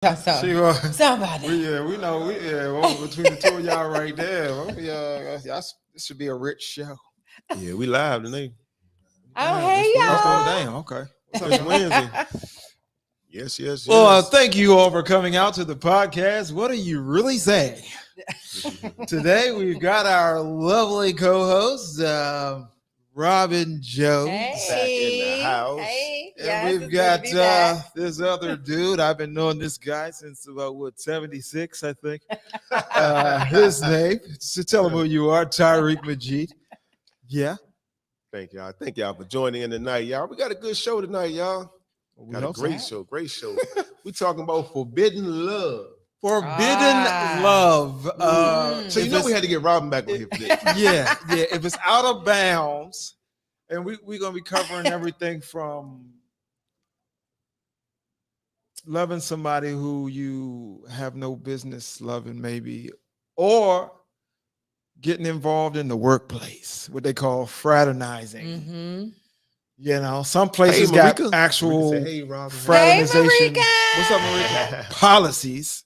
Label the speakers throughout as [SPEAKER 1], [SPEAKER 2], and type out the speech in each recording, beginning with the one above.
[SPEAKER 1] Somebody.
[SPEAKER 2] We know. Well, between the two of y'all right there, this should be a rich show.
[SPEAKER 3] Yeah, we live tonight.
[SPEAKER 1] Oh, hey, y'all.
[SPEAKER 2] Oh, damn. Okay.
[SPEAKER 3] It's Wednesday. Yes.
[SPEAKER 2] Well, thank you all for coming out to the podcast. What are you really saying? Today we've got our lovely co-host, Robin Jones.
[SPEAKER 1] Hey.
[SPEAKER 3] Back in the house.
[SPEAKER 1] Hey.
[SPEAKER 2] And
[SPEAKER 1] Yes,
[SPEAKER 2] we've
[SPEAKER 1] it's good to be
[SPEAKER 2] got
[SPEAKER 1] back.
[SPEAKER 2] this other dude. I've been knowing this guy since about 76, I think. His name. So tell him who you are, Tariq Majid. Yeah.
[SPEAKER 3] Thank y'all. Thank y'all for joining in tonight, y'all. We got a good show tonight, y'all.
[SPEAKER 2] We
[SPEAKER 3] Got a
[SPEAKER 2] hope so.
[SPEAKER 3] great show. We talking about forbidden love.
[SPEAKER 2] Forbidden love.
[SPEAKER 3] So you know we had to get Robin back on here for this.
[SPEAKER 2] yeah. If it's out of bounds, and we're gonna be covering everything from loving somebody who you have no business loving, maybe, or getting involved in the workplace, what they call fraternizing.
[SPEAKER 1] Mm-hmm.
[SPEAKER 2] You know, some places
[SPEAKER 3] Hey,
[SPEAKER 2] got
[SPEAKER 3] Marika.
[SPEAKER 2] actual
[SPEAKER 3] Marika say, hey, Robin.
[SPEAKER 2] fraternization.
[SPEAKER 1] Marika.
[SPEAKER 2] What's up, Marika? Policies.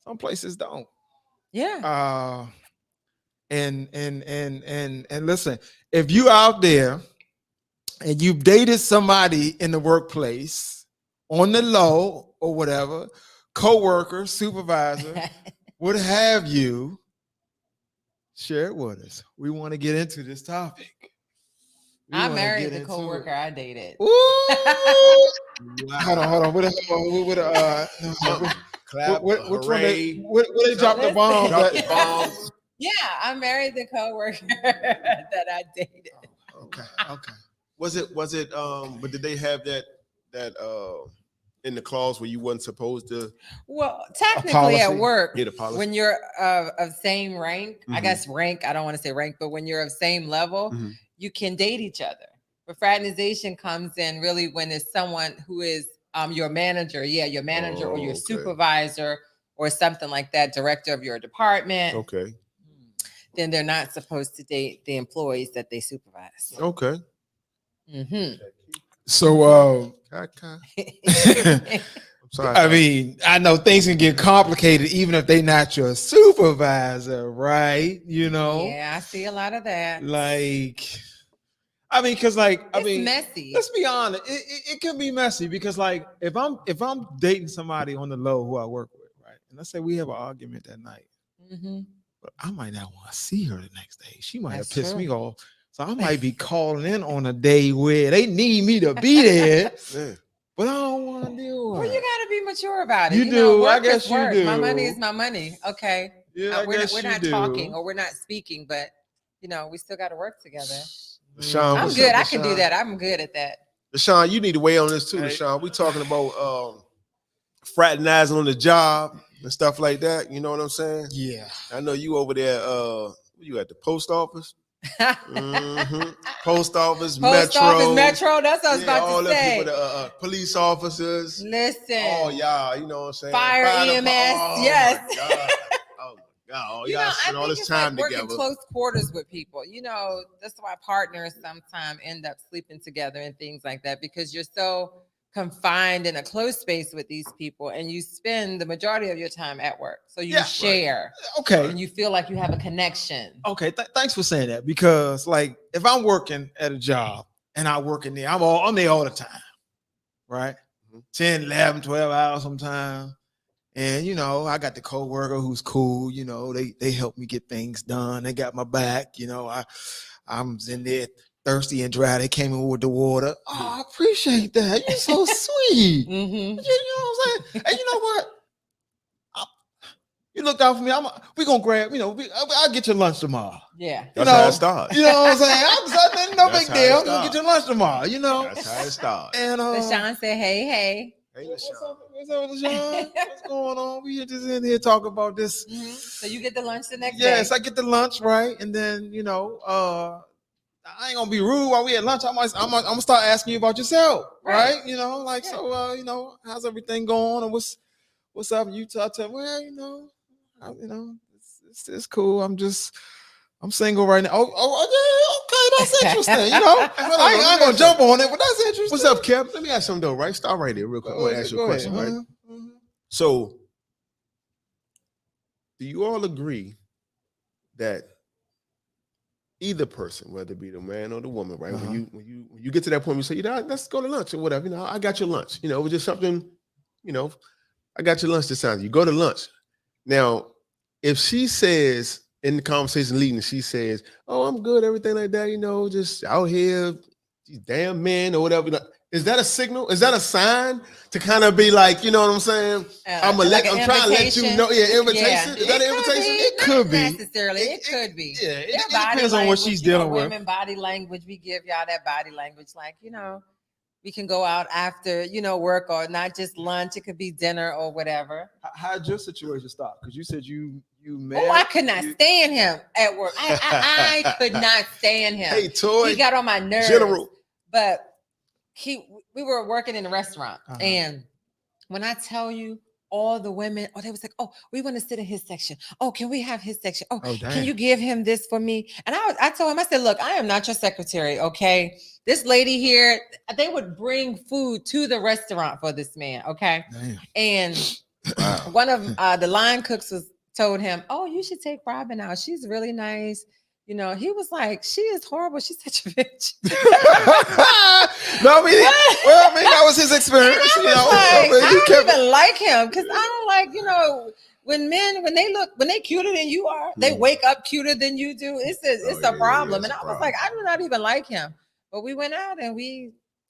[SPEAKER 2] Some places don't.
[SPEAKER 1] Yeah.
[SPEAKER 2] And listen, if you out there and you've dated somebody in the workplace on the low or whatever, co-worker, supervisor, what have you, share it with us. We want to get into this topic. We
[SPEAKER 1] I
[SPEAKER 2] wanna
[SPEAKER 1] married
[SPEAKER 2] get
[SPEAKER 1] the
[SPEAKER 2] into
[SPEAKER 1] coworker
[SPEAKER 2] it.
[SPEAKER 1] I dated.
[SPEAKER 2] Ooh. Hold on. Which
[SPEAKER 3] Clap,
[SPEAKER 2] one
[SPEAKER 3] hooray.
[SPEAKER 2] where they drop the bomb?
[SPEAKER 3] Drop the bomb.
[SPEAKER 1] Yeah, I married the coworker that I dated.
[SPEAKER 2] Okay.
[SPEAKER 3] Was it but did they have that in the clause where you wasn't supposed to
[SPEAKER 1] Well, technically
[SPEAKER 2] policy?
[SPEAKER 1] at work,
[SPEAKER 3] get a policy?
[SPEAKER 1] when you're of same rank, I
[SPEAKER 3] Mhm.
[SPEAKER 1] guess rank, I don't want to say rank, but when you're of same level,
[SPEAKER 3] Mhm.
[SPEAKER 1] you can date each other. But fraternization comes in really when it's someone who is your manager, your manager or your
[SPEAKER 3] Okay.
[SPEAKER 1] supervisor or something like that, director of your department.
[SPEAKER 3] Okay.
[SPEAKER 1] Then they're not supposed to date the employees that they supervise.
[SPEAKER 3] Okay.
[SPEAKER 1] Mm-hmm.
[SPEAKER 2] So
[SPEAKER 3] I'm
[SPEAKER 2] I mean, I know things can get complicated even if they're not your supervisor, right? You know,
[SPEAKER 1] Yeah, I see a lot of that.
[SPEAKER 2] like, I mean, because
[SPEAKER 1] It's messy.
[SPEAKER 2] let's be honest, it can be messy because like if I'm dating somebody on the low who I work with, right, and let's say we have an argument that night,
[SPEAKER 1] Mm-hmm.
[SPEAKER 2] but I might not want to see her the next day. She might
[SPEAKER 1] That's
[SPEAKER 2] have pissed
[SPEAKER 1] true.
[SPEAKER 2] me off, so I might be calling in on a day where they need me to be there.
[SPEAKER 3] Yeah.
[SPEAKER 2] But I don't want to deal with
[SPEAKER 1] Well,
[SPEAKER 2] it.
[SPEAKER 1] you got to be mature about it.
[SPEAKER 2] You
[SPEAKER 1] know,
[SPEAKER 2] do. I
[SPEAKER 1] work is
[SPEAKER 2] guess you
[SPEAKER 1] work. My money
[SPEAKER 2] do.
[SPEAKER 1] is my money. Okay.
[SPEAKER 2] Yeah, I
[SPEAKER 1] we're
[SPEAKER 2] guess
[SPEAKER 1] not, we're
[SPEAKER 2] you
[SPEAKER 1] not
[SPEAKER 2] do.
[SPEAKER 1] talking or we're not speaking, but we still got to work together.
[SPEAKER 3] Deshaun,
[SPEAKER 1] I'm
[SPEAKER 3] what's
[SPEAKER 1] good.
[SPEAKER 3] up,
[SPEAKER 1] I can do
[SPEAKER 3] Deshaun?
[SPEAKER 1] that. I'm good at that.
[SPEAKER 3] Deshaun, you need to weigh on this too,
[SPEAKER 2] Hey.
[SPEAKER 3] Deshaun. We talking about fraternizing on the job and stuff like that. You know what I'm saying?
[SPEAKER 2] Yeah.
[SPEAKER 3] I know you over there. You at the post office? Mhm. Post office,
[SPEAKER 1] Post
[SPEAKER 3] Metro.
[SPEAKER 1] office, Metro. That's what I was
[SPEAKER 3] Yeah,
[SPEAKER 1] about
[SPEAKER 3] all
[SPEAKER 1] to
[SPEAKER 3] the
[SPEAKER 1] say.
[SPEAKER 3] people, the police officers.
[SPEAKER 1] Listen.
[SPEAKER 3] Oh, y'all, you know what I'm saying?
[SPEAKER 1] Fire, EMS, yes.
[SPEAKER 3] My God. Oh my God. Oh, y'all
[SPEAKER 1] I
[SPEAKER 3] spend all
[SPEAKER 1] think
[SPEAKER 3] this
[SPEAKER 1] it's
[SPEAKER 3] time
[SPEAKER 1] like working
[SPEAKER 3] together.
[SPEAKER 1] close quarters with people. That's why partners sometimes end up sleeping together and things like that because you're so confined in a close space with these people and you spend the majority of your time at work. So you
[SPEAKER 2] Yeah,
[SPEAKER 1] share
[SPEAKER 2] Okay.
[SPEAKER 1] and you feel like you have a connection.
[SPEAKER 2] Okay. Thanks for saying that because like if I'm working at a job and I work in there, I'm there all the time, right?
[SPEAKER 3] Mhm.
[SPEAKER 2] 10, 11, 12 hours sometimes. And I got the co-worker who's cool. They help me get things done. They got my back. I'm in there thirsty and dry. They came in with the water. Oh, I appreciate that. You're so sweet.
[SPEAKER 1] Mm-hmm.
[SPEAKER 2] You know what I'm saying? And you know what? You looked out for me. We gonna grab. I'll get your lunch tomorrow.
[SPEAKER 1] Yeah.
[SPEAKER 3] That's how it starts.
[SPEAKER 2] You know what I'm saying? No
[SPEAKER 3] That's
[SPEAKER 2] big
[SPEAKER 3] how it
[SPEAKER 2] deal. I'm gonna
[SPEAKER 3] starts.
[SPEAKER 2] get your lunch tomorrow.
[SPEAKER 3] That's how it starts.
[SPEAKER 2] And
[SPEAKER 1] LaShawn said, hey.
[SPEAKER 3] Hey,
[SPEAKER 2] what's
[SPEAKER 3] Deshaun.
[SPEAKER 2] up, LaShawn? What's going on? We just in here talking about this.
[SPEAKER 1] Mm-hmm. So you get the lunch the next day.
[SPEAKER 2] Yes, I get the lunch, right? And then, I ain't gonna be rude while we at lunch. I'm gonna start asking you about yourself, right?
[SPEAKER 1] Right.
[SPEAKER 2] So how's everything going? And what's up? And you tell me, well, it's cool. I'm single right now. Oh, yeah, okay, that's interesting. I ain't gonna jump on it, but that's interesting.
[SPEAKER 3] What's up, Kev? Let me ask something though, right? Start right there real quick. I want to ask you a question, right?
[SPEAKER 2] Mhm.
[SPEAKER 3] So, do you all agree that either person, whether it be the man or the woman, right?
[SPEAKER 2] Uh-huh.
[SPEAKER 3] When you get to that point, you say, let's go to lunch or whatever. I got your lunch. It was just something. I got your lunch this time. You go to lunch. Now, if she says in the conversation leading, she says, "Oh, I'm good," everything like that. Just out here, these damn men or whatever. Is that a signal? Is that a sign to kind of be like, you know what I'm saying? I'm trying to let you know. Yeah, invitation. Is that an invitation?
[SPEAKER 2] It could be.
[SPEAKER 1] Necessarily, it could be.
[SPEAKER 2] Yeah, it
[SPEAKER 1] Their body
[SPEAKER 2] depends on what
[SPEAKER 1] language,
[SPEAKER 2] she's dealing with.
[SPEAKER 1] Women body language. We give y'all that body language, like we can go out after work or not just lunch. It could be dinner or whatever.
[SPEAKER 2] How'd your situation start? Because you said you met.
[SPEAKER 1] Oh, I could not stand him at work. I could not stand him.
[SPEAKER 3] Hey, Toy.
[SPEAKER 1] He got on my nerves.
[SPEAKER 3] General.
[SPEAKER 1] But we were working in a restaurant,
[SPEAKER 2] Uh-huh.
[SPEAKER 1] and when I tell you, all the women, they was like, "Oh, we want to sit in his section. Oh, can we have his section? Oh,
[SPEAKER 2] Oh,
[SPEAKER 1] can
[SPEAKER 2] damn.
[SPEAKER 1] you give him this for me?" And I told him, I said, "Look, I am not your secretary, okay? This lady here, they would bring food to the restaurant for this man, okay?"
[SPEAKER 2] Damn.
[SPEAKER 1] And one of the line cooks told him, "Oh, you should take Robin out. She's really nice." He was like, "She is horrible. She's such a bitch."
[SPEAKER 2] No, that was his experience.
[SPEAKER 1] I don't even like him because I don't like, when they cuter than you are, they wake up cuter than you do. It's a problem. And I was like, I do not even like him. But we went out and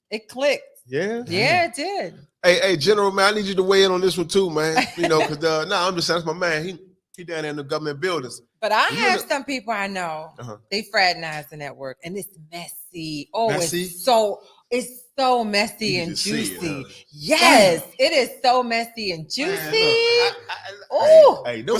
[SPEAKER 1] it clicked.
[SPEAKER 3] Yeah.
[SPEAKER 1] Yeah, it did.
[SPEAKER 3] Hey, General, man, I need you to weigh in on this one too, man. Because I'm just saying, that's my man. He down there in the government buildings.
[SPEAKER 1] But I have some people I know, they fraternizing at work, and it's messy. Oh,
[SPEAKER 2] Messy?
[SPEAKER 1] it's so messy
[SPEAKER 3] You
[SPEAKER 1] and
[SPEAKER 3] can see it,
[SPEAKER 1] juicy.
[SPEAKER 3] huh?
[SPEAKER 1] Yes, it is so messy and juicy.
[SPEAKER 3] Oh, hey,
[SPEAKER 2] But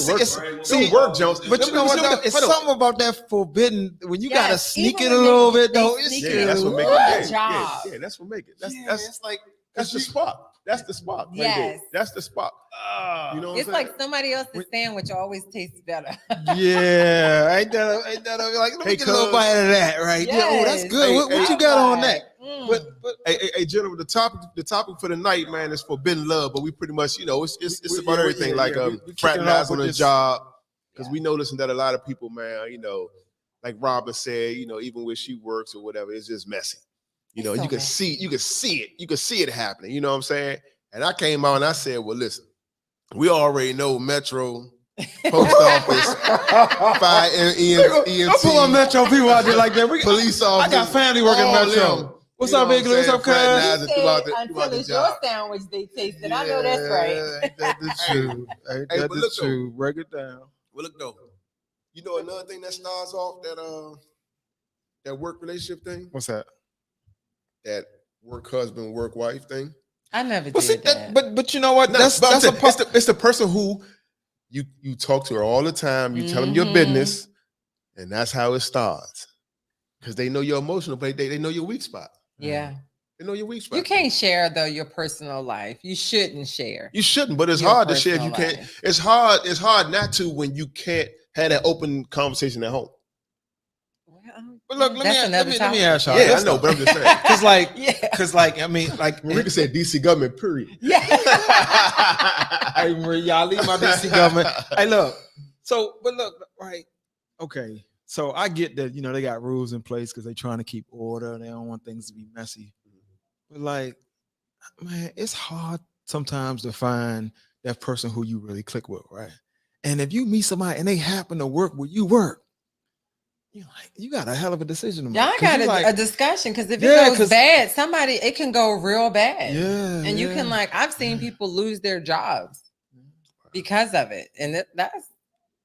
[SPEAKER 3] don't work, Jones.
[SPEAKER 2] But you know what? Though? It's something about that forbidden when you gotta sneak it a little bit, though. It's
[SPEAKER 3] that's what make
[SPEAKER 1] Good
[SPEAKER 3] it.
[SPEAKER 1] job.
[SPEAKER 3] Yeah, that's what make it.
[SPEAKER 2] That's
[SPEAKER 3] the spot. That's the spot. Right
[SPEAKER 1] Yes.
[SPEAKER 3] there. That's the spot. You know what
[SPEAKER 1] It's
[SPEAKER 3] I'm saying?
[SPEAKER 1] like somebody else's sandwich always tastes better.
[SPEAKER 2] Yeah, ain't that like let me get a little bite of that, right? Yeah, oh, that's
[SPEAKER 1] Yes.
[SPEAKER 2] good.
[SPEAKER 3] Hey,
[SPEAKER 2] What you got on that?
[SPEAKER 1] Mm.
[SPEAKER 3] But hey, General, the topic for the night, man, is forbidden love. But we pretty much, it's about everything, like
[SPEAKER 2] we
[SPEAKER 3] fraternizing on a
[SPEAKER 2] this.
[SPEAKER 3] job. Because we noticing that a lot of people, man, like Robin said, even where she works or whatever, it's just messy.
[SPEAKER 1] It's so
[SPEAKER 3] you can see it happening. You know what I'm saying? And I came out and I said, well, listen, we already know Metro, Post Office, Fire, EMT.
[SPEAKER 2] Don't pull on Metro people out there like that.
[SPEAKER 3] Police
[SPEAKER 2] I
[SPEAKER 3] officers.
[SPEAKER 2] got family working
[SPEAKER 3] all
[SPEAKER 2] Metro.
[SPEAKER 3] them.
[SPEAKER 2] What's up, big? What's up, cuz?
[SPEAKER 3] Fraternizing throughout
[SPEAKER 1] Until
[SPEAKER 3] the
[SPEAKER 1] it's your
[SPEAKER 3] job.
[SPEAKER 1] sandwich they tasted. I know that's right.
[SPEAKER 2] Ain't that the truth? Ain't
[SPEAKER 3] Hey,
[SPEAKER 2] that
[SPEAKER 3] but
[SPEAKER 2] the
[SPEAKER 3] look,
[SPEAKER 2] truth? Break it down.
[SPEAKER 3] Well, look though, another thing that starts off that work relationship thing,
[SPEAKER 2] What's that?
[SPEAKER 3] that work husband, work wife thing.
[SPEAKER 1] I never
[SPEAKER 2] Well, see,
[SPEAKER 1] did that.
[SPEAKER 2] but you know what?
[SPEAKER 3] No,
[SPEAKER 2] That's
[SPEAKER 3] but I'm
[SPEAKER 2] a
[SPEAKER 3] saying,
[SPEAKER 2] part.
[SPEAKER 3] it's the person who you talk to her all the time. You tell them your
[SPEAKER 1] Mhm.
[SPEAKER 3] business, and that's how it starts. Because they know your emotional, but they know your weak spot.
[SPEAKER 1] Yeah.
[SPEAKER 3] They know your weak spot.
[SPEAKER 1] You can't share though your personal life. You shouldn't share.
[SPEAKER 3] You shouldn't, but it's
[SPEAKER 1] your
[SPEAKER 3] hard to share if you
[SPEAKER 1] personal
[SPEAKER 3] can't.
[SPEAKER 1] life.
[SPEAKER 3] It's hard not to when you can't have that open conversation at home.
[SPEAKER 1] Well,
[SPEAKER 2] But look, let me ask y'all.
[SPEAKER 3] Yeah,
[SPEAKER 2] this
[SPEAKER 3] I know,
[SPEAKER 2] though.
[SPEAKER 3] but I'm just saying.
[SPEAKER 1] yeah.
[SPEAKER 2] I mean,
[SPEAKER 3] Marika said DC government, period.
[SPEAKER 1] Yeah.
[SPEAKER 2] Hey, Marie, y'all leave my DC government. Hey, look. So, but look, right? Okay. So I get that, they got rules in place because they're trying to keep order. They don't want things to be messy. But like, man, it's hard sometimes to find that person who you really click with, right? And if you meet somebody and they happen to work where you work, you got a hell of a decision to make.
[SPEAKER 1] Y'all
[SPEAKER 2] 'Cause
[SPEAKER 1] got
[SPEAKER 2] you
[SPEAKER 1] a discussion because if
[SPEAKER 2] Yeah,
[SPEAKER 1] it goes
[SPEAKER 2] 'cause-
[SPEAKER 1] bad, it can go real bad.
[SPEAKER 2] Yeah.
[SPEAKER 1] And you can I've seen people lose their jobs because of it. And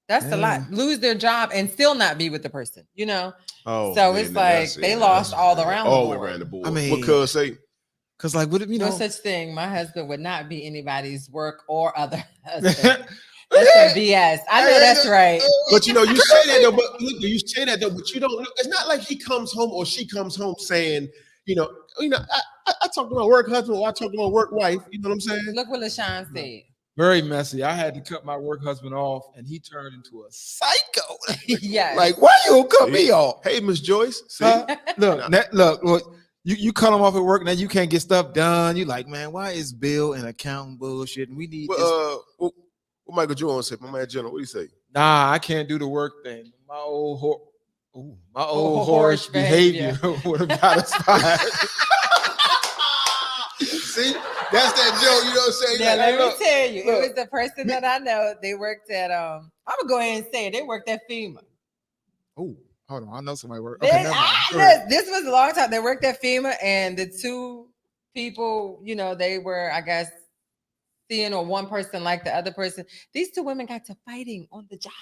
[SPEAKER 1] that's a lot. Lose their job and still not be with the person,
[SPEAKER 3] Oh,
[SPEAKER 1] So
[SPEAKER 3] man,
[SPEAKER 1] it's
[SPEAKER 3] that's
[SPEAKER 1] like they
[SPEAKER 3] it.
[SPEAKER 1] lost
[SPEAKER 3] That's
[SPEAKER 1] all around the
[SPEAKER 3] all
[SPEAKER 1] board.
[SPEAKER 3] around the board.
[SPEAKER 2] I mean,
[SPEAKER 3] what cuz say?
[SPEAKER 2] Because like, what if
[SPEAKER 1] No
[SPEAKER 2] know?
[SPEAKER 1] such thing. My husband would not be anybody's work or other husband. That's some BS. I know that's right.
[SPEAKER 3] But you say that though. But look, you say that though. But you don't. It's not like he comes home or she comes home saying, I talk to my work husband or I talk to my work wife. You know what I'm saying?
[SPEAKER 1] Look what LaShawn said.
[SPEAKER 2] Very messy. I had to cut my work husband off, and he turned into a psycho.
[SPEAKER 1] Yes.
[SPEAKER 2] Like, why you gonna cut me off?
[SPEAKER 3] Hey, Miss Joyce. See?
[SPEAKER 2] Huh? Look, look. you cut them off at work, now you can't get stuff done. You like, man, why is bill and accounting bullshit? And we need this.
[SPEAKER 3] What Michael Jordan said, my man General, what do you say?
[SPEAKER 2] Nah, I can't do the work thing. My old
[SPEAKER 1] Horse
[SPEAKER 2] horse
[SPEAKER 1] behavior.
[SPEAKER 2] behavior would have got us fired.
[SPEAKER 3] See, that's that joke, you know what I'm saying?
[SPEAKER 1] Yeah,
[SPEAKER 3] Like,
[SPEAKER 1] let me
[SPEAKER 3] look,
[SPEAKER 1] tell you,
[SPEAKER 3] look.
[SPEAKER 1] it was the person that I know. They worked at I'm gonna go ahead and say it. They worked at FEMA.
[SPEAKER 2] Oh, hold on, I know somebody worked.
[SPEAKER 1] This,
[SPEAKER 2] Okay, never mind. Go ahead.
[SPEAKER 1] this was a long time. They worked at FEMA, and the two people, you know, they were, I guess, seeing or one person like the other person. These two women got to fighting on the job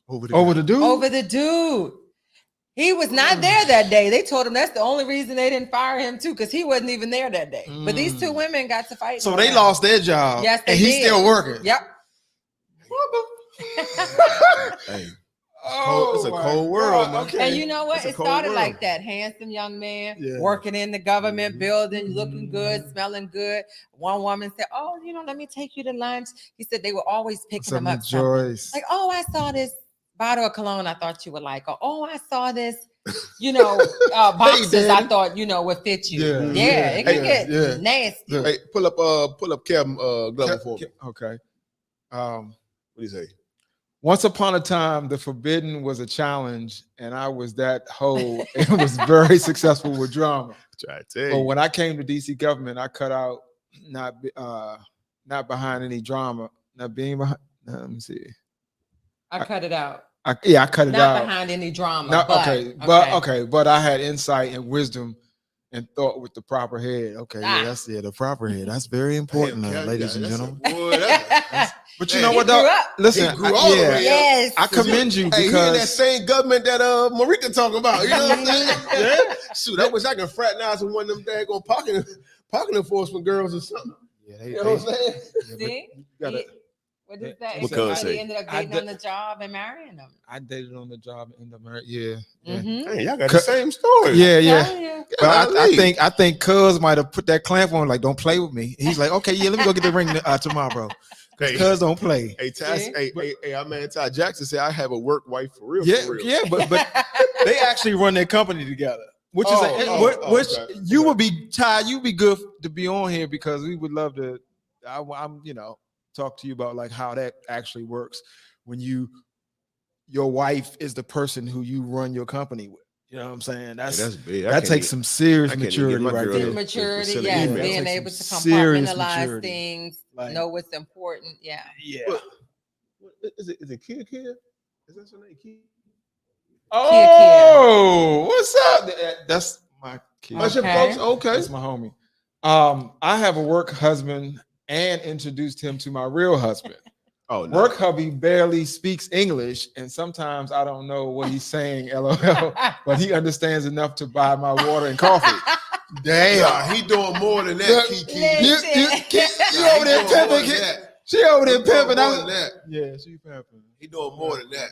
[SPEAKER 3] Over
[SPEAKER 2] Over the dude.
[SPEAKER 1] over the dude. He was not there that day. They told him that's the only reason they didn't fire him too, because he wasn't even there that day. But these two women got to fight.
[SPEAKER 2] So
[SPEAKER 1] on
[SPEAKER 2] they
[SPEAKER 1] that.
[SPEAKER 2] lost their job.
[SPEAKER 1] Yes, they
[SPEAKER 2] and he's
[SPEAKER 1] did.
[SPEAKER 2] still working.
[SPEAKER 1] Yep.
[SPEAKER 3] Hey,
[SPEAKER 2] Oh,
[SPEAKER 3] it's a
[SPEAKER 2] my
[SPEAKER 3] cold world,
[SPEAKER 2] God.
[SPEAKER 3] man.
[SPEAKER 2] Okay.
[SPEAKER 1] And you know what?
[SPEAKER 3] It's a
[SPEAKER 1] It
[SPEAKER 3] cold
[SPEAKER 1] started
[SPEAKER 3] world.
[SPEAKER 1] like that. Handsome young man
[SPEAKER 2] Yeah.
[SPEAKER 1] working in the government
[SPEAKER 3] Mhm.
[SPEAKER 1] building, looking good, smelling good. One woman said, "Oh, you know, let me take you to lunch." He said they were always picking him up something.
[SPEAKER 2] Joyce.
[SPEAKER 1] Like, "Oh, I saw this bottle of cologne I thought you would like." Or, "Oh, I saw this, you know, boxes I
[SPEAKER 2] Daddy.
[SPEAKER 1] thought, you know, would fit you."
[SPEAKER 2] Yeah,
[SPEAKER 1] Yeah, it can
[SPEAKER 2] yeah,
[SPEAKER 1] get
[SPEAKER 2] yeah.
[SPEAKER 1] nasty.
[SPEAKER 2] Yeah.
[SPEAKER 3] Hey, pull up Kevin Glover for me.
[SPEAKER 2] Okay.
[SPEAKER 3] What do you say?
[SPEAKER 2] Once upon a time, the forbidden was a challenge, and I was that hoe. It was very successful with drama.
[SPEAKER 3] Try to tell
[SPEAKER 2] But
[SPEAKER 3] you.
[SPEAKER 2] when I came to DC government, I cut out not behind any drama, not being behind. Let me see.
[SPEAKER 1] I cut it out.
[SPEAKER 2] I cut it
[SPEAKER 1] Not
[SPEAKER 2] out.
[SPEAKER 1] behind any drama.
[SPEAKER 2] No,
[SPEAKER 1] but
[SPEAKER 2] but I had insight and wisdom and thought with the proper head. Okay,
[SPEAKER 1] Ah.
[SPEAKER 2] that's the proper head. That's very important,
[SPEAKER 3] Damn, Kevin,
[SPEAKER 2] ladies and
[SPEAKER 3] that's a-
[SPEAKER 2] gentlemen.
[SPEAKER 3] boy, that's-
[SPEAKER 2] But you
[SPEAKER 3] Man,
[SPEAKER 2] know
[SPEAKER 1] He
[SPEAKER 2] what,
[SPEAKER 1] grew
[SPEAKER 2] though?
[SPEAKER 1] up.
[SPEAKER 2] Listen,
[SPEAKER 3] He grew all the way up.
[SPEAKER 1] Yes.
[SPEAKER 2] I commend you
[SPEAKER 3] Hey, he in that
[SPEAKER 2] because
[SPEAKER 3] same government that Marika talking about. You know what I'm saying?
[SPEAKER 2] Yeah.
[SPEAKER 3] Shoot, I wish I could fraternize with one of them daggone parking enforcement girls or something.
[SPEAKER 2] yeah,
[SPEAKER 3] You know what I'm saying?
[SPEAKER 1] See?
[SPEAKER 2] gotta-
[SPEAKER 1] What is that?
[SPEAKER 3] What
[SPEAKER 1] He
[SPEAKER 3] cuz say?
[SPEAKER 1] ended up
[SPEAKER 2] I
[SPEAKER 1] dating
[SPEAKER 2] did-
[SPEAKER 1] on the job and marrying them.
[SPEAKER 2] I dated on the job in the marriage. Yeah, yeah.
[SPEAKER 1] Mhm.
[SPEAKER 3] Hey, y'all got the same story.
[SPEAKER 2] Yeah, yeah.
[SPEAKER 1] Tell you.
[SPEAKER 2] But I
[SPEAKER 3] Golly.
[SPEAKER 2] think Cuz might have put that clamp on, like, don't play with me. He's like, okay, yeah, let me go get the ring tomorrow.
[SPEAKER 3] Hey,
[SPEAKER 2] Cuz don't play.
[SPEAKER 3] hey, Ty,
[SPEAKER 1] See?
[SPEAKER 3] hey, our man Ty Jackson said I have a work wife for real.
[SPEAKER 2] Yeah,
[SPEAKER 3] for real.
[SPEAKER 2] yeah, but they actually run their company together, which
[SPEAKER 3] Oh,
[SPEAKER 2] is
[SPEAKER 3] oh,
[SPEAKER 2] which
[SPEAKER 3] okay,
[SPEAKER 2] you
[SPEAKER 3] okay.
[SPEAKER 2] would be Ty. You'd be good to be on here because we would love to. I'm talk to you about like how that actually works when your wife is the person who you run your company with. You know what I'm saying?
[SPEAKER 3] Hey,
[SPEAKER 2] That's
[SPEAKER 3] big. I
[SPEAKER 2] that
[SPEAKER 3] can't
[SPEAKER 2] takes
[SPEAKER 3] even-
[SPEAKER 2] some serious
[SPEAKER 3] I can't even get
[SPEAKER 2] maturity
[SPEAKER 3] my
[SPEAKER 2] right
[SPEAKER 3] girl
[SPEAKER 2] there.
[SPEAKER 3] to-
[SPEAKER 1] Maturity,
[SPEAKER 3] send an
[SPEAKER 1] yes.
[SPEAKER 3] email.
[SPEAKER 1] Being
[SPEAKER 2] Takes
[SPEAKER 1] able to
[SPEAKER 2] some serious
[SPEAKER 1] compartmentalize
[SPEAKER 2] maturity.
[SPEAKER 1] things,
[SPEAKER 2] Like-
[SPEAKER 1] know what's important. Yeah.
[SPEAKER 2] Yeah.
[SPEAKER 3] What- Is it Kia? Is that your name? Kia?
[SPEAKER 2] Oh, what's up? That's my kid.
[SPEAKER 3] That's your
[SPEAKER 1] Okay.
[SPEAKER 3] folks. Okay.
[SPEAKER 2] That's my homie. I have a work husband and introduced him to my real husband.
[SPEAKER 3] Oh, no.
[SPEAKER 2] Work hubby barely speaks English, and sometimes I don't know what he's saying, LOL, but he understands enough to buy my water and coffee.
[SPEAKER 3] Damn, he doing more than that,
[SPEAKER 2] Look,
[SPEAKER 3] Kiki.
[SPEAKER 1] Listen.
[SPEAKER 2] You over there pimping? She over there pimping.
[SPEAKER 3] More than that.
[SPEAKER 2] Yeah, she pimping.
[SPEAKER 3] He doing more than that.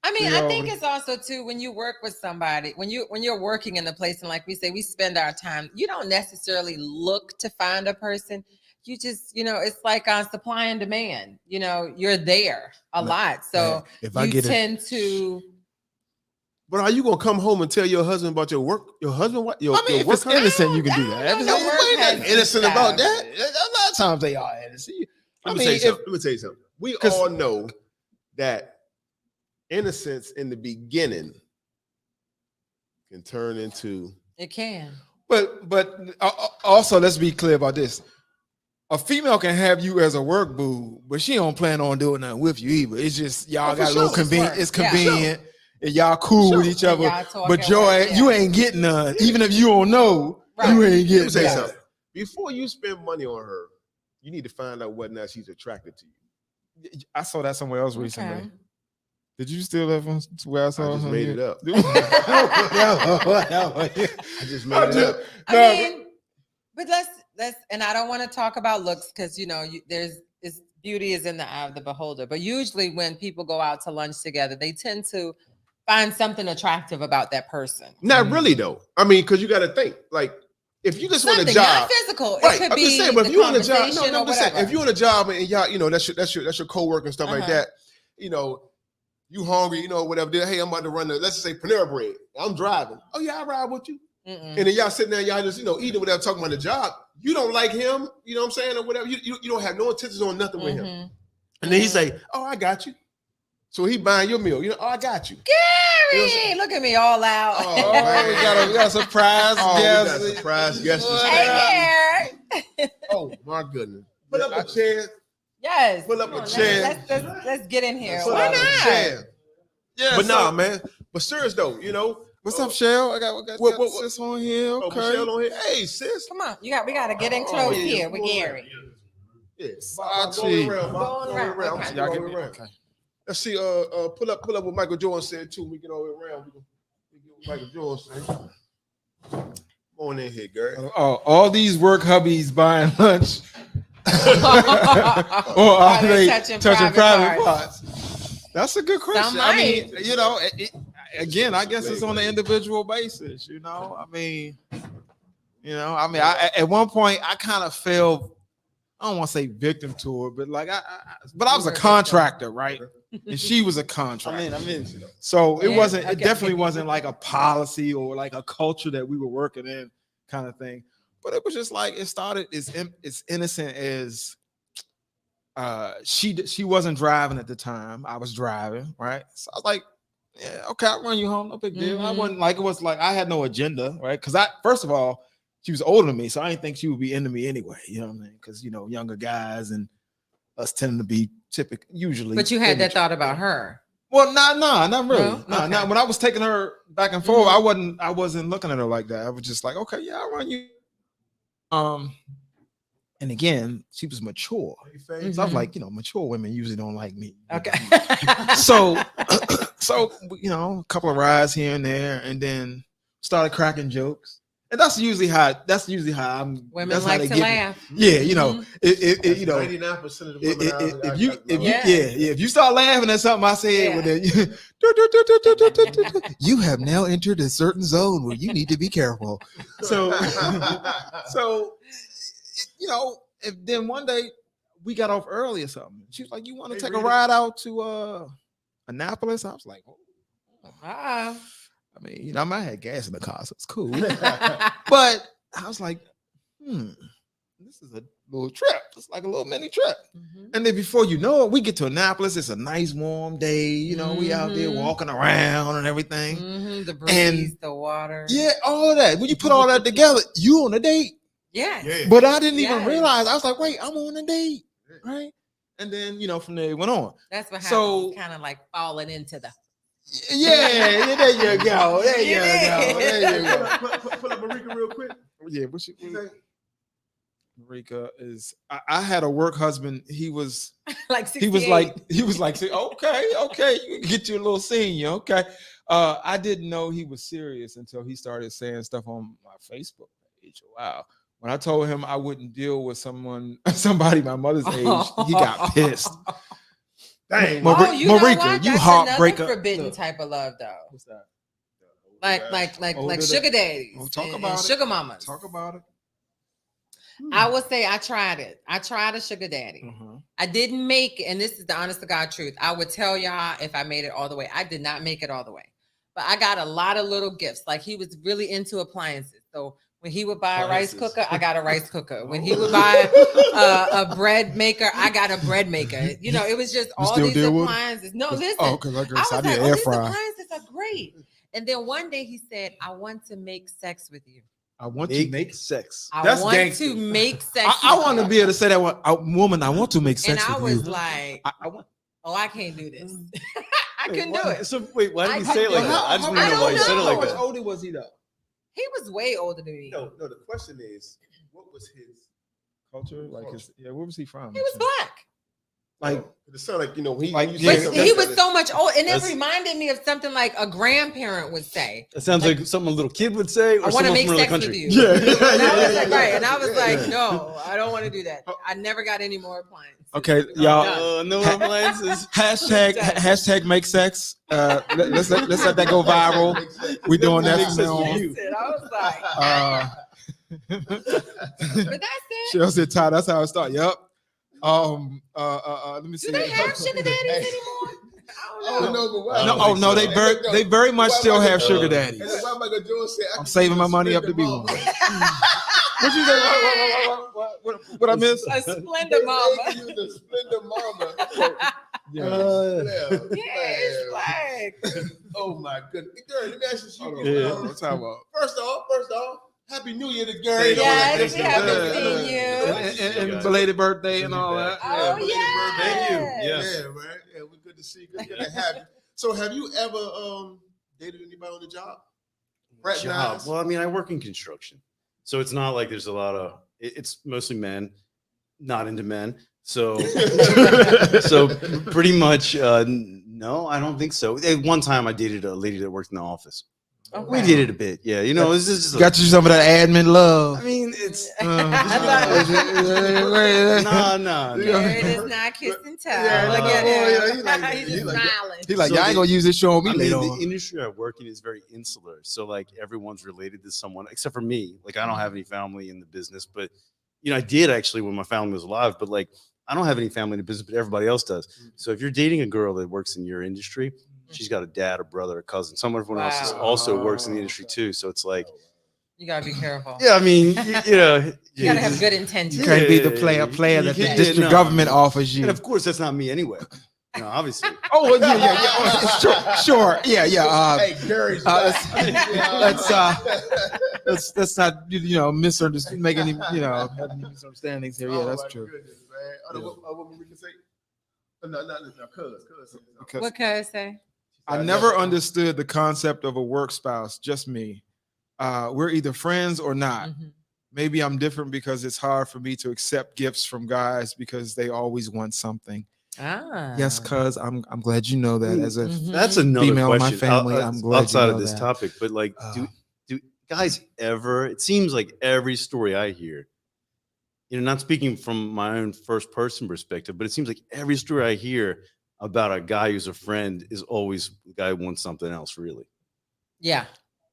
[SPEAKER 1] I mean,
[SPEAKER 2] You
[SPEAKER 1] I
[SPEAKER 2] know,
[SPEAKER 1] think it's also too when you work with somebody, when you're working in the place, and like we say, we spend our time. You don't necessarily look to find a person. You just, it's like on supply and demand. You're there a lot, so
[SPEAKER 2] if I
[SPEAKER 1] you
[SPEAKER 2] get it,
[SPEAKER 1] tend to.
[SPEAKER 3] But are you gonna come home and tell your husband about your work? Your husband, what? Your,
[SPEAKER 2] I mean,
[SPEAKER 3] your
[SPEAKER 2] if
[SPEAKER 3] work
[SPEAKER 2] it's
[SPEAKER 3] husband?
[SPEAKER 2] innocent, you can do
[SPEAKER 1] I
[SPEAKER 2] that.
[SPEAKER 1] don't
[SPEAKER 2] If
[SPEAKER 1] know
[SPEAKER 2] it's-
[SPEAKER 1] work
[SPEAKER 3] Ain't nothing
[SPEAKER 1] husband
[SPEAKER 3] innocent
[SPEAKER 1] style.
[SPEAKER 3] about that.
[SPEAKER 2] A lot of times they are innocent.
[SPEAKER 3] Let
[SPEAKER 2] I
[SPEAKER 3] me
[SPEAKER 2] mean,
[SPEAKER 3] tell you
[SPEAKER 2] if-
[SPEAKER 3] something. Let me tell you something. We
[SPEAKER 2] 'cause-
[SPEAKER 3] all know that innocence in the beginning can turn into.
[SPEAKER 1] It can.
[SPEAKER 2] But also let's be clear about this. A female can have you as a work boo, but she don't plan on doing nothing with you either. It's just y'all
[SPEAKER 3] Oh, for
[SPEAKER 2] got a little
[SPEAKER 3] sure.
[SPEAKER 2] convenient. It's
[SPEAKER 1] Yeah.
[SPEAKER 2] convenient, and y'all cool with each
[SPEAKER 1] And
[SPEAKER 2] other.
[SPEAKER 1] y'all talk
[SPEAKER 2] But
[SPEAKER 1] at
[SPEAKER 2] Joy,
[SPEAKER 1] work, yeah.
[SPEAKER 2] you ain't getting none. Even if you don't know, you
[SPEAKER 1] Right.
[SPEAKER 2] ain't
[SPEAKER 3] Let
[SPEAKER 2] getting
[SPEAKER 3] me tell you
[SPEAKER 2] none.
[SPEAKER 3] something. Before you spend money on her, you need to find out whether or not she's attracted to you.
[SPEAKER 2] I saw that somewhere else
[SPEAKER 1] Okay.
[SPEAKER 2] recently. Did you steal that from where I saw
[SPEAKER 3] I just made it up.
[SPEAKER 2] up.
[SPEAKER 3] I just made it up.
[SPEAKER 1] I mean, but let's and I don't want to talk about looks because beauty is in the eye of the beholder. But usually when people go out to lunch together, they tend to find something attractive about that person.
[SPEAKER 3] Not really though. I mean, because you got to think like if you just want a
[SPEAKER 1] Something
[SPEAKER 3] job,
[SPEAKER 1] not physical.
[SPEAKER 3] right?
[SPEAKER 1] It could
[SPEAKER 3] I'm
[SPEAKER 1] be
[SPEAKER 3] just saying, but
[SPEAKER 1] the
[SPEAKER 3] if you on a job,
[SPEAKER 1] conversation
[SPEAKER 3] no,
[SPEAKER 1] or
[SPEAKER 3] I'm just saying,
[SPEAKER 1] whatever.
[SPEAKER 3] if you on a job and y'all, that's your coworker and stuff like
[SPEAKER 1] Uh-huh.
[SPEAKER 3] that, you hungry, whatever. Hey, I'm about to run let's just say Panera Bread. I'm driving. Oh yeah, I ride with you.
[SPEAKER 1] Mm-mm.
[SPEAKER 3] and then y'all sitting there, y'all just eating without talking about the job. You don't like him, you know what I'm saying, or whatever. You don't have no intentions on nothing with him.
[SPEAKER 1] Mhm.
[SPEAKER 3] And then he say, "Oh, I got you." So he buying your meal. Oh, I got you.
[SPEAKER 1] Gary, look at me all out.
[SPEAKER 3] Oh,
[SPEAKER 2] man, we got a surprise
[SPEAKER 3] Oh, we
[SPEAKER 2] guest.
[SPEAKER 3] got a surprise guest.
[SPEAKER 1] Hey, Gary.
[SPEAKER 3] Oh my goodness! Put up a chair.
[SPEAKER 1] Yes.
[SPEAKER 3] Pull up
[SPEAKER 1] Come
[SPEAKER 3] a
[SPEAKER 1] on,
[SPEAKER 3] chair.
[SPEAKER 1] Let's get in here.
[SPEAKER 3] Pull
[SPEAKER 1] Why
[SPEAKER 3] up a
[SPEAKER 1] not?
[SPEAKER 3] chair.
[SPEAKER 2] Yeah,
[SPEAKER 3] But
[SPEAKER 2] so-
[SPEAKER 3] nah, man. But serious though,
[SPEAKER 2] What's up, Shell? I got
[SPEAKER 3] What-
[SPEAKER 2] sis on here.
[SPEAKER 3] Oh,
[SPEAKER 2] Okay.
[SPEAKER 3] Michelle on here. Hey, sis.
[SPEAKER 1] Come on, we got to get in
[SPEAKER 3] Oh,
[SPEAKER 1] close
[SPEAKER 3] yeah,
[SPEAKER 1] here
[SPEAKER 3] come
[SPEAKER 1] with
[SPEAKER 3] on
[SPEAKER 1] Gary.
[SPEAKER 3] Yeah.
[SPEAKER 2] Sachi.
[SPEAKER 1] Going around, okay.
[SPEAKER 3] Y'all
[SPEAKER 2] Y'all
[SPEAKER 3] get
[SPEAKER 2] get
[SPEAKER 3] me
[SPEAKER 2] me.
[SPEAKER 3] around.
[SPEAKER 2] Okay.
[SPEAKER 3] Let's see. Pull up what Michael Jordan said too. We get all the way around. We get what Michael Jordan said. Come on in here, Gary.
[SPEAKER 2] Oh, all these work hubbies buying lunch. or
[SPEAKER 1] Are
[SPEAKER 2] are
[SPEAKER 1] they
[SPEAKER 2] they
[SPEAKER 1] touching
[SPEAKER 2] touching
[SPEAKER 1] private
[SPEAKER 2] private parts? That's a good question.
[SPEAKER 1] Some
[SPEAKER 2] I mean,
[SPEAKER 1] might.
[SPEAKER 2] again, I guess it's on an individual basis. I mean, at one point I kind of fell. I don't want to say victim to it, but like I was a contractor, right? And she was a contractor.
[SPEAKER 4] I'm in.
[SPEAKER 2] So it
[SPEAKER 1] Yeah,
[SPEAKER 2] wasn't. It
[SPEAKER 1] okay.
[SPEAKER 2] definitely wasn't like a policy or like a culture that we were working in, kind of thing. But it was just like it started as innocent as she wasn't driving at the time. I was driving, right? So I was like, yeah, okay, I'll run you home, no big deal. I
[SPEAKER 1] Mhm.
[SPEAKER 2] wasn't like it was like I had no agenda, right? Because first of all, she was older than me, so I didn't think she would be into me anyway. You know what I mean? Because younger guys and us tend to be usually.
[SPEAKER 1] But you had that
[SPEAKER 2] immature.
[SPEAKER 1] thought about her.
[SPEAKER 2] Well, not really.
[SPEAKER 1] No?
[SPEAKER 2] No,
[SPEAKER 1] Okay.
[SPEAKER 2] not when I was taking her back and forth.
[SPEAKER 1] Mhm.
[SPEAKER 2] I wasn't looking at her like that. I was just like, okay, yeah, I'll run you. And again, she was mature. So I was
[SPEAKER 1] Mhm.
[SPEAKER 2] like, mature women usually don't like me.
[SPEAKER 1] Okay.
[SPEAKER 2] So, a couple of rides here and there, and then started cracking jokes. And that's usually how I'm.
[SPEAKER 1] Women
[SPEAKER 2] that's how
[SPEAKER 1] like
[SPEAKER 2] they
[SPEAKER 1] to
[SPEAKER 2] get me.
[SPEAKER 1] laugh.
[SPEAKER 2] Yeah,
[SPEAKER 1] Mhm.
[SPEAKER 3] 99% of the women.
[SPEAKER 2] if you start laughing at something I said,
[SPEAKER 1] Yeah.
[SPEAKER 2] well, then you have now entered a certain zone where you need to be careful. So, and then one day we got off early or something. She was like, "You want to
[SPEAKER 3] Hey,
[SPEAKER 2] take a
[SPEAKER 3] Rita.
[SPEAKER 2] ride out to Annapolis?" I was like, "Oh."
[SPEAKER 1] Ah.
[SPEAKER 2] I mean, I might have gas in the car, so it's cool. But I was like, this is a little trip. It's like a little mini trip.
[SPEAKER 1] Mhm.
[SPEAKER 2] And then before you know it, we get to Annapolis. It's a nice warm day. We out there
[SPEAKER 1] Mhm.
[SPEAKER 2] walking around and everything.
[SPEAKER 1] Mhm. The breeze,
[SPEAKER 2] And-
[SPEAKER 1] the water.
[SPEAKER 2] Yeah, all of that. When you put all that together, you on a date.
[SPEAKER 1] Yes.
[SPEAKER 3] Yeah.
[SPEAKER 2] But I didn't even
[SPEAKER 1] Yes.
[SPEAKER 2] realize. I was like, wait, I'm on a date, right? And then from there it went on.
[SPEAKER 1] That's what happens.
[SPEAKER 2] So-
[SPEAKER 1] Kind of like falling into the.
[SPEAKER 2] Yeah, there you go. There you go. There you go.
[SPEAKER 3] Pull up Marika real quick.
[SPEAKER 2] Yeah, what's Marika is. I had a work husband. He was
[SPEAKER 1] Like
[SPEAKER 2] he was
[SPEAKER 1] 68.
[SPEAKER 2] like, say, okay, you can get you a little senior, okay. I didn't know he was serious until he started saying stuff on my Facebook page. Wow. When I told him I wouldn't deal with somebody my mother's age, he got pissed.
[SPEAKER 3] Dang.
[SPEAKER 2] Mar-
[SPEAKER 1] Oh, you know
[SPEAKER 2] Marika,
[SPEAKER 1] what?
[SPEAKER 2] you
[SPEAKER 1] That's
[SPEAKER 2] heartbreaker.
[SPEAKER 1] another forbidden
[SPEAKER 2] Look.
[SPEAKER 1] type of love, though.
[SPEAKER 2] What's that?
[SPEAKER 1] Like
[SPEAKER 2] Older
[SPEAKER 1] sugar daddies.
[SPEAKER 2] Oh, talk
[SPEAKER 1] and
[SPEAKER 2] about it.
[SPEAKER 1] sugar mamas.
[SPEAKER 2] Talk about it.
[SPEAKER 1] I would say I tried it. I tried a sugar daddy.
[SPEAKER 2] Uh-huh.
[SPEAKER 1] I didn't make it, and this is the honest to God truth. I would tell y'all if I made it all the way. I did not make it all the way. But I got a lot of little gifts. Like he was really into appliances. So when he would buy a rice
[SPEAKER 3] Appliances.
[SPEAKER 1] cooker, I got a rice cooker. When he would buy a bread maker, I got a bread maker. It was just all
[SPEAKER 2] still
[SPEAKER 1] these
[SPEAKER 2] deal with it?
[SPEAKER 1] appliances. No, listen.
[SPEAKER 2] Oh, because I
[SPEAKER 1] I was
[SPEAKER 2] I
[SPEAKER 1] like,
[SPEAKER 2] need an
[SPEAKER 1] oh,
[SPEAKER 2] air
[SPEAKER 1] these
[SPEAKER 2] fryer.
[SPEAKER 1] appliances are great. And then one day he said, I want to make sex with you.
[SPEAKER 2] I want to make
[SPEAKER 4] sex.
[SPEAKER 1] I
[SPEAKER 2] That's
[SPEAKER 1] want
[SPEAKER 2] gangster.
[SPEAKER 1] to make sex
[SPEAKER 2] I
[SPEAKER 1] with
[SPEAKER 2] want to
[SPEAKER 1] you."
[SPEAKER 2] be able to say that woman, I want to make
[SPEAKER 1] And
[SPEAKER 2] sex
[SPEAKER 1] I
[SPEAKER 2] with
[SPEAKER 1] was
[SPEAKER 2] you.
[SPEAKER 1] like,
[SPEAKER 2] I want.
[SPEAKER 1] oh, I can't do this. I couldn't do it.
[SPEAKER 4] So wait, why did
[SPEAKER 1] I
[SPEAKER 4] you say it
[SPEAKER 1] couldn't
[SPEAKER 4] like
[SPEAKER 1] do
[SPEAKER 4] that?
[SPEAKER 1] it.
[SPEAKER 4] I just
[SPEAKER 1] I
[SPEAKER 4] want to know why you
[SPEAKER 1] don't
[SPEAKER 4] said it
[SPEAKER 1] know.
[SPEAKER 4] like
[SPEAKER 2] How much
[SPEAKER 4] that.
[SPEAKER 2] older was he though?
[SPEAKER 1] He was way older than me.
[SPEAKER 3] No, the question is, what was his
[SPEAKER 2] Culture, like where was he from?
[SPEAKER 1] He was black.
[SPEAKER 2] Like,
[SPEAKER 3] It sounded like when you
[SPEAKER 2] Like,
[SPEAKER 3] say
[SPEAKER 2] yeah,
[SPEAKER 1] But
[SPEAKER 3] something
[SPEAKER 1] he
[SPEAKER 3] like
[SPEAKER 1] was
[SPEAKER 3] that,
[SPEAKER 1] so much old, and it
[SPEAKER 4] That's-
[SPEAKER 1] reminded me of something like a grandparent would say.
[SPEAKER 4] That sounds like something a little kid would say,
[SPEAKER 1] I
[SPEAKER 4] or
[SPEAKER 1] want to
[SPEAKER 4] someone
[SPEAKER 1] make
[SPEAKER 4] from another
[SPEAKER 1] sex with
[SPEAKER 4] country.
[SPEAKER 1] you.
[SPEAKER 2] Yeah.
[SPEAKER 1] And I was like,
[SPEAKER 2] Yeah.
[SPEAKER 1] right. And I was like,
[SPEAKER 3] Yeah.
[SPEAKER 1] no, I don't want to do that. I never got any more appliances.
[SPEAKER 2] okay, y'all.
[SPEAKER 4] No appliances.
[SPEAKER 2] Hashtag make sex. Let's let that go viral. We doing that from now on.
[SPEAKER 1] Listen, I was like,
[SPEAKER 2] But
[SPEAKER 1] but that's it.
[SPEAKER 2] She'll say, Ty, that's how it started. Yep. Let me see.
[SPEAKER 1] Do they have sugar daddies anymore? I don't know.
[SPEAKER 3] No, but why?
[SPEAKER 2] No, oh no, they very much still have sugar daddies.
[SPEAKER 3] And then why Michael what George said. I
[SPEAKER 2] I'm
[SPEAKER 3] could
[SPEAKER 2] saving
[SPEAKER 3] use
[SPEAKER 2] my
[SPEAKER 3] a
[SPEAKER 2] money up to be
[SPEAKER 3] Splendor
[SPEAKER 2] one.
[SPEAKER 3] Mama.
[SPEAKER 2] What you say? What I miss?
[SPEAKER 1] A Splendor Mama.
[SPEAKER 3] They can use a Splendor Mama.
[SPEAKER 2] Yeah.
[SPEAKER 1] Yes, like.
[SPEAKER 3] Oh my goodness. Girl, let me ask you.
[SPEAKER 4] Yeah.
[SPEAKER 2] What's that about?
[SPEAKER 3] First off, Happy New Year to Gary.
[SPEAKER 4] Thank you.
[SPEAKER 1] Yes,
[SPEAKER 4] Thank
[SPEAKER 1] we
[SPEAKER 4] you.
[SPEAKER 1] haven't
[SPEAKER 2] Yeah,
[SPEAKER 1] seen
[SPEAKER 2] yeah.
[SPEAKER 1] you.
[SPEAKER 2] And belated birthday and all that.
[SPEAKER 1] Oh,
[SPEAKER 3] belated
[SPEAKER 1] yeah.
[SPEAKER 3] birthday.
[SPEAKER 4] Thank you.
[SPEAKER 3] Yeah,
[SPEAKER 4] Yes.
[SPEAKER 3] man. Yeah, we're good to see you. Good to have you. So have you ever dated anybody on the job?
[SPEAKER 4] Job.
[SPEAKER 3] Fraternized?
[SPEAKER 4] Well, I mean, I work in construction, so it's not like there's a lot of. It's mostly men, not into men. So, so pretty much, no, I don't think so. At one time, I dated a lady that worked in the office. We
[SPEAKER 1] Okay.
[SPEAKER 4] did it a bit, yeah. You know, this is just
[SPEAKER 2] Got you some of that admin love.
[SPEAKER 4] I mean, it's
[SPEAKER 2] Uh,
[SPEAKER 4] no.
[SPEAKER 1] Jared is not kissing tell.
[SPEAKER 3] Yeah,
[SPEAKER 1] Look
[SPEAKER 4] no,
[SPEAKER 1] at
[SPEAKER 3] yeah,
[SPEAKER 1] him.
[SPEAKER 3] he like-
[SPEAKER 1] He's
[SPEAKER 3] he
[SPEAKER 1] just
[SPEAKER 3] like-
[SPEAKER 1] smiling.
[SPEAKER 2] He's like,
[SPEAKER 4] So
[SPEAKER 2] y'all ain't gonna use this show on me
[SPEAKER 4] I mean,
[SPEAKER 2] later
[SPEAKER 4] the
[SPEAKER 2] on.
[SPEAKER 4] industry I work in is very insular. So like everyone's related to someone except for me. Like I don't have any family in the business, but I did actually when my family was alive, but like I don't have any family in the business, but everybody else does. So if you're dating a girl that works in your industry, she's got a dad, a brother, a cousin. Someone else
[SPEAKER 1] Wow.
[SPEAKER 4] also works in the industry too. So it's like,
[SPEAKER 1] You gotta be careful.
[SPEAKER 4] yeah, I mean,
[SPEAKER 1] You gotta have good intentions.
[SPEAKER 2] You can't be the
[SPEAKER 4] Yeah,
[SPEAKER 2] player
[SPEAKER 4] you
[SPEAKER 2] that the
[SPEAKER 4] can't-
[SPEAKER 2] district
[SPEAKER 4] no.
[SPEAKER 2] government offers you.
[SPEAKER 4] And of course, that's not me anyway. Obviously.
[SPEAKER 2] Oh, well, yeah. Oh, sure. Yeah.
[SPEAKER 3] Hey, Gary's
[SPEAKER 2] let's let's not misunderstand, make any have any misunderstandings here. Yeah, that's true.
[SPEAKER 3] Goodness, man. What we can say? No, cuz.
[SPEAKER 2] Because
[SPEAKER 1] What can I say?
[SPEAKER 2] I never understood the concept of a work spouse. Just me. We're either friends or not.
[SPEAKER 1] Mhm.
[SPEAKER 2] Maybe I'm different because it's hard for me to accept gifts from guys because they always want something.
[SPEAKER 1] Ah.
[SPEAKER 2] Yes, cuz I'm glad you know that as a
[SPEAKER 1] Mhm.
[SPEAKER 4] That's another
[SPEAKER 2] Female in my
[SPEAKER 4] question
[SPEAKER 2] family, I'm glad you
[SPEAKER 4] outside
[SPEAKER 2] know
[SPEAKER 4] of this
[SPEAKER 2] that.
[SPEAKER 4] topic, but like, do guys ever? It seems like every story I hear, not speaking from my own first person perspective, but it seems like every story I hear about a guy who's a friend is always the guy who wants something else, really,
[SPEAKER 1] Yeah.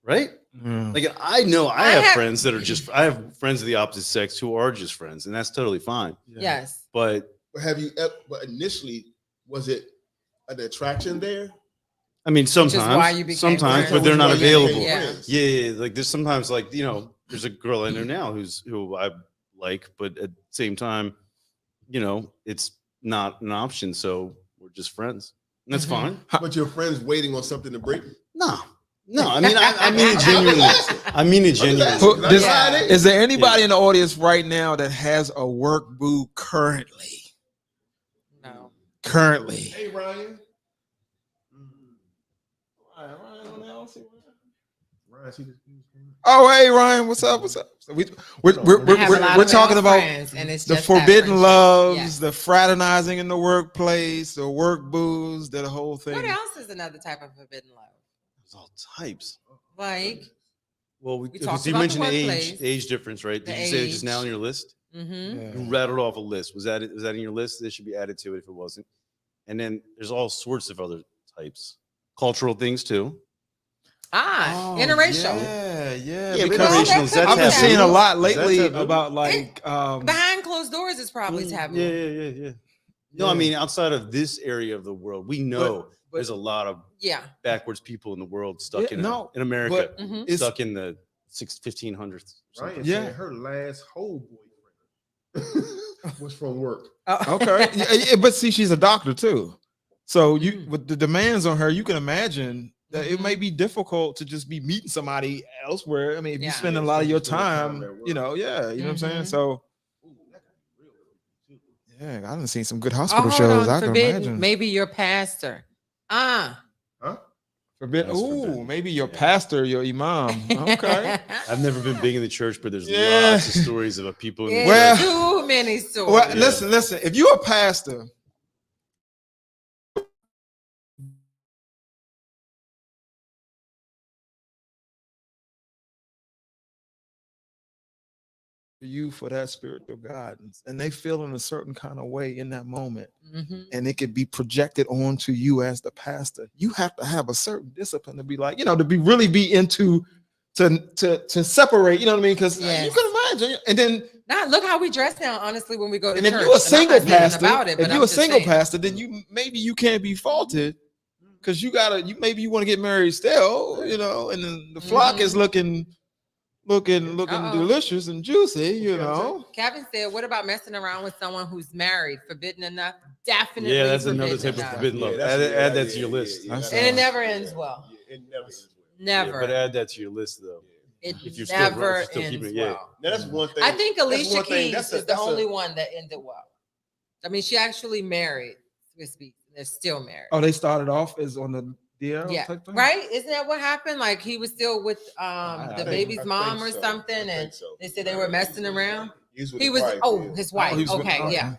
[SPEAKER 4] right?
[SPEAKER 2] Mm.
[SPEAKER 4] Like I know I
[SPEAKER 1] I
[SPEAKER 4] have
[SPEAKER 1] have-
[SPEAKER 4] friends that are just I have friends of the opposite sex who are just friends, and that's totally fine.
[SPEAKER 1] Yes.
[SPEAKER 4] But
[SPEAKER 3] But have you ever, but initially, was it an attraction there?
[SPEAKER 4] I mean,
[SPEAKER 1] is why
[SPEAKER 4] sometimes,
[SPEAKER 1] you became
[SPEAKER 4] sometimes,
[SPEAKER 1] friends.
[SPEAKER 4] but they're not
[SPEAKER 3] Which is why you became
[SPEAKER 4] available.
[SPEAKER 1] Yeah.
[SPEAKER 3] friends.
[SPEAKER 4] Yeah, like there's sometimes like there's a girl I know now who I like, but at the same time, it's not an option, so we're just friends. And that's
[SPEAKER 1] Mhm.
[SPEAKER 4] fine.
[SPEAKER 3] But your friends waiting on something to break?
[SPEAKER 4] No, I mean I mean it genuinely. I mean it genuinely.
[SPEAKER 2] Who-
[SPEAKER 3] Can I
[SPEAKER 2] this-
[SPEAKER 3] try it?
[SPEAKER 2] Is there anybody in the audience right now that has a work boo currently?
[SPEAKER 1] No.
[SPEAKER 2] Currently.
[SPEAKER 3] Hey, Ryan. Ryan, see this?
[SPEAKER 2] Oh, hey Ryan, what's up? What's up? So we're
[SPEAKER 1] I have a lot
[SPEAKER 2] we're
[SPEAKER 1] of
[SPEAKER 2] talking
[SPEAKER 1] male
[SPEAKER 2] about
[SPEAKER 1] friends, and it's
[SPEAKER 2] the
[SPEAKER 1] just that
[SPEAKER 2] forbidden
[SPEAKER 1] friendship.
[SPEAKER 2] loves,
[SPEAKER 1] Yes.
[SPEAKER 2] the fraternizing in the workplace, the work boos, the whole thing.
[SPEAKER 1] What else is another type of forbidden love?
[SPEAKER 4] There's all types.
[SPEAKER 1] Like,
[SPEAKER 4] Well,
[SPEAKER 1] We
[SPEAKER 4] because
[SPEAKER 1] talked
[SPEAKER 4] you
[SPEAKER 1] about the
[SPEAKER 4] mentioned
[SPEAKER 1] workplace.
[SPEAKER 4] age difference, right?
[SPEAKER 1] The
[SPEAKER 4] Did you say it just
[SPEAKER 1] age.
[SPEAKER 4] now on your list?
[SPEAKER 1] mm-hmm.
[SPEAKER 2] Yeah.
[SPEAKER 4] You rattled off a list. Was that in your list? This should be added to it if it wasn't. And then there's all sorts of other types, cultural things too.
[SPEAKER 1] Interracial.
[SPEAKER 2] Yeah,
[SPEAKER 4] Yeah,
[SPEAKER 2] because
[SPEAKER 1] Well,
[SPEAKER 4] interracial, is that
[SPEAKER 2] I've been
[SPEAKER 1] taboo?
[SPEAKER 2] seeing a lot
[SPEAKER 4] Is that
[SPEAKER 2] lately
[SPEAKER 4] taboo?
[SPEAKER 2] about like
[SPEAKER 1] Behind closed doors is probably taboo.
[SPEAKER 4] Yeah. No, I mean outside of this area of the world, we know
[SPEAKER 2] but-
[SPEAKER 4] there's a lot of
[SPEAKER 1] Yeah.
[SPEAKER 4] backwards people in the world stuck
[SPEAKER 2] Yeah,
[SPEAKER 4] in
[SPEAKER 2] no,
[SPEAKER 4] in America,
[SPEAKER 1] Mhm.
[SPEAKER 2] it's
[SPEAKER 4] stuck in the 1500s. or something.
[SPEAKER 3] Ryan
[SPEAKER 2] Yeah.
[SPEAKER 3] said her last whole boyfriend was from work.
[SPEAKER 2] okay. Yeah, but see, she's a doctor too. So you
[SPEAKER 1] Mhm.
[SPEAKER 2] with the demands on her, you can imagine that it
[SPEAKER 1] Mhm.
[SPEAKER 2] may be difficult to just be meeting somebody elsewhere. I mean, if you
[SPEAKER 1] Yeah.
[SPEAKER 2] spend a
[SPEAKER 3] Yeah,
[SPEAKER 2] lot of your
[SPEAKER 3] spend time
[SPEAKER 2] time,
[SPEAKER 3] at work.
[SPEAKER 2] you know what I'm saying?
[SPEAKER 1] Mhm.
[SPEAKER 2] So
[SPEAKER 3] Ooh, that could be real too.
[SPEAKER 2] yeah, I done seen some good
[SPEAKER 1] Oh,
[SPEAKER 2] hospital
[SPEAKER 1] hold
[SPEAKER 2] shows.
[SPEAKER 1] on.
[SPEAKER 2] I can
[SPEAKER 1] Forbidden.
[SPEAKER 2] imagine.
[SPEAKER 1] Maybe your pastor.
[SPEAKER 3] Huh?
[SPEAKER 2] Forbidden.
[SPEAKER 4] That's
[SPEAKER 2] Ooh,
[SPEAKER 4] forbidden.
[SPEAKER 2] maybe your
[SPEAKER 4] Yeah.
[SPEAKER 2] pastor, your imam. Okay.
[SPEAKER 4] I've never been big in the church, but there's
[SPEAKER 2] Yeah.
[SPEAKER 4] lots of stories of people in the
[SPEAKER 1] Yeah,
[SPEAKER 2] Well-
[SPEAKER 4] church.
[SPEAKER 1] too many stories.
[SPEAKER 2] Well,
[SPEAKER 4] Yeah.
[SPEAKER 2] listen. If you're a pastor, you for that spiritual guidance, and they feel in a certain kind of way in that moment,
[SPEAKER 1] Mhm.
[SPEAKER 2] and it could be projected onto you as the pastor. You have to have a certain discipline to be like, to be really be into to separate. You know what I mean? Because you
[SPEAKER 1] Yes.
[SPEAKER 2] can imagine, and then.
[SPEAKER 1] Now look how we dress now. Honestly, when we go to
[SPEAKER 2] And if
[SPEAKER 1] church,
[SPEAKER 2] you're a
[SPEAKER 1] And I'm
[SPEAKER 2] single
[SPEAKER 1] not saying
[SPEAKER 2] pastor,
[SPEAKER 1] about it, but
[SPEAKER 2] if
[SPEAKER 1] I'm
[SPEAKER 2] you're a
[SPEAKER 1] just
[SPEAKER 2] single
[SPEAKER 1] saying.
[SPEAKER 2] pastor, then you can't be faulted because you maybe you want to get married still, you know, and then the flock is looking
[SPEAKER 1] Uh-oh.
[SPEAKER 2] delicious and juicy, you know.
[SPEAKER 1] Kevin said, "What about messing around with someone who's married? Forbidden enough? Definitely.
[SPEAKER 4] Yeah, that's another type of
[SPEAKER 1] enough.
[SPEAKER 4] forbidden love.
[SPEAKER 3] that's-
[SPEAKER 4] Add that to your list.
[SPEAKER 2] That's-
[SPEAKER 1] And it never ends well.
[SPEAKER 3] Yeah, it never ends well.
[SPEAKER 1] Never.
[SPEAKER 4] But add that to your list, though.
[SPEAKER 1] It
[SPEAKER 4] if you're still
[SPEAKER 1] never
[SPEAKER 4] still
[SPEAKER 1] ends
[SPEAKER 4] keeping it, yeah.
[SPEAKER 1] well.
[SPEAKER 3] Now, that's one thing.
[SPEAKER 1] I think
[SPEAKER 3] that's
[SPEAKER 1] Alicia
[SPEAKER 3] one thing.
[SPEAKER 1] Keys
[SPEAKER 3] That's
[SPEAKER 1] is the only one that ended well. I mean, she actually married Swiss Beats. They're still married.
[SPEAKER 2] Oh, they started off as on the DL
[SPEAKER 1] Yeah,
[SPEAKER 2] type thing?
[SPEAKER 1] right? Isn't that what happened? Like he was still with
[SPEAKER 2] I
[SPEAKER 1] the
[SPEAKER 2] think-
[SPEAKER 1] baby's
[SPEAKER 3] I
[SPEAKER 1] mom
[SPEAKER 3] think
[SPEAKER 1] or
[SPEAKER 3] so.
[SPEAKER 1] something,
[SPEAKER 3] I
[SPEAKER 1] and
[SPEAKER 3] think so.
[SPEAKER 1] they said they were messing around.
[SPEAKER 3] He's with
[SPEAKER 1] He
[SPEAKER 3] the
[SPEAKER 1] was
[SPEAKER 3] wife, yeah.
[SPEAKER 1] his wife.
[SPEAKER 2] he was with-
[SPEAKER 1] Okay, yeah.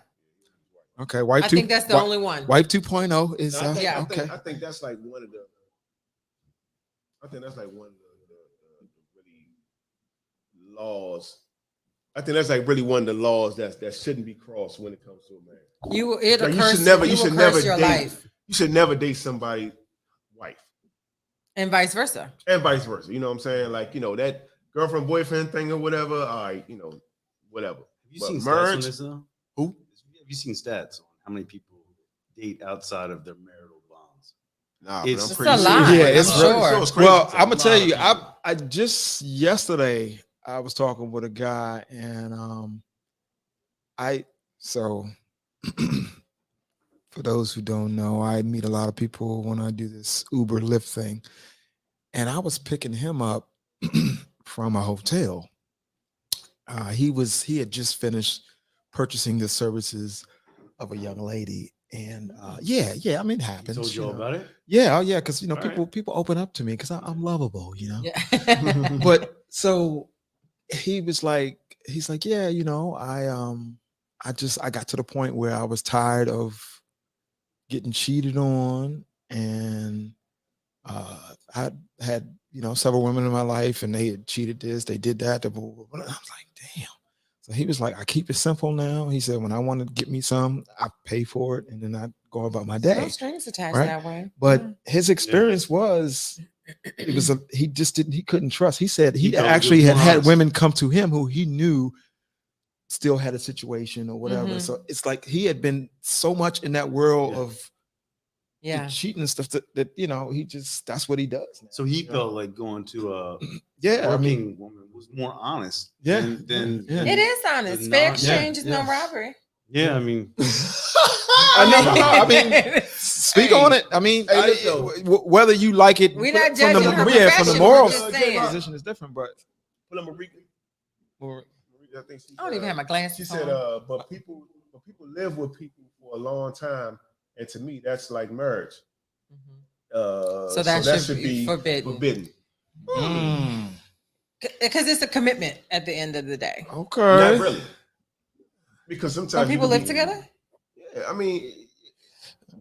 [SPEAKER 2] Okay, wife
[SPEAKER 1] I
[SPEAKER 2] two.
[SPEAKER 1] think that's the only one.
[SPEAKER 2] Wife 2.0 is
[SPEAKER 3] No, I think,
[SPEAKER 1] Yeah.
[SPEAKER 2] okay.
[SPEAKER 3] I think that's like one of the. I think that's like one of the really laws. I think that's like really one of the laws that shouldn't be crossed when it comes to a marriage.
[SPEAKER 1] It
[SPEAKER 3] Like,
[SPEAKER 1] occurs.
[SPEAKER 3] you should never
[SPEAKER 1] your
[SPEAKER 3] date.
[SPEAKER 1] life,
[SPEAKER 3] You should never date somebody's wife,
[SPEAKER 1] and vice versa.
[SPEAKER 3] and vice versa. You know what I'm saying? Like, you know, that girlfriend boyfriend thing or whatever. All right, you know, whatever.
[SPEAKER 4] Have you
[SPEAKER 3] But
[SPEAKER 4] seen stats
[SPEAKER 3] marriage-
[SPEAKER 4] on this, though?
[SPEAKER 2] Who?
[SPEAKER 4] Have you seen stats on how many people date outside of their marital bonds?
[SPEAKER 3] Nah,
[SPEAKER 4] It's-
[SPEAKER 3] but
[SPEAKER 1] It's
[SPEAKER 3] I'm pretty
[SPEAKER 1] a
[SPEAKER 3] sure.
[SPEAKER 1] lot.
[SPEAKER 2] Yeah,
[SPEAKER 1] I'm
[SPEAKER 2] it's
[SPEAKER 1] sure.
[SPEAKER 3] it's crazy.
[SPEAKER 2] Well,
[SPEAKER 3] It's a
[SPEAKER 2] I'm gonna tell
[SPEAKER 3] lot of
[SPEAKER 2] you,
[SPEAKER 3] people.
[SPEAKER 2] I just yesterday I was talking with a guy, and so for those who don't know, I meet a lot of people when I do this Uber Lyft thing, and I was picking him up from a hotel. He had just finished purchasing the services of a young lady, and yeah, I mean, it
[SPEAKER 4] He
[SPEAKER 2] happens.
[SPEAKER 4] told you all
[SPEAKER 2] know.
[SPEAKER 4] about it?
[SPEAKER 2] Yeah, oh yeah, because you know
[SPEAKER 4] All right.
[SPEAKER 2] people open up to me because I'm lovable, you know.
[SPEAKER 1] Yeah.
[SPEAKER 2] But so he's like, yeah, you know, I got to the point where I was tired of getting cheated on, and I had, you know, several women in my life, and they had cheated this, they did that, blah, blah, blah. I was like, damn. So he was like, I keep it simple now. He said, when I want to get me some, I pay for it, and then I go about my day.
[SPEAKER 1] No strings attached
[SPEAKER 2] Right?
[SPEAKER 1] that way.
[SPEAKER 2] But
[SPEAKER 1] Yeah.
[SPEAKER 2] his experience was it was he couldn't trust. He said he
[SPEAKER 4] felt
[SPEAKER 2] actually
[SPEAKER 4] it was
[SPEAKER 2] had
[SPEAKER 4] more
[SPEAKER 2] had
[SPEAKER 4] honest.
[SPEAKER 2] women come to him who he knew still had a situation or whatever.
[SPEAKER 1] Mhm.
[SPEAKER 2] So it's like he had been so much in that world
[SPEAKER 4] Yeah.
[SPEAKER 2] of the
[SPEAKER 1] Yeah.
[SPEAKER 2] cheating and stuff that you know he just that's what he does. Now.
[SPEAKER 4] So he felt like going to a
[SPEAKER 2] Yeah, I mean,
[SPEAKER 4] working woman was more honest.
[SPEAKER 2] Yeah,
[SPEAKER 4] Than
[SPEAKER 2] yeah.
[SPEAKER 1] It is honest.
[SPEAKER 4] The
[SPEAKER 1] Fair
[SPEAKER 4] non-
[SPEAKER 1] exchange is
[SPEAKER 2] yeah.
[SPEAKER 1] no robbery.
[SPEAKER 4] Yeah, I mean,
[SPEAKER 2] I mean, speak on it. I mean,
[SPEAKER 3] Hey, look, though.
[SPEAKER 2] whether you like it,
[SPEAKER 1] We're not
[SPEAKER 2] from
[SPEAKER 1] judging
[SPEAKER 2] the
[SPEAKER 1] her
[SPEAKER 2] from the
[SPEAKER 1] profession,
[SPEAKER 2] moral
[SPEAKER 1] we're just saying.
[SPEAKER 2] position is different, but
[SPEAKER 3] Pull up Marika.
[SPEAKER 2] or-
[SPEAKER 3] I think she
[SPEAKER 1] I don't
[SPEAKER 3] said,
[SPEAKER 1] even have my
[SPEAKER 3] She
[SPEAKER 1] glasses
[SPEAKER 3] said,
[SPEAKER 1] on.
[SPEAKER 3] but people live with people for a long time, and to me, that's like marriage.
[SPEAKER 1] Mhm. So that should be forbidden.
[SPEAKER 3] Forbidden.
[SPEAKER 2] Mm,
[SPEAKER 1] Because it's a commitment at the end of the day.
[SPEAKER 2] okay.
[SPEAKER 3] Not really. Because sometimes
[SPEAKER 1] Some
[SPEAKER 3] you
[SPEAKER 1] people
[SPEAKER 3] can
[SPEAKER 1] live
[SPEAKER 3] be-
[SPEAKER 1] together.
[SPEAKER 3] Yeah, I mean,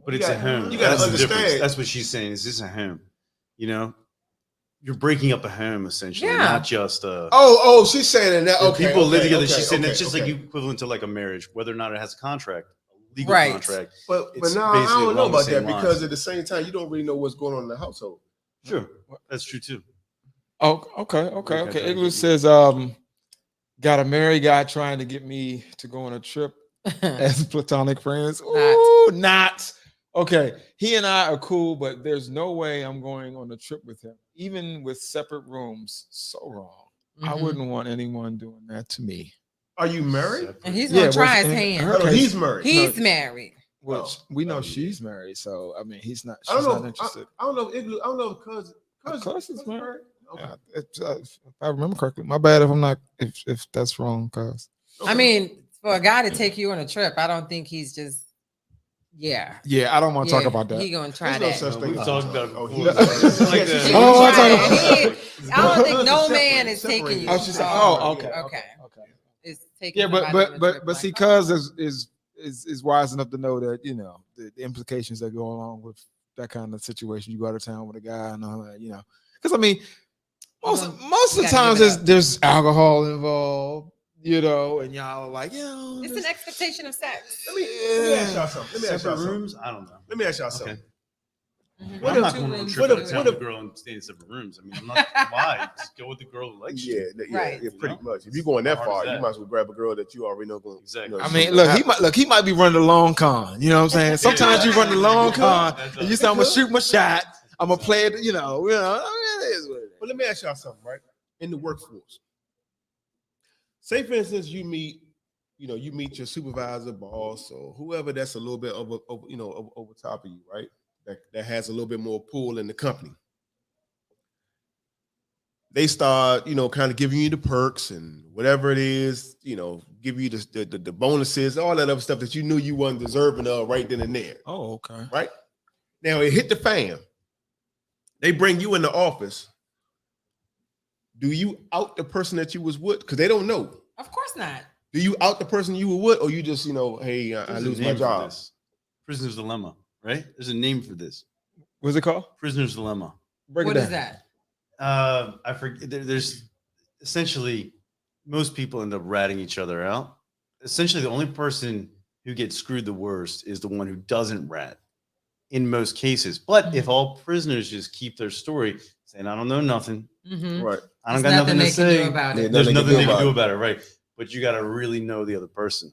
[SPEAKER 4] but
[SPEAKER 3] You
[SPEAKER 4] it's a
[SPEAKER 3] gotta-
[SPEAKER 4] home.
[SPEAKER 3] you gotta
[SPEAKER 4] That's the difference.
[SPEAKER 3] understand.
[SPEAKER 4] That's what she's saying. Is this a home? You know, you're breaking up a home essentially,
[SPEAKER 1] Yeah.
[SPEAKER 4] not just a.
[SPEAKER 3] oh, she's saying that.
[SPEAKER 4] If
[SPEAKER 3] Okay,
[SPEAKER 4] people live
[SPEAKER 3] okay,
[SPEAKER 4] together.
[SPEAKER 3] okay,
[SPEAKER 4] She's saying
[SPEAKER 3] okay,
[SPEAKER 4] that's just
[SPEAKER 3] okay.
[SPEAKER 4] like equivalent to like a marriage, whether or not it has a contract, a legal
[SPEAKER 1] Right.
[SPEAKER 4] contract.
[SPEAKER 3] But
[SPEAKER 4] It's
[SPEAKER 3] now I
[SPEAKER 4] basically
[SPEAKER 3] don't know
[SPEAKER 4] along the
[SPEAKER 3] about
[SPEAKER 4] same
[SPEAKER 3] that
[SPEAKER 4] lines.
[SPEAKER 3] because at the same time, you don't really know what's going on in the household.
[SPEAKER 4] Sure, that's true too.
[SPEAKER 2] Oh, okay.
[SPEAKER 4] Okay.
[SPEAKER 2] English says, got a married guy trying to get me to go on a trip as platonic friends. Ooh, not. Okay. He and I are cool, but there's no way I'm going on a trip with him, even with separate rooms. So wrong. I
[SPEAKER 1] Mhm.
[SPEAKER 2] wouldn't want anyone doing that to me.
[SPEAKER 3] Are you married?
[SPEAKER 4] Separate.
[SPEAKER 1] And he's
[SPEAKER 2] Yeah,
[SPEAKER 1] gonna try
[SPEAKER 2] well,
[SPEAKER 1] his
[SPEAKER 2] in
[SPEAKER 1] hand.
[SPEAKER 2] her
[SPEAKER 3] Oh,
[SPEAKER 2] case-
[SPEAKER 3] he's married.
[SPEAKER 1] He's married.
[SPEAKER 2] Which
[SPEAKER 3] Oh,
[SPEAKER 2] we know
[SPEAKER 3] yeah.
[SPEAKER 2] she's married, so I mean, he's not.
[SPEAKER 3] I don't
[SPEAKER 2] She's not
[SPEAKER 3] know.
[SPEAKER 2] interested.
[SPEAKER 3] I don't know. I don't know if cousin.
[SPEAKER 2] Cousin's married.
[SPEAKER 3] Okay.
[SPEAKER 2] Yeah, if I remember correctly. My bad if I'm not. If that's wrong, cause.
[SPEAKER 1] I mean, for a guy to take you on a trip, I don't think he's just. Yeah.
[SPEAKER 2] Yeah, I don't want to talk
[SPEAKER 1] Yeah,
[SPEAKER 2] about that.
[SPEAKER 1] He gonna try
[SPEAKER 3] There's no
[SPEAKER 1] that.
[SPEAKER 3] such
[SPEAKER 4] No,
[SPEAKER 3] thing.
[SPEAKER 4] we've
[SPEAKER 3] as-
[SPEAKER 4] talked about it
[SPEAKER 3] Oh,
[SPEAKER 4] before.
[SPEAKER 3] he's-
[SPEAKER 4] Like
[SPEAKER 3] Yes,
[SPEAKER 4] that.
[SPEAKER 3] he-
[SPEAKER 2] Oh, I
[SPEAKER 1] Try
[SPEAKER 2] thought-
[SPEAKER 1] it. I don't think no
[SPEAKER 3] Separate-
[SPEAKER 1] man is taking
[SPEAKER 3] separate.
[SPEAKER 1] you.
[SPEAKER 2] Oh, she said,
[SPEAKER 1] so-
[SPEAKER 2] oh, okay,
[SPEAKER 1] Okay.
[SPEAKER 2] okay.
[SPEAKER 1] It's taking
[SPEAKER 2] Yeah, but
[SPEAKER 1] somebody on a trip
[SPEAKER 2] but
[SPEAKER 1] like
[SPEAKER 2] see,
[SPEAKER 1] that.
[SPEAKER 2] cuz is wise enough to know that you know the implications that go along with that kind of situation. You go out of town with a guy and all that, you know. Because I mean, most
[SPEAKER 1] Well,
[SPEAKER 2] most of
[SPEAKER 1] you
[SPEAKER 2] the
[SPEAKER 1] gotta
[SPEAKER 2] times
[SPEAKER 1] give it up.
[SPEAKER 2] there's alcohol involved, you know, and y'all are like, you know,
[SPEAKER 1] It's
[SPEAKER 2] this-
[SPEAKER 1] an expectation of sex.
[SPEAKER 3] Let me ask y'all something. Let me ask y'all
[SPEAKER 4] Separate
[SPEAKER 3] something.
[SPEAKER 4] rooms? I don't know.
[SPEAKER 3] Let me ask y'all
[SPEAKER 4] Okay.
[SPEAKER 3] something.
[SPEAKER 1] Mhm.
[SPEAKER 3] What
[SPEAKER 4] I'm
[SPEAKER 3] if-
[SPEAKER 4] not
[SPEAKER 1] Two
[SPEAKER 4] going on a
[SPEAKER 1] rooms,
[SPEAKER 4] trip
[SPEAKER 3] what
[SPEAKER 4] out
[SPEAKER 3] if-
[SPEAKER 4] of town
[SPEAKER 3] what
[SPEAKER 4] with
[SPEAKER 3] if-
[SPEAKER 4] a girl and stay in separate rooms. I mean, I'm not why. Just go with the girl who likes you.
[SPEAKER 1] Right.
[SPEAKER 3] Yeah, pretty
[SPEAKER 4] You
[SPEAKER 3] much. If you're going that
[SPEAKER 4] How hard
[SPEAKER 3] far,
[SPEAKER 4] is
[SPEAKER 3] you
[SPEAKER 4] that?
[SPEAKER 3] might as well grab a girl that you already know going.
[SPEAKER 4] Exactly.
[SPEAKER 2] I mean, look, he might be running the long con. You know what I'm saying? Sometimes you run the long con, and you say, "I'm gonna shoot my shot. I'm gonna play it." You know. I mean, it is what it is.
[SPEAKER 3] But let me ask y'all something, right? In the workforce, say for instance, you meet your supervisor, boss, or whoever that's a little bit over top of you, right? That has a little bit more pull in the company. They start, kind of giving you the perks and whatever it is, give you the bonuses, all that other stuff that you knew you wasn't deserving of right then and there.
[SPEAKER 2] Oh, okay.
[SPEAKER 3] Right? Now it hit the fan. They bring you in the office. Do you out the person that you was with? Because they don't know.
[SPEAKER 1] Of course not.
[SPEAKER 3] Do you out the person you were with, or you just, hey, I
[SPEAKER 4] There's a
[SPEAKER 3] lose my
[SPEAKER 4] name for
[SPEAKER 3] job?
[SPEAKER 4] this. Prisoner's dilemma, right? There's a name for this.
[SPEAKER 2] What's it called?
[SPEAKER 4] Prisoner's dilemma.
[SPEAKER 2] Break
[SPEAKER 1] What
[SPEAKER 2] it
[SPEAKER 1] is
[SPEAKER 2] down.
[SPEAKER 1] that?
[SPEAKER 4] I forget. There's essentially most people end up ratting each other out. Essentially, the only person who gets screwed the worst is the one who doesn't rat in most cases. But if all prisoners just keep their story saying, I don't know nothing,
[SPEAKER 1] Mhm.
[SPEAKER 3] Right.
[SPEAKER 4] I don't
[SPEAKER 1] There's
[SPEAKER 4] got nothing to
[SPEAKER 1] they can
[SPEAKER 4] say,
[SPEAKER 1] do about
[SPEAKER 3] Yeah,
[SPEAKER 1] it.
[SPEAKER 4] there's
[SPEAKER 3] Nothing
[SPEAKER 4] nothing they can
[SPEAKER 3] about
[SPEAKER 4] do
[SPEAKER 3] it.
[SPEAKER 4] about it, right? But you got to really know the other person.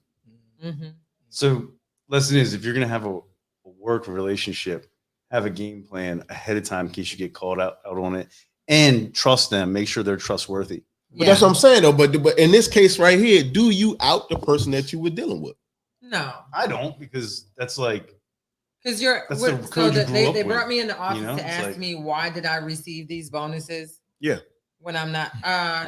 [SPEAKER 1] Mhm.
[SPEAKER 4] So, lesson is if you're going to have a work relationship, have a game plan ahead of time in case you get called out on it, and trust them. Make sure they're trustworthy.
[SPEAKER 3] But that's what I'm saying, though. But in this case right here, do you out the person that you were dealing with?
[SPEAKER 1] No,
[SPEAKER 4] I don't, because that's like,
[SPEAKER 1] because you're.
[SPEAKER 4] That's the
[SPEAKER 1] So
[SPEAKER 4] code you
[SPEAKER 1] that
[SPEAKER 4] grew
[SPEAKER 1] they
[SPEAKER 4] up
[SPEAKER 1] brought
[SPEAKER 4] with,
[SPEAKER 1] me in the office
[SPEAKER 4] know?
[SPEAKER 1] to
[SPEAKER 4] It's
[SPEAKER 1] ask
[SPEAKER 4] like-
[SPEAKER 1] me why did I receive these bonuses?
[SPEAKER 3] Yeah.
[SPEAKER 1] When I'm not.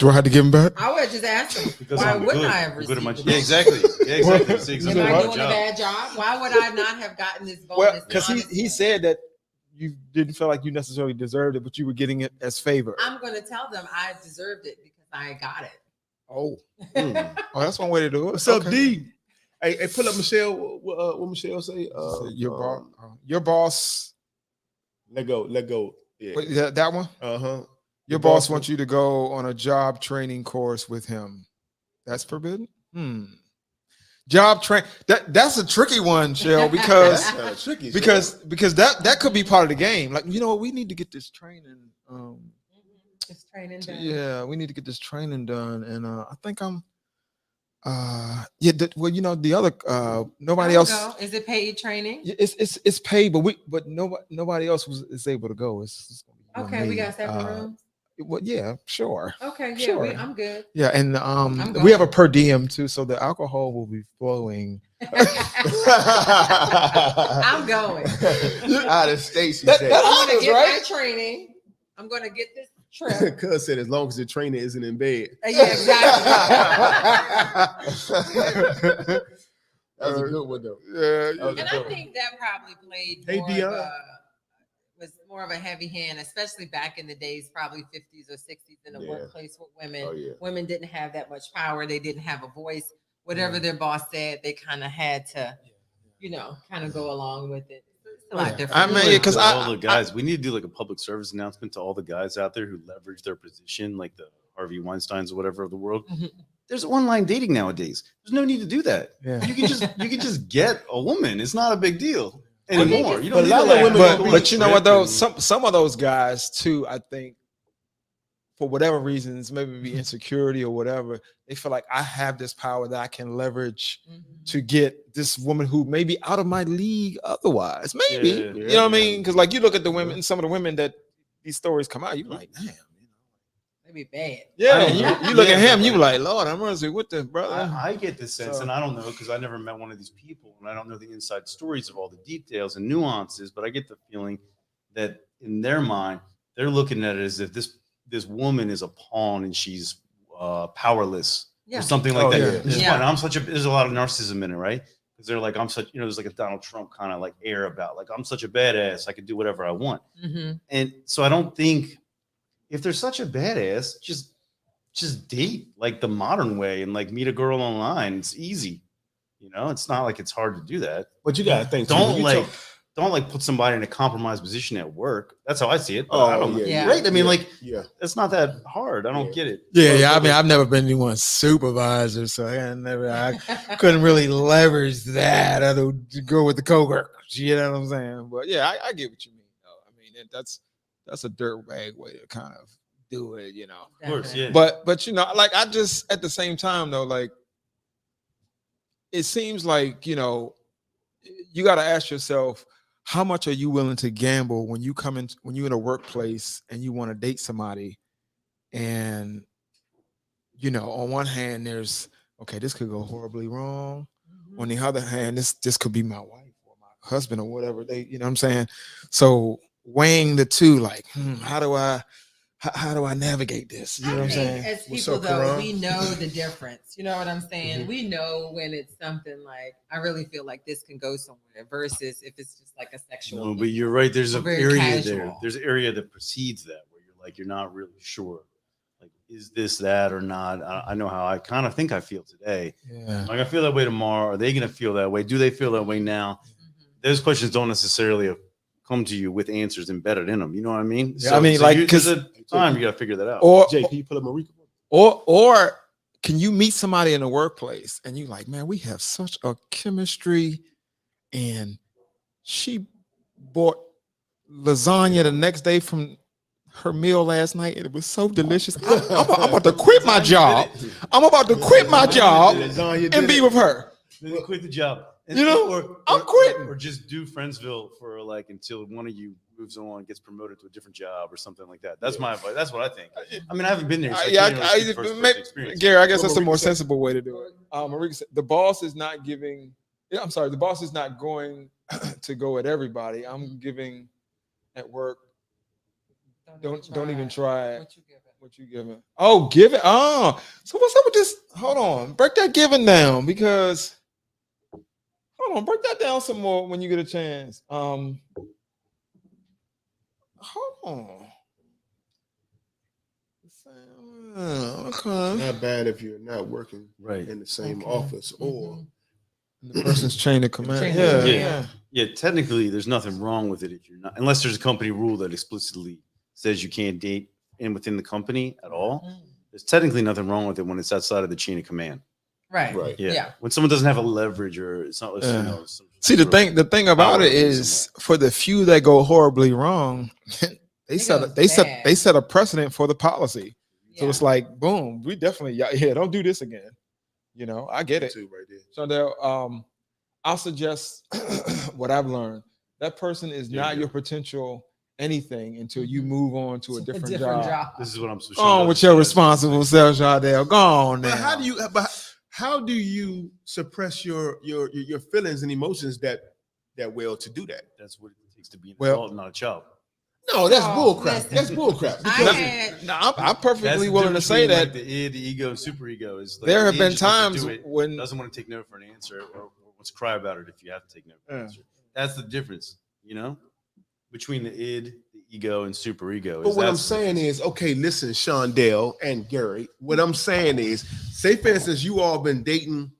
[SPEAKER 2] Do I have to give him back?
[SPEAKER 1] I would just ask them.
[SPEAKER 4] because
[SPEAKER 1] Why
[SPEAKER 4] I'm
[SPEAKER 1] wouldn't
[SPEAKER 4] good.
[SPEAKER 1] I have
[SPEAKER 4] I'm good
[SPEAKER 1] received
[SPEAKER 4] at my
[SPEAKER 1] it?
[SPEAKER 4] yeah, exactly. Yeah, exactly. That's
[SPEAKER 1] Am
[SPEAKER 4] exactly
[SPEAKER 1] I
[SPEAKER 4] my
[SPEAKER 1] doing a
[SPEAKER 4] job.
[SPEAKER 1] bad job? Why would I not have gotten this bonus?
[SPEAKER 2] Well, because he
[SPEAKER 1] honestly?
[SPEAKER 2] said that you didn't feel like you necessarily deserved it, but you were getting it as favor.
[SPEAKER 1] I'm going to tell them I deserved it because I got it.
[SPEAKER 2] Oh,
[SPEAKER 3] Mm.
[SPEAKER 2] oh, that's one way to do it.
[SPEAKER 3] What's up,
[SPEAKER 2] Okay.
[SPEAKER 3] D? Hey, pull up Michelle. What Michelle say?
[SPEAKER 2] So your boss.
[SPEAKER 3] Let go. Yeah.
[SPEAKER 2] Wait, that one.
[SPEAKER 3] Uh-huh.
[SPEAKER 2] Your boss wants you to go on a job training course with him. That's forbidden. Job train. That's a tricky one, Shell, because
[SPEAKER 3] That's kinda tricky.
[SPEAKER 2] because that could be part of the game. Like, we need to get this training.
[SPEAKER 1] It's training done.
[SPEAKER 2] Yeah, we need to get this training done, and I think I'm. The other nobody
[SPEAKER 1] I'll
[SPEAKER 2] else.
[SPEAKER 1] go. Is it paid training?
[SPEAKER 2] It's paid, but nobody else is able to go. It's gonna be
[SPEAKER 1] Okay, we
[SPEAKER 2] me.
[SPEAKER 1] got separate rooms.
[SPEAKER 2] Well, yeah, sure.
[SPEAKER 1] Okay, yeah,
[SPEAKER 2] sure.
[SPEAKER 1] I'm good.
[SPEAKER 2] Yeah, and
[SPEAKER 1] I'm
[SPEAKER 2] we have a
[SPEAKER 1] going.
[SPEAKER 2] per diem too, so the alcohol will be flowing.
[SPEAKER 1] I'm going.
[SPEAKER 3] Out of state, she
[SPEAKER 2] That-
[SPEAKER 3] said.
[SPEAKER 2] that-
[SPEAKER 1] I'm gonna
[SPEAKER 2] Honest,
[SPEAKER 1] get
[SPEAKER 2] right?
[SPEAKER 1] my training. I'm gonna get this trip.
[SPEAKER 3] Cuz said as long as the trainer isn't in bed.
[SPEAKER 1] Yeah, exactly.
[SPEAKER 3] That was a good one though.
[SPEAKER 2] Yeah,
[SPEAKER 1] And I think that probably played
[SPEAKER 3] Hey,
[SPEAKER 1] more
[SPEAKER 3] Dion.
[SPEAKER 1] was more of a heavy hand, especially back in the days, probably 50s or 60s in the
[SPEAKER 3] Yeah.
[SPEAKER 1] workplace with women.
[SPEAKER 3] Oh yeah.
[SPEAKER 1] Women didn't have that much power. They didn't have a voice. Whatever their boss said, they kind of had to, kind of go along with it. It's a lot
[SPEAKER 2] Yeah.
[SPEAKER 1] different.
[SPEAKER 2] I mean, yeah, 'cause
[SPEAKER 4] To
[SPEAKER 2] I-
[SPEAKER 4] all the guys, we need to do like a public service announcement to all the guys out there who leverage their position, like the Harvey Weinsteins or whatever of the world.
[SPEAKER 1] Mhm.
[SPEAKER 4] There's online dating nowadays. There's no need to do that.
[SPEAKER 2] yeah.
[SPEAKER 4] You can just get a woman. It's not a big deal
[SPEAKER 1] Well, they
[SPEAKER 4] anymore.
[SPEAKER 1] just-
[SPEAKER 4] You
[SPEAKER 3] But
[SPEAKER 4] don't
[SPEAKER 3] a lot
[SPEAKER 4] need
[SPEAKER 3] of
[SPEAKER 4] to,
[SPEAKER 3] women
[SPEAKER 4] like,
[SPEAKER 3] don't
[SPEAKER 4] go
[SPEAKER 3] be-
[SPEAKER 4] on a
[SPEAKER 2] But you know
[SPEAKER 4] trip
[SPEAKER 2] what though?
[SPEAKER 4] and-
[SPEAKER 2] Some of those guys too, I think, for whatever reasons, maybe it be insecurity or whatever, they feel like I have this power that I can leverage
[SPEAKER 1] Mhm.
[SPEAKER 2] to get this woman who may be out of my league otherwise. Maybe.
[SPEAKER 4] Yeah,
[SPEAKER 2] You know what I
[SPEAKER 4] yeah.
[SPEAKER 2] mean? Because like you look at the women, some of the women that these stories come out, you're like, damn.
[SPEAKER 1] Maybe bad.
[SPEAKER 2] Yeah,
[SPEAKER 4] don't-
[SPEAKER 2] you look at
[SPEAKER 4] yeah,
[SPEAKER 2] him,
[SPEAKER 4] but
[SPEAKER 2] you
[SPEAKER 4] like-
[SPEAKER 2] like, Lord, I'm mercy with the brother.
[SPEAKER 4] I get the sense,
[SPEAKER 2] So-
[SPEAKER 4] and I don't know because I never met one of these people, and I don't know the inside stories of all the details and nuances. But I get the feeling that in their mind, they're looking at it as if this woman is a pawn and she's powerless
[SPEAKER 1] Yeah.
[SPEAKER 4] or something like
[SPEAKER 2] Oh,
[SPEAKER 4] that.
[SPEAKER 2] yeah.
[SPEAKER 4] It's
[SPEAKER 1] Yeah.
[SPEAKER 4] fun. There's a lot of narcissism in it, right? Because they're like, I'm such, there's like a Donald Trump kind of like air about, like, I'm such a badass, I could do whatever I want.
[SPEAKER 1] Mm-hmm.
[SPEAKER 4] And so I don't think if they're such a badass, just date like the modern way and like meet a girl online. It's easy. It's not like it's hard to do that.
[SPEAKER 3] But you gotta think. too, when
[SPEAKER 4] Don't
[SPEAKER 3] you
[SPEAKER 4] like
[SPEAKER 3] talk-
[SPEAKER 4] don't like put somebody in a compromised position at work. That's how I see it. But I don't know.
[SPEAKER 1] yeah.
[SPEAKER 4] Right? I mean, like
[SPEAKER 3] yeah.
[SPEAKER 4] it's not that hard. I don't
[SPEAKER 3] Yeah.
[SPEAKER 4] get it.
[SPEAKER 2] Yeah, I mean, I've never been anyone's supervisor, so I couldn't really leverage that. I don't go with the coworkers. You know what I'm saying? But yeah, I get what you mean. Though. I that's a dirtbag way to kind of do it, you know.
[SPEAKER 4] Of course, yeah.
[SPEAKER 2] But you know, like I just at the same time though, like it seems like, you know, you got to ask yourself, how much are you willing to gamble when you come in, when you're in a workplace and you want to date somebody, and you know, on one hand there's, okay, this could go horribly wrong.
[SPEAKER 1] Mhm.
[SPEAKER 2] On the other hand, this could be my wife or my husband or whatever, they, you know what I'm saying? So weighing the two, like, how do I navigate this? You know what I'm
[SPEAKER 1] I think
[SPEAKER 2] saying?
[SPEAKER 1] as
[SPEAKER 3] What's
[SPEAKER 1] people
[SPEAKER 3] up,
[SPEAKER 1] though,
[SPEAKER 3] Karan?
[SPEAKER 1] we know the difference. You know what I'm saying?
[SPEAKER 3] Mhm.
[SPEAKER 1] We know when it's something like, I really feel like this can go somewhere versus if it's just like a sexual.
[SPEAKER 4] No,
[SPEAKER 1] thing.
[SPEAKER 4] but you're right. There's
[SPEAKER 1] Or
[SPEAKER 4] an
[SPEAKER 1] very
[SPEAKER 4] area
[SPEAKER 1] casual.
[SPEAKER 4] there. There's an area that precedes that where you're like, you're not really sure. Like, is this that or not? I know how I kind of think I feel today.
[SPEAKER 2] Yeah.
[SPEAKER 4] Like, I feel that way tomorrow. Are they going to feel that way? Do they feel that way now?
[SPEAKER 1] Mhm.
[SPEAKER 4] Those questions don't necessarily come to you with answers embedded in them. You know what I mean?
[SPEAKER 2] Yeah, I mean, like,
[SPEAKER 4] there's
[SPEAKER 2] 'cause-
[SPEAKER 4] a time you got to figure that out.
[SPEAKER 2] Or
[SPEAKER 3] Jay, can you pull up Marika?
[SPEAKER 2] or can you meet somebody in the workplace and you like, man, we have such a chemistry, and she bought lasagna the next day from her meal last night, and it was so delicious. I'm about to quit my job. I'm about to quit my job and be with her.
[SPEAKER 4] Then you quit the job.
[SPEAKER 2] You know,
[SPEAKER 4] or,
[SPEAKER 2] I'm quitting.
[SPEAKER 4] Or just do Friendsville for like until one of you moves on, gets promoted to a different job or something like that. That's my advice. That's what I think. I mean, I haven't been there. So I can't really speak first-person experience.
[SPEAKER 2] Gary, I guess
[SPEAKER 3] What
[SPEAKER 2] that's a
[SPEAKER 3] Marika
[SPEAKER 2] more
[SPEAKER 3] said.
[SPEAKER 2] sensible way to do it. Marika said, the boss is not giving. Yeah, I'm sorry. The boss is not going to go at everybody. I'm giving at work. Don't even try it.
[SPEAKER 1] What you giving?
[SPEAKER 2] What you giving? Oh, give it. Oh, so what's up with this? Hold on, break that giving down, because hold on, break that down some more when you get a chance. Hold on. Okay.
[SPEAKER 3] Not bad if you're not working
[SPEAKER 4] Right.
[SPEAKER 3] in the same
[SPEAKER 1] Okay.
[SPEAKER 3] office, or
[SPEAKER 1] Mhm.
[SPEAKER 2] The person's chain of command.
[SPEAKER 1] Chain of
[SPEAKER 2] Yeah,
[SPEAKER 1] command.
[SPEAKER 2] yeah.
[SPEAKER 4] Yeah, technically, there's nothing wrong with it if you're not, unless there's a company rule that explicitly says you can't date in within the company at all.
[SPEAKER 1] Mhm.
[SPEAKER 4] There's technically nothing wrong with it when it's outside of the chain of command.
[SPEAKER 1] Right.
[SPEAKER 3] right?
[SPEAKER 4] Yeah.
[SPEAKER 1] Yeah.
[SPEAKER 4] When someone doesn't have a leverage or it's not,
[SPEAKER 2] Yeah.
[SPEAKER 4] you know,
[SPEAKER 2] See, the thing about
[SPEAKER 4] Power
[SPEAKER 2] it is, for the few that go horribly wrong, they
[SPEAKER 1] It
[SPEAKER 2] set
[SPEAKER 1] goes
[SPEAKER 2] they set
[SPEAKER 1] bad.
[SPEAKER 2] they set a precedent for the policy. So
[SPEAKER 1] Yeah.
[SPEAKER 2] it's like, boom, we definitely, yeah, don't do this again. You know, I get it.
[SPEAKER 3] Too, right there.
[SPEAKER 2] So I'll suggest what I've learned. That person is
[SPEAKER 4] There you
[SPEAKER 2] not
[SPEAKER 4] go.
[SPEAKER 2] your potential anything until you
[SPEAKER 1] Mhm.
[SPEAKER 2] move on to a different, job.
[SPEAKER 4] This is what I'm.
[SPEAKER 2] Go on with your responsible self, Jardel. Go on now.
[SPEAKER 3] But how do you suppress your feelings and emotions that well to do that?
[SPEAKER 4] That's what it takes to be an
[SPEAKER 2] Well-
[SPEAKER 4] adult, not a child.
[SPEAKER 3] No, that's
[SPEAKER 1] Oh,
[SPEAKER 3] bull crap.
[SPEAKER 1] listen.
[SPEAKER 3] That's bull crap.
[SPEAKER 1] I had
[SPEAKER 2] No, I'm
[SPEAKER 4] That's
[SPEAKER 2] perfectly
[SPEAKER 4] the
[SPEAKER 2] willing to
[SPEAKER 4] difference
[SPEAKER 2] say
[SPEAKER 4] between,
[SPEAKER 2] that
[SPEAKER 4] like, the id, the ego, and superego is. Like,
[SPEAKER 2] there have
[SPEAKER 4] the
[SPEAKER 2] been
[SPEAKER 4] id just wants to
[SPEAKER 2] times
[SPEAKER 4] do it,
[SPEAKER 2] when
[SPEAKER 4] doesn't want to take no for an answer, or wants to cry about it if you have to take no for an
[SPEAKER 2] Yeah.
[SPEAKER 4] answer. That's the difference, you know, between the id, the ego, and superego.
[SPEAKER 3] But what I'm saying is, okay, listen, Shondell and Gary, what I'm saying is, say for instance, you all been dating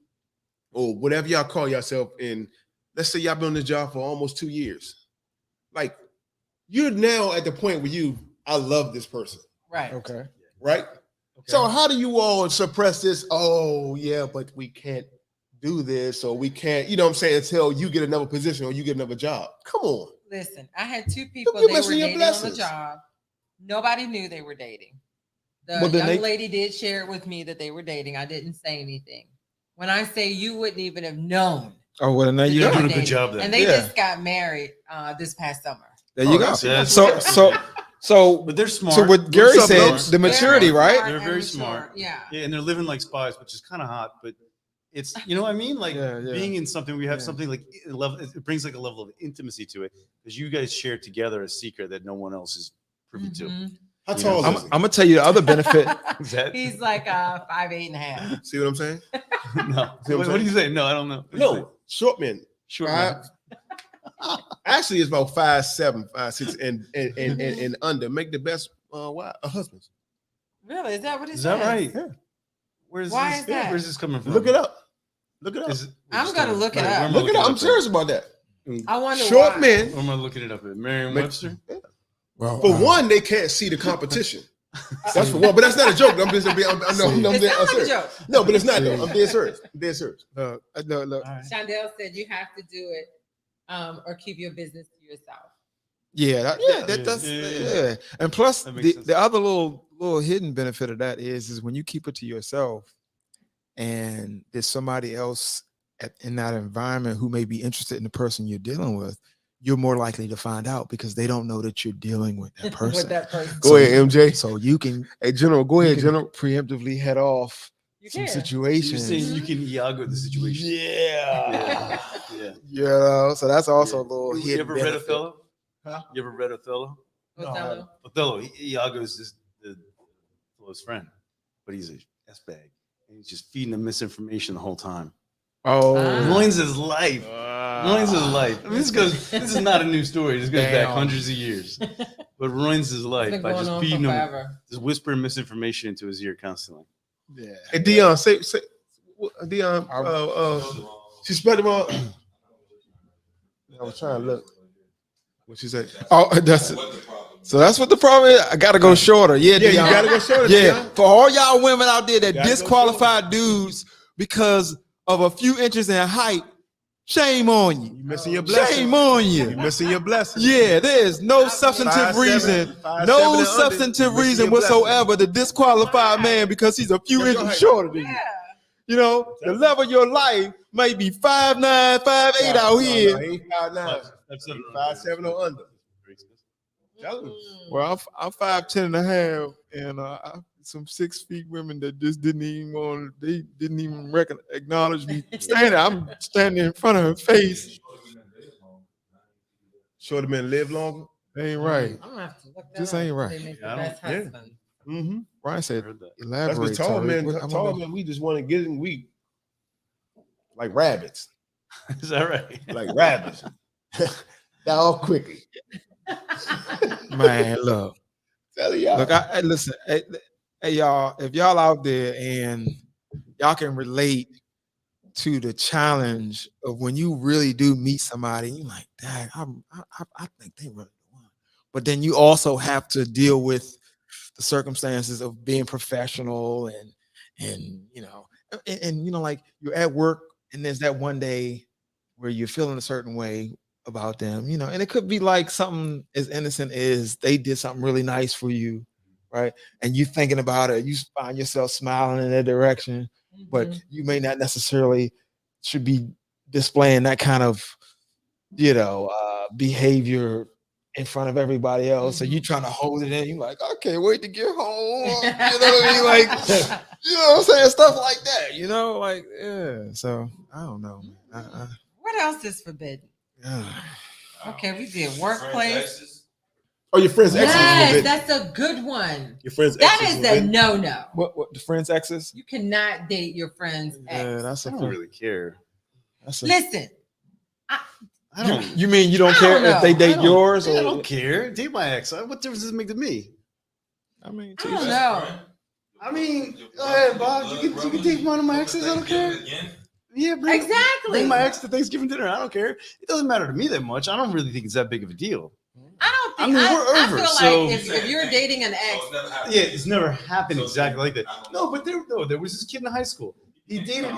[SPEAKER 3] or whatever y'all call yourself, and let's say y'all been on this job for almost 2 years. Like, you're now at the point where I love this person,
[SPEAKER 1] right.
[SPEAKER 2] okay.
[SPEAKER 3] right? So how do you all suppress this? Oh, yeah, but we can't do this, or we can't, you know what I'm saying, until you get another position or you get another job. Come on.
[SPEAKER 1] Listen, I had two people
[SPEAKER 3] you're
[SPEAKER 1] they were
[SPEAKER 3] missing your
[SPEAKER 1] dating on the
[SPEAKER 3] blessings.
[SPEAKER 1] job. Nobody knew they were dating. The
[SPEAKER 2] Well, then
[SPEAKER 1] young
[SPEAKER 2] they-
[SPEAKER 1] lady did share it with me that they were dating. I didn't say anything. When I say you wouldn't even have known.
[SPEAKER 2] Oh, well, now
[SPEAKER 1] that
[SPEAKER 2] you
[SPEAKER 1] they
[SPEAKER 4] You're
[SPEAKER 1] were
[SPEAKER 2] go.
[SPEAKER 4] doing a good
[SPEAKER 1] dating.
[SPEAKER 4] job then.
[SPEAKER 1] And they
[SPEAKER 2] Yeah.
[SPEAKER 1] just got married this past summer.
[SPEAKER 2] There you
[SPEAKER 3] Oh,
[SPEAKER 2] go.
[SPEAKER 3] that's-
[SPEAKER 2] So
[SPEAKER 4] but they're smart.
[SPEAKER 2] so what Gary
[SPEAKER 3] What's up,
[SPEAKER 2] said,
[SPEAKER 3] Lopes?
[SPEAKER 2] the maturity,
[SPEAKER 1] Very
[SPEAKER 2] right?
[SPEAKER 1] smart
[SPEAKER 4] They're
[SPEAKER 1] and
[SPEAKER 4] very
[SPEAKER 1] mature.
[SPEAKER 4] smart.
[SPEAKER 1] Yeah.
[SPEAKER 4] Yeah, and they're living like spies, which is kind of hot, but it's, you know what I mean? Like,
[SPEAKER 2] Yeah, yeah.
[SPEAKER 4] being in something, we have
[SPEAKER 2] Yeah.
[SPEAKER 4] something like a level, it brings like a level of intimacy to it because you guys share together a secret that no one else is privy to.
[SPEAKER 1] Mhm.
[SPEAKER 3] How
[SPEAKER 4] You
[SPEAKER 3] tall
[SPEAKER 4] know,
[SPEAKER 3] is
[SPEAKER 2] I'm
[SPEAKER 3] he?
[SPEAKER 2] gonna tell you the other benefit.
[SPEAKER 4] Is that
[SPEAKER 1] He's like 5'8.5".
[SPEAKER 3] See what I'm saying?
[SPEAKER 4] no?
[SPEAKER 3] See what I'm
[SPEAKER 4] What do you say? No, I don't know. What do you say?
[SPEAKER 3] No, short men.
[SPEAKER 4] Short
[SPEAKER 3] Five-
[SPEAKER 4] man.
[SPEAKER 3] Actually, it's about 5'7", 5'6", and under. Make the best husbands.
[SPEAKER 1] Really? Is that what it
[SPEAKER 4] Is that
[SPEAKER 1] says?
[SPEAKER 4] right?
[SPEAKER 3] Yeah.
[SPEAKER 4] Where's
[SPEAKER 1] Why
[SPEAKER 4] this?
[SPEAKER 1] is that?
[SPEAKER 4] Where's this coming from?
[SPEAKER 3] Look it up. Look it up.
[SPEAKER 4] Is it-
[SPEAKER 1] I'm
[SPEAKER 4] just
[SPEAKER 1] gonna
[SPEAKER 4] coming-
[SPEAKER 1] look it
[SPEAKER 4] where
[SPEAKER 1] up.
[SPEAKER 4] am I
[SPEAKER 3] Look it
[SPEAKER 4] looking
[SPEAKER 3] up. I'm
[SPEAKER 4] at?
[SPEAKER 3] serious about that.
[SPEAKER 1] I wonder
[SPEAKER 3] Short
[SPEAKER 1] why.
[SPEAKER 3] men.
[SPEAKER 4] Where am I looking it up at? Merriam-Webster?
[SPEAKER 2] Well,
[SPEAKER 3] For one, they can't see the competition. That's for one, but that's not a joke. I'm just, I'm
[SPEAKER 1] It
[SPEAKER 3] dead
[SPEAKER 1] sounds like a
[SPEAKER 3] serious.
[SPEAKER 1] joke.
[SPEAKER 3] No, but it's not though. I'm dead serious. I'm dead serious.
[SPEAKER 2] look.
[SPEAKER 1] Shondell said you have to do it or keep your business to yourself.
[SPEAKER 2] Yeah, that's
[SPEAKER 4] Yeah.
[SPEAKER 2] And plus,
[SPEAKER 4] That makes sense.
[SPEAKER 2] the other little hidden benefit of that is when you keep it to yourself, and there's somebody else in that environment who may be interested in the person you're dealing with, you're more likely to find out because they don't know that you're dealing with that person.
[SPEAKER 1] With that person.
[SPEAKER 3] Go ahead, MJ.
[SPEAKER 2] So you can
[SPEAKER 3] Hey, General, go
[SPEAKER 2] you
[SPEAKER 3] ahead,
[SPEAKER 2] can
[SPEAKER 3] General.
[SPEAKER 2] preemptively head off
[SPEAKER 1] You
[SPEAKER 2] some
[SPEAKER 1] can.
[SPEAKER 4] You're
[SPEAKER 2] situations.
[SPEAKER 4] saying you can Iago the situation.
[SPEAKER 2] Yeah.
[SPEAKER 4] Yeah.
[SPEAKER 2] You know, so that's also a little
[SPEAKER 4] You
[SPEAKER 2] hidden
[SPEAKER 4] ever read
[SPEAKER 2] benefit.
[SPEAKER 4] Othello?
[SPEAKER 2] Huh?
[SPEAKER 4] You ever read Othello?
[SPEAKER 1] Othello.
[SPEAKER 4] Othello, Iago is just the close friend, but he's a S bag. And he's just feeding him misinformation the whole time.
[SPEAKER 2] Oh,
[SPEAKER 1] Ah.
[SPEAKER 4] Ruins his life. Ruins his life. I mean, this is not a new story. This goes back
[SPEAKER 2] Damn.
[SPEAKER 4] hundreds of years. But ruins his
[SPEAKER 1] It's
[SPEAKER 4] life
[SPEAKER 1] been
[SPEAKER 4] by
[SPEAKER 1] going
[SPEAKER 4] just
[SPEAKER 1] on
[SPEAKER 4] feeding him,
[SPEAKER 1] forever.
[SPEAKER 4] just whispering misinformation into his ear constantly.
[SPEAKER 2] yeah.
[SPEAKER 3] Hey, Dion, say Dion. She spelled them all. I was trying to look. What she said?
[SPEAKER 2] Oh, that's it. So that's what the problem is. I gotta go shorter. Yeah,
[SPEAKER 3] Yeah, you
[SPEAKER 2] Dion.
[SPEAKER 3] gotta go shorter.
[SPEAKER 2] Yeah,
[SPEAKER 3] Dion.
[SPEAKER 2] for all y'all women out there that
[SPEAKER 3] Gotta go
[SPEAKER 2] disqualified dudes because of a few inches in height, shame on you.
[SPEAKER 3] You missing your blessing.
[SPEAKER 2] Shame on
[SPEAKER 3] You
[SPEAKER 2] you.
[SPEAKER 3] missing your blessing.
[SPEAKER 2] Yeah, there is no substantive
[SPEAKER 3] 5'7",
[SPEAKER 2] reason,
[SPEAKER 3] 5'7"
[SPEAKER 2] no
[SPEAKER 3] and under,
[SPEAKER 2] substantive
[SPEAKER 3] you missing
[SPEAKER 2] reason
[SPEAKER 3] your blessing.
[SPEAKER 2] whatsoever to disqualify a man because he's a few
[SPEAKER 3] What's your
[SPEAKER 2] inches
[SPEAKER 3] height?
[SPEAKER 2] shorter than you.
[SPEAKER 1] Yeah.
[SPEAKER 2] You know, the level of your life may be 5'9", 5'8" out
[SPEAKER 3] No,
[SPEAKER 2] here.
[SPEAKER 3] he ain't 5'9".
[SPEAKER 4] That's
[SPEAKER 3] He 5'7" or under. Tell him.
[SPEAKER 1] Mm.
[SPEAKER 2] Well, I'm 5'10" and a half, and some 6 feet women that just didn't even acknowledge me standing. I'm standing in front of her face.
[SPEAKER 3] Shorter men live longer.
[SPEAKER 2] Ain't right.
[SPEAKER 1] I'm gonna have to look that
[SPEAKER 2] This
[SPEAKER 1] up.
[SPEAKER 2] ain't right.
[SPEAKER 1] They make the
[SPEAKER 4] Yeah, I
[SPEAKER 1] best
[SPEAKER 3] don't- yeah.
[SPEAKER 1] husband.
[SPEAKER 3] Mm-hmm.
[SPEAKER 2] Brian
[SPEAKER 4] I
[SPEAKER 2] said,
[SPEAKER 4] heard that.
[SPEAKER 3] That's
[SPEAKER 2] elaborate.
[SPEAKER 3] the tall
[SPEAKER 2] Tariq.
[SPEAKER 3] men.
[SPEAKER 2] What- I'm
[SPEAKER 3] Tall
[SPEAKER 2] gonna-
[SPEAKER 3] men. We just want to get in. We like rabbits.
[SPEAKER 4] Is that right?
[SPEAKER 3] Like rabbits. Dog quickly.
[SPEAKER 2] Man, look.
[SPEAKER 3] Tell y'all.
[SPEAKER 2] Look, I listen, hey, y'all, if y'all out there and y'all can relate to the challenge of when you really do meet somebody, you're like, dang, I think they really the one. But then you also have to deal with the circumstances of being professional and you know, and you know, like you're at work and there's that one day where you're feeling a certain way about them, you know, and it could be like something as innocent as they did something really nice for you, right? And you thinking about it, you find yourself smiling in their direction, but
[SPEAKER 1] Mhm.
[SPEAKER 2] you may not necessarily should be displaying that kind of, you know, behavior in front of everybody else. So you trying to hold it in, you like, I can't wait to get home. You know what I mean? Like, you know what I'm saying? Stuff like that, you know, like, yeah. So I don't know, man.
[SPEAKER 1] What else is forbidden? Okay, we did workplace.
[SPEAKER 3] Oh, your friend's exes is
[SPEAKER 1] Yes,
[SPEAKER 3] forbidden.
[SPEAKER 1] that's a good one.
[SPEAKER 3] Your friend's
[SPEAKER 1] That
[SPEAKER 3] exes
[SPEAKER 1] is
[SPEAKER 3] is
[SPEAKER 1] a
[SPEAKER 3] forbidden.
[SPEAKER 1] no-no.
[SPEAKER 2] What the friend's exes?
[SPEAKER 1] You cannot date your friend's ex.
[SPEAKER 2] Yeah, that's
[SPEAKER 4] I
[SPEAKER 2] a
[SPEAKER 4] don't really care.
[SPEAKER 2] that's a,
[SPEAKER 1] Listen,
[SPEAKER 4] I don't.
[SPEAKER 2] you mean you don't
[SPEAKER 1] I
[SPEAKER 2] care
[SPEAKER 1] don't
[SPEAKER 2] if they
[SPEAKER 1] know.
[SPEAKER 2] date
[SPEAKER 4] I don't-
[SPEAKER 2] yours
[SPEAKER 4] I
[SPEAKER 2] or
[SPEAKER 4] don't care. Date my ex. What difference does it make to me?
[SPEAKER 2] I mean
[SPEAKER 1] I don't know.
[SPEAKER 4] I mean, go ahead, Bob. You can date one of my exes. I don't care. Yeah, bring
[SPEAKER 1] Exactly.
[SPEAKER 4] my ex to Thanksgiving dinner. I don't care. It doesn't matter to me that much. I don't really think it's that big of a deal.
[SPEAKER 1] I don't
[SPEAKER 4] I
[SPEAKER 1] think.
[SPEAKER 4] mean,
[SPEAKER 1] I,
[SPEAKER 4] we're
[SPEAKER 1] I
[SPEAKER 4] over,
[SPEAKER 1] feel
[SPEAKER 4] so-
[SPEAKER 1] like if you're dating an ex,
[SPEAKER 4] Yeah, it's never happened exactly like that. No, but there was this kid in high school. He dated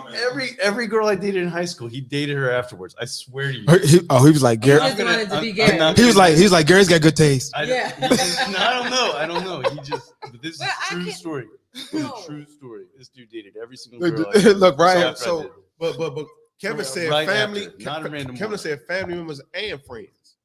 [SPEAKER 4] every girl I dated in high school. He dated her afterwards. I swear to you.
[SPEAKER 2] he was like
[SPEAKER 1] he
[SPEAKER 2] Gary.
[SPEAKER 1] just wanted to be
[SPEAKER 4] I'm
[SPEAKER 1] Gary.
[SPEAKER 4] not-
[SPEAKER 2] He was like Gary's got good taste.
[SPEAKER 1] Yeah.
[SPEAKER 4] No, I don't know. He just. But this is
[SPEAKER 1] Well,
[SPEAKER 4] a
[SPEAKER 1] I
[SPEAKER 4] true
[SPEAKER 1] can-
[SPEAKER 4] story. This is
[SPEAKER 1] No.
[SPEAKER 4] a true story. This dude dated every single girl. I
[SPEAKER 2] Look, Brian.
[SPEAKER 3] So, but Kevin said
[SPEAKER 4] Right
[SPEAKER 3] family.
[SPEAKER 4] after, not a random
[SPEAKER 3] Kevin
[SPEAKER 4] one.
[SPEAKER 3] said family members and friends.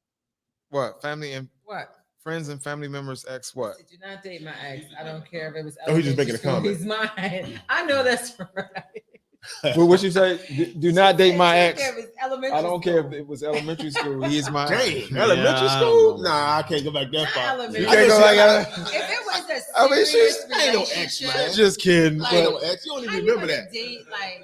[SPEAKER 2] What family and
[SPEAKER 1] What?
[SPEAKER 2] friends and family members ex what?
[SPEAKER 1] Did you not date my ex? I don't care if it was.
[SPEAKER 3] Oh, he's just making a
[SPEAKER 1] elementary
[SPEAKER 3] comment.
[SPEAKER 1] school. He's mine. I know that's right.
[SPEAKER 2] What you say? Do not date my
[SPEAKER 1] I
[SPEAKER 2] ex.
[SPEAKER 1] don't care if it's elementary
[SPEAKER 2] I don't care if
[SPEAKER 1] school.
[SPEAKER 2] it was elementary school. He is my.
[SPEAKER 3] Dang,
[SPEAKER 4] Yeah,
[SPEAKER 3] elementary
[SPEAKER 4] I
[SPEAKER 3] school?
[SPEAKER 4] don't know.
[SPEAKER 3] Nah, I can't go back that
[SPEAKER 1] Not
[SPEAKER 3] far.
[SPEAKER 1] elementary.
[SPEAKER 2] You can't go like that.
[SPEAKER 1] If it was a
[SPEAKER 2] I mean,
[SPEAKER 1] serious
[SPEAKER 2] she's-
[SPEAKER 3] ain't no ex,
[SPEAKER 1] relationship,
[SPEAKER 3] man.
[SPEAKER 2] Just kidding.
[SPEAKER 3] I ain't no
[SPEAKER 2] But
[SPEAKER 3] ex. You don't
[SPEAKER 1] how
[SPEAKER 3] even
[SPEAKER 1] you
[SPEAKER 3] remember
[SPEAKER 1] gonna
[SPEAKER 3] that.
[SPEAKER 1] date like?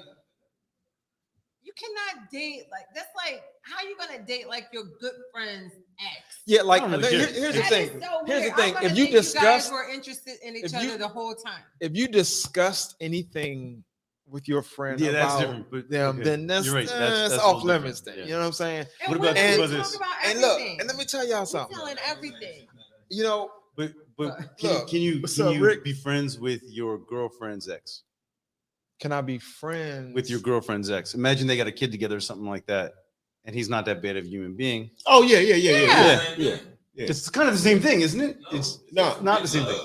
[SPEAKER 1] You cannot date like that's like how you gonna date like your good friend's ex?
[SPEAKER 2] yeah, like
[SPEAKER 4] I don't really care.
[SPEAKER 2] here's the
[SPEAKER 1] That
[SPEAKER 2] thing.
[SPEAKER 1] is so
[SPEAKER 2] Here's the
[SPEAKER 1] weird.
[SPEAKER 2] thing.
[SPEAKER 1] I'm gonna
[SPEAKER 2] If you
[SPEAKER 1] think guys
[SPEAKER 2] discuss
[SPEAKER 1] were interested in each
[SPEAKER 2] if
[SPEAKER 1] other
[SPEAKER 2] you-
[SPEAKER 1] the whole time.
[SPEAKER 2] if you discussed anything with your friend
[SPEAKER 4] Yeah, that's
[SPEAKER 2] about
[SPEAKER 4] different. But
[SPEAKER 2] them,
[SPEAKER 4] okay.
[SPEAKER 2] then that's,
[SPEAKER 4] You're right.
[SPEAKER 2] that's
[SPEAKER 4] a
[SPEAKER 2] off
[SPEAKER 4] little
[SPEAKER 2] limits.
[SPEAKER 4] different.
[SPEAKER 2] Then
[SPEAKER 4] Yeah.
[SPEAKER 2] you know what I'm saying?
[SPEAKER 1] And
[SPEAKER 4] What
[SPEAKER 1] what
[SPEAKER 4] about-
[SPEAKER 1] if
[SPEAKER 4] what
[SPEAKER 1] we
[SPEAKER 4] about
[SPEAKER 1] talk
[SPEAKER 4] this?
[SPEAKER 1] about
[SPEAKER 2] And look,
[SPEAKER 1] everything?
[SPEAKER 2] and let me tell y'all
[SPEAKER 1] We're
[SPEAKER 2] something.
[SPEAKER 1] telling everything.
[SPEAKER 2] You know,
[SPEAKER 4] But
[SPEAKER 1] Look,
[SPEAKER 4] can you
[SPEAKER 3] what's
[SPEAKER 4] can
[SPEAKER 3] up,
[SPEAKER 4] you
[SPEAKER 3] Rick?
[SPEAKER 4] be friends with your girlfriend's ex?
[SPEAKER 2] can I be friends
[SPEAKER 4] With your girlfriend's ex? Imagine they got a kid together or something like that, and he's not that bad of a human being.
[SPEAKER 3] Oh yeah.
[SPEAKER 1] Yeah.
[SPEAKER 4] Yeah.
[SPEAKER 3] Yeah.
[SPEAKER 4] It's kind of the same thing, isn't it? It's
[SPEAKER 3] No.
[SPEAKER 4] not the same thing.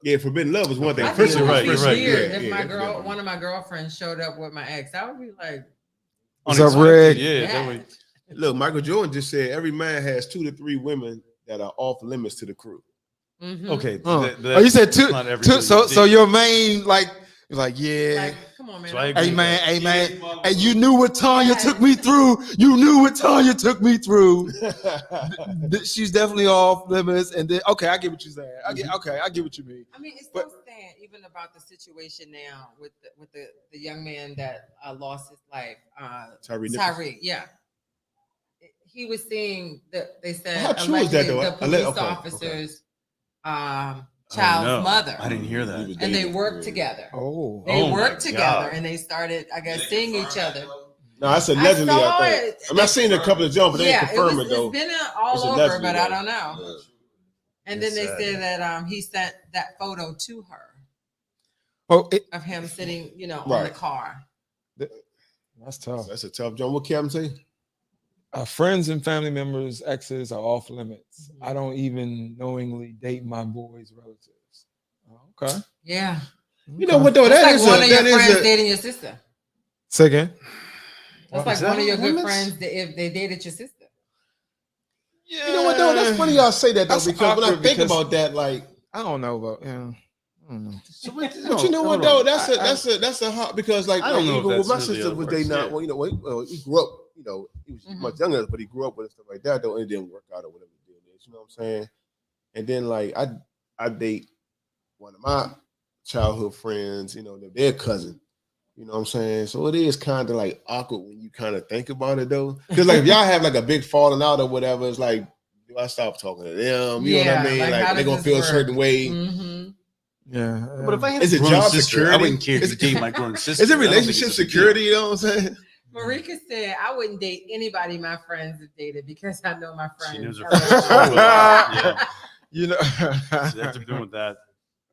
[SPEAKER 3] Yeah, forbidden love is one thing.
[SPEAKER 1] I think
[SPEAKER 4] First,
[SPEAKER 1] it
[SPEAKER 4] you're
[SPEAKER 1] would
[SPEAKER 4] right,
[SPEAKER 1] be
[SPEAKER 4] you're right.
[SPEAKER 1] weird
[SPEAKER 3] Yeah,
[SPEAKER 1] if
[SPEAKER 3] yeah,
[SPEAKER 1] my
[SPEAKER 3] that's
[SPEAKER 1] girl,
[SPEAKER 3] different.
[SPEAKER 1] one of my girlfriends showed up with my ex. I would be like,
[SPEAKER 2] What's up,
[SPEAKER 4] Unexpected,
[SPEAKER 2] Rick?
[SPEAKER 4] Yeah,
[SPEAKER 1] Yeah.
[SPEAKER 4] that would.
[SPEAKER 3] Look, Michael Jordan just said every man has 2 to 3 women that are off limits to the crew.
[SPEAKER 1] mhm.
[SPEAKER 4] Okay.
[SPEAKER 2] Oh, you said two.
[SPEAKER 4] not every
[SPEAKER 2] two
[SPEAKER 4] really
[SPEAKER 2] so
[SPEAKER 4] big-
[SPEAKER 2] your main like yeah.
[SPEAKER 1] Like, come on, man.
[SPEAKER 4] So I
[SPEAKER 1] don't
[SPEAKER 4] agree.
[SPEAKER 1] do
[SPEAKER 2] Hey
[SPEAKER 1] that.
[SPEAKER 2] man, and you knew what Tanya took me through. You knew what Tanya took me through. She's definitely off limits. And then okay, I get what you're saying. I get what you mean.
[SPEAKER 1] I mean, it's
[SPEAKER 2] But-
[SPEAKER 1] so sad even about the situation now with the young man that lost his life.
[SPEAKER 3] Tyree Nichols.
[SPEAKER 1] Tyree, yeah. He was seeing they said
[SPEAKER 3] How true is that,
[SPEAKER 1] allegedly
[SPEAKER 3] though?
[SPEAKER 1] the police
[SPEAKER 3] Okay,
[SPEAKER 1] officers child's
[SPEAKER 4] no.
[SPEAKER 1] mother.
[SPEAKER 4] I didn't hear that.
[SPEAKER 3] He was
[SPEAKER 1] And they
[SPEAKER 3] dating.
[SPEAKER 1] worked together.
[SPEAKER 2] Oh,
[SPEAKER 1] They
[SPEAKER 4] Oh my
[SPEAKER 1] worked together
[SPEAKER 4] God.
[SPEAKER 1] and they started, I guess, seeing each other.
[SPEAKER 3] No, that's allegedly. I,
[SPEAKER 1] saw
[SPEAKER 3] think.
[SPEAKER 1] it.
[SPEAKER 3] I mean, I've seen a couple of jumps, but they ain't
[SPEAKER 1] Yeah,
[SPEAKER 3] confirm it though.
[SPEAKER 1] it's been all
[SPEAKER 3] It's
[SPEAKER 1] over,
[SPEAKER 3] allegedly,
[SPEAKER 1] but I
[SPEAKER 3] though.
[SPEAKER 1] don't know.
[SPEAKER 3] Yeah.
[SPEAKER 1] And then they
[SPEAKER 3] It's sad,
[SPEAKER 1] said that he sent that photo to her
[SPEAKER 2] oh,
[SPEAKER 1] of him sitting, on the
[SPEAKER 3] Right.
[SPEAKER 1] car.
[SPEAKER 2] that's tough.
[SPEAKER 3] That's a tough jump. What Kevin say?
[SPEAKER 2] Friends and family members, exes are off limits. I don't even knowingly date my boys' relatives. Okay.
[SPEAKER 1] Yeah.
[SPEAKER 3] You know what though?
[SPEAKER 1] That's
[SPEAKER 3] That
[SPEAKER 1] like
[SPEAKER 3] is
[SPEAKER 1] one
[SPEAKER 3] a
[SPEAKER 1] of your
[SPEAKER 3] that is
[SPEAKER 1] friends
[SPEAKER 3] a
[SPEAKER 1] dating your sister.
[SPEAKER 2] Second.
[SPEAKER 1] That's
[SPEAKER 2] What,
[SPEAKER 1] like
[SPEAKER 2] is
[SPEAKER 1] one
[SPEAKER 2] that
[SPEAKER 1] of your good
[SPEAKER 2] limits?
[SPEAKER 1] friends that if they dated your sister.
[SPEAKER 2] Yeah.
[SPEAKER 3] You know what though? That's funny y'all say that though,
[SPEAKER 2] That's
[SPEAKER 3] because when I
[SPEAKER 2] awkward
[SPEAKER 3] think
[SPEAKER 2] because-
[SPEAKER 3] about that, like,
[SPEAKER 2] I don't know about I don't know.
[SPEAKER 3] but you know what though? That's a hard because like
[SPEAKER 4] I don't know if
[SPEAKER 3] even with my
[SPEAKER 4] that's really
[SPEAKER 3] sister
[SPEAKER 4] how it
[SPEAKER 3] was dating
[SPEAKER 4] works,
[SPEAKER 3] out.
[SPEAKER 4] yeah.
[SPEAKER 3] Well, he grew up. He was
[SPEAKER 1] Mhm.
[SPEAKER 3] much younger, but he grew up with stuff like that. Though and it didn't work out or whatever the deal is. You know what I'm saying? And then like I date one of my childhood friends. Their cousin. You know what I'm saying? So it is kind of like awkward when you kind of think about it though, because like if y'all have like a big falling out or whatever, it's like, do I stop talking to them? You know what I mean?
[SPEAKER 1] like,
[SPEAKER 3] Like
[SPEAKER 1] how
[SPEAKER 3] they're
[SPEAKER 1] does
[SPEAKER 3] gonna
[SPEAKER 1] this
[SPEAKER 3] feel a
[SPEAKER 1] work?
[SPEAKER 3] certain way.
[SPEAKER 1] Mm-hmm.
[SPEAKER 2] Yeah.
[SPEAKER 4] But if I had
[SPEAKER 3] Is
[SPEAKER 4] a
[SPEAKER 3] it
[SPEAKER 4] grown
[SPEAKER 3] job
[SPEAKER 4] sister,
[SPEAKER 3] security?
[SPEAKER 4] I wouldn't care
[SPEAKER 3] Is
[SPEAKER 4] to date my grown sister.
[SPEAKER 3] Is it
[SPEAKER 4] I don't think
[SPEAKER 3] relationship
[SPEAKER 4] it's a big deal.
[SPEAKER 3] security? You know what I'm saying?
[SPEAKER 1] Marika said, I wouldn't date anybody my friends have dated because I know my friends.
[SPEAKER 4] She knows her
[SPEAKER 1] are
[SPEAKER 4] friends.
[SPEAKER 1] like-
[SPEAKER 4] Yeah.
[SPEAKER 2] you know.
[SPEAKER 4] So they have to be doing with that.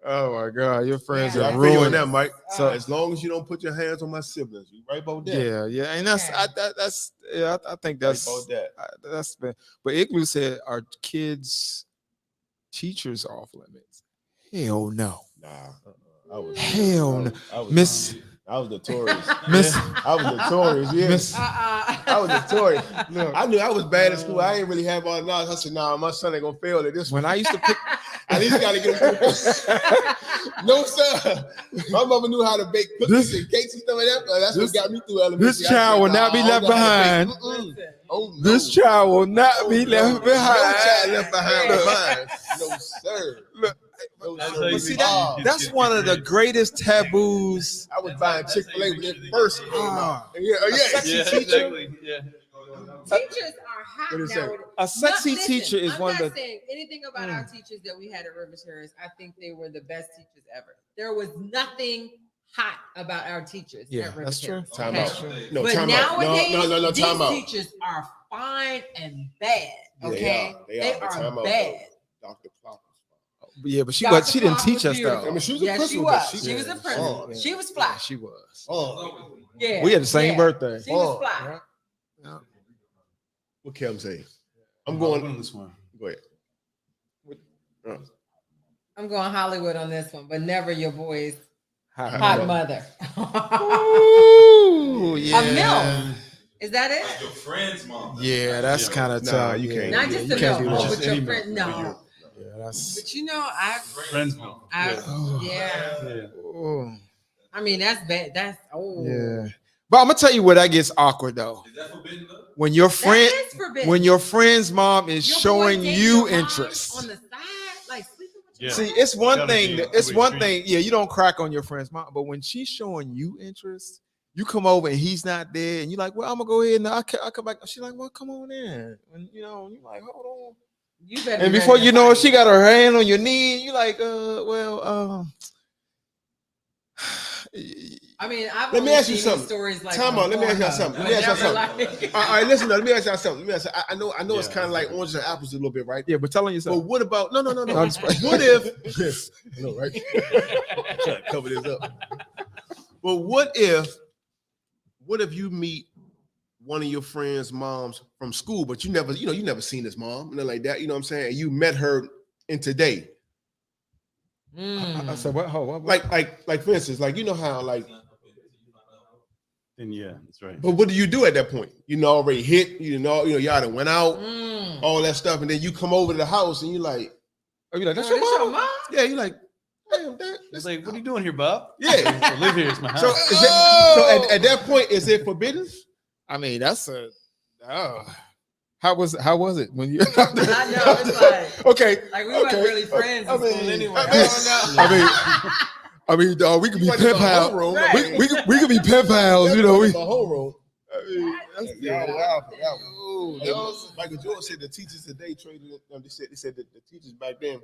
[SPEAKER 2] Oh my God, your friends
[SPEAKER 1] Yeah.
[SPEAKER 3] I
[SPEAKER 2] are
[SPEAKER 3] feel you on
[SPEAKER 2] ruined.
[SPEAKER 3] that, Mike.
[SPEAKER 2] So-
[SPEAKER 3] As long as you don't put your hands on my siblings, you right about that.
[SPEAKER 2] Yeah, and that's
[SPEAKER 1] Yeah.
[SPEAKER 2] I think
[SPEAKER 3] Right
[SPEAKER 2] that's
[SPEAKER 3] about that.
[SPEAKER 2] that's been. But Igloo said, "Are kids' teachers off limits?" Hell no.
[SPEAKER 3] Nah, I was
[SPEAKER 2] Hell no. Miss
[SPEAKER 3] I was notorious.
[SPEAKER 2] Miss
[SPEAKER 3] I was notorious. Yeah,
[SPEAKER 2] Miss.
[SPEAKER 3] I was notorious.
[SPEAKER 2] Look,
[SPEAKER 3] I knew I was bad at school. I ain't really have all the knowledge. I said, "Nah, my son ain't gonna fail at this one.
[SPEAKER 2] when I used to pick,
[SPEAKER 3] At least gotta get him." No, sir. My mother knew how to bake cookies and cakes and stuff like that. That's what got me through elementary.
[SPEAKER 2] this child will not be left behind.
[SPEAKER 3] Oh, no.
[SPEAKER 2] This child will not be left
[SPEAKER 3] No
[SPEAKER 2] behind.
[SPEAKER 3] child left behind.
[SPEAKER 1] Yeah.
[SPEAKER 3] behind. No, sir.
[SPEAKER 2] Look,
[SPEAKER 3] No,
[SPEAKER 4] That's
[SPEAKER 3] sir.
[SPEAKER 4] how you
[SPEAKER 2] But see,
[SPEAKER 4] make
[SPEAKER 3] Ah,
[SPEAKER 2] that's one of the greatest taboos.
[SPEAKER 3] I was buying Chick-fil-A when it first came out.
[SPEAKER 2] Ah.
[SPEAKER 3] Yeah,
[SPEAKER 4] Yeah, exactly. Yeah.
[SPEAKER 1] Teachers are hot
[SPEAKER 3] What is
[SPEAKER 1] now.
[SPEAKER 3] that?
[SPEAKER 2] A sexy
[SPEAKER 1] Listen,
[SPEAKER 2] teacher is
[SPEAKER 1] I'm
[SPEAKER 2] one
[SPEAKER 1] not
[SPEAKER 2] of the.
[SPEAKER 1] saying anything about our teachers that we had at River Terrace. I think they were the best teachers ever. There was nothing hot about our teachers
[SPEAKER 2] Yeah,
[SPEAKER 1] at River
[SPEAKER 2] that's true.
[SPEAKER 1] Terrace.
[SPEAKER 3] Time
[SPEAKER 1] okay?
[SPEAKER 3] out. No,
[SPEAKER 1] But
[SPEAKER 3] time out.
[SPEAKER 1] nowadays,
[SPEAKER 3] No,
[SPEAKER 1] these
[SPEAKER 3] time out.
[SPEAKER 1] teachers are fine and bad.
[SPEAKER 3] Yeah,
[SPEAKER 1] Okay,
[SPEAKER 3] they are, but time out,
[SPEAKER 1] bad.
[SPEAKER 3] though. Dr. Clark.
[SPEAKER 2] Yeah, but she
[SPEAKER 1] Dr.
[SPEAKER 2] was. She didn't
[SPEAKER 1] Clark
[SPEAKER 2] teach
[SPEAKER 1] was
[SPEAKER 2] us
[SPEAKER 1] beautiful.
[SPEAKER 3] I
[SPEAKER 2] though.
[SPEAKER 3] mean, she was a
[SPEAKER 1] Yes, she
[SPEAKER 3] principal, but
[SPEAKER 1] was. She was a
[SPEAKER 3] yeah.
[SPEAKER 1] principal.
[SPEAKER 3] Oh,
[SPEAKER 1] She was fly.
[SPEAKER 2] Yeah, she was.
[SPEAKER 3] Oh,
[SPEAKER 1] Yeah,
[SPEAKER 2] We had the same
[SPEAKER 1] yeah.
[SPEAKER 2] birthday.
[SPEAKER 1] She was
[SPEAKER 3] Oh,
[SPEAKER 1] fly.
[SPEAKER 2] Yeah.
[SPEAKER 3] what Kevin say? I'm
[SPEAKER 4] I'm
[SPEAKER 3] going.
[SPEAKER 4] on this one.
[SPEAKER 3] Go ahead.
[SPEAKER 1] I'm going Hollywood on this one, but never your boy's
[SPEAKER 2] Hot
[SPEAKER 1] hot
[SPEAKER 2] mother.
[SPEAKER 1] mother.
[SPEAKER 2] Ooh, yeah.
[SPEAKER 1] MILF. Is that it?
[SPEAKER 5] Your friend's mom.
[SPEAKER 2] Yeah, that's
[SPEAKER 4] Yeah.
[SPEAKER 2] kind of
[SPEAKER 3] Nah,
[SPEAKER 2] tough.
[SPEAKER 3] you
[SPEAKER 2] yeah.
[SPEAKER 3] can't.
[SPEAKER 1] Not
[SPEAKER 3] Yeah,
[SPEAKER 1] just
[SPEAKER 3] you
[SPEAKER 1] a
[SPEAKER 3] can't
[SPEAKER 1] milk,
[SPEAKER 3] do
[SPEAKER 1] but
[SPEAKER 3] that.
[SPEAKER 1] with your
[SPEAKER 4] Any
[SPEAKER 1] friend.
[SPEAKER 4] milk.
[SPEAKER 1] No,
[SPEAKER 2] Yeah, that's.
[SPEAKER 1] but you know,
[SPEAKER 4] Friends milk.
[SPEAKER 2] Oh.
[SPEAKER 1] yeah.
[SPEAKER 4] Yeah.
[SPEAKER 2] Oh,
[SPEAKER 1] I mean, that's bad. That's
[SPEAKER 2] yeah. But I'm gonna tell you where that gets awkward though.
[SPEAKER 5] Is that forbidden love?
[SPEAKER 2] When your
[SPEAKER 1] That
[SPEAKER 2] friend,
[SPEAKER 1] is forbidden.
[SPEAKER 2] when your friend's mom is
[SPEAKER 1] Your boy
[SPEAKER 2] showing
[SPEAKER 1] dating
[SPEAKER 2] you
[SPEAKER 1] your mom
[SPEAKER 2] interest.
[SPEAKER 1] on the side, like sleeping with your
[SPEAKER 4] Yeah.
[SPEAKER 2] See,
[SPEAKER 1] mom.
[SPEAKER 2] it's one
[SPEAKER 4] Gotta
[SPEAKER 2] thing.
[SPEAKER 4] be
[SPEAKER 2] It's
[SPEAKER 4] two-way
[SPEAKER 2] one
[SPEAKER 4] street.
[SPEAKER 2] thing. Yeah, you don't crack on your friend's mom, but when she's showing you interest, you come over and he's not there, and you're like, "Well, I'm gonna go ahead and I come back." She's like, "Well, come on in," and you're like, "Hold on."
[SPEAKER 1] You better.
[SPEAKER 2] And
[SPEAKER 1] be
[SPEAKER 2] before
[SPEAKER 1] ready
[SPEAKER 2] you
[SPEAKER 1] to
[SPEAKER 2] know it,
[SPEAKER 1] fight.
[SPEAKER 2] she got her hand on your knee, and you're like, well,
[SPEAKER 1] I mean, I've
[SPEAKER 3] Let me
[SPEAKER 1] only
[SPEAKER 3] ask you
[SPEAKER 1] seen
[SPEAKER 3] something.
[SPEAKER 1] Stories like
[SPEAKER 3] Time
[SPEAKER 1] on
[SPEAKER 3] out. Let me ask y'all
[SPEAKER 1] Pornhub,
[SPEAKER 3] something. Let
[SPEAKER 1] but
[SPEAKER 3] me ask y'all
[SPEAKER 1] never
[SPEAKER 3] something.
[SPEAKER 1] like-
[SPEAKER 3] All right, listen. Let me ask y'all something. Let me ask. I know. It's
[SPEAKER 4] Yeah,
[SPEAKER 3] kind of like
[SPEAKER 4] exactly.
[SPEAKER 3] oranges and apples a little bit, right?
[SPEAKER 2] yeah, but telling
[SPEAKER 3] But
[SPEAKER 2] yourself,
[SPEAKER 3] what about? No.
[SPEAKER 2] I'm just playing.
[SPEAKER 3] What if? No, right? Trying to cover this up. But what if you meet one of your friends' moms from school, but you never seen his mom, and like that. You know what I'm saying? And you met her in today.
[SPEAKER 2] I said, what? Hold, what?
[SPEAKER 3] Like for instance, like you know how like.
[SPEAKER 4] And yeah, that's right.
[SPEAKER 3] But what do you do at that point? Already hit. Y'all done went out, all that stuff, and then you come over to the house and you're like,
[SPEAKER 2] that's
[SPEAKER 1] Oh,
[SPEAKER 2] your
[SPEAKER 1] this
[SPEAKER 2] mom?
[SPEAKER 1] your mom?
[SPEAKER 3] yeah, you're like, damn,
[SPEAKER 4] It's like, what are you doing here, Bob?
[SPEAKER 3] yeah.
[SPEAKER 4] I live here. It's my house.
[SPEAKER 3] So, so at that point, is it forbidden?
[SPEAKER 2] I mean, that's a. Oh. How was it when you?
[SPEAKER 1] I know, it's like,
[SPEAKER 2] Okay.
[SPEAKER 1] like we weren't really friends in school anyway. I
[SPEAKER 2] I mean, dog, we could be
[SPEAKER 3] You wasn't
[SPEAKER 2] pen
[SPEAKER 3] in my
[SPEAKER 2] pals.
[SPEAKER 3] homeroom.
[SPEAKER 1] Right.
[SPEAKER 2] We could be pen pals. You know, we.
[SPEAKER 3] my whole room.
[SPEAKER 2] That's
[SPEAKER 3] Y'all
[SPEAKER 2] good.
[SPEAKER 3] wild for that one.
[SPEAKER 2] Ooh,
[SPEAKER 3] Hey, Michael Jordan said the teachers today traded. They said that the teachers back then.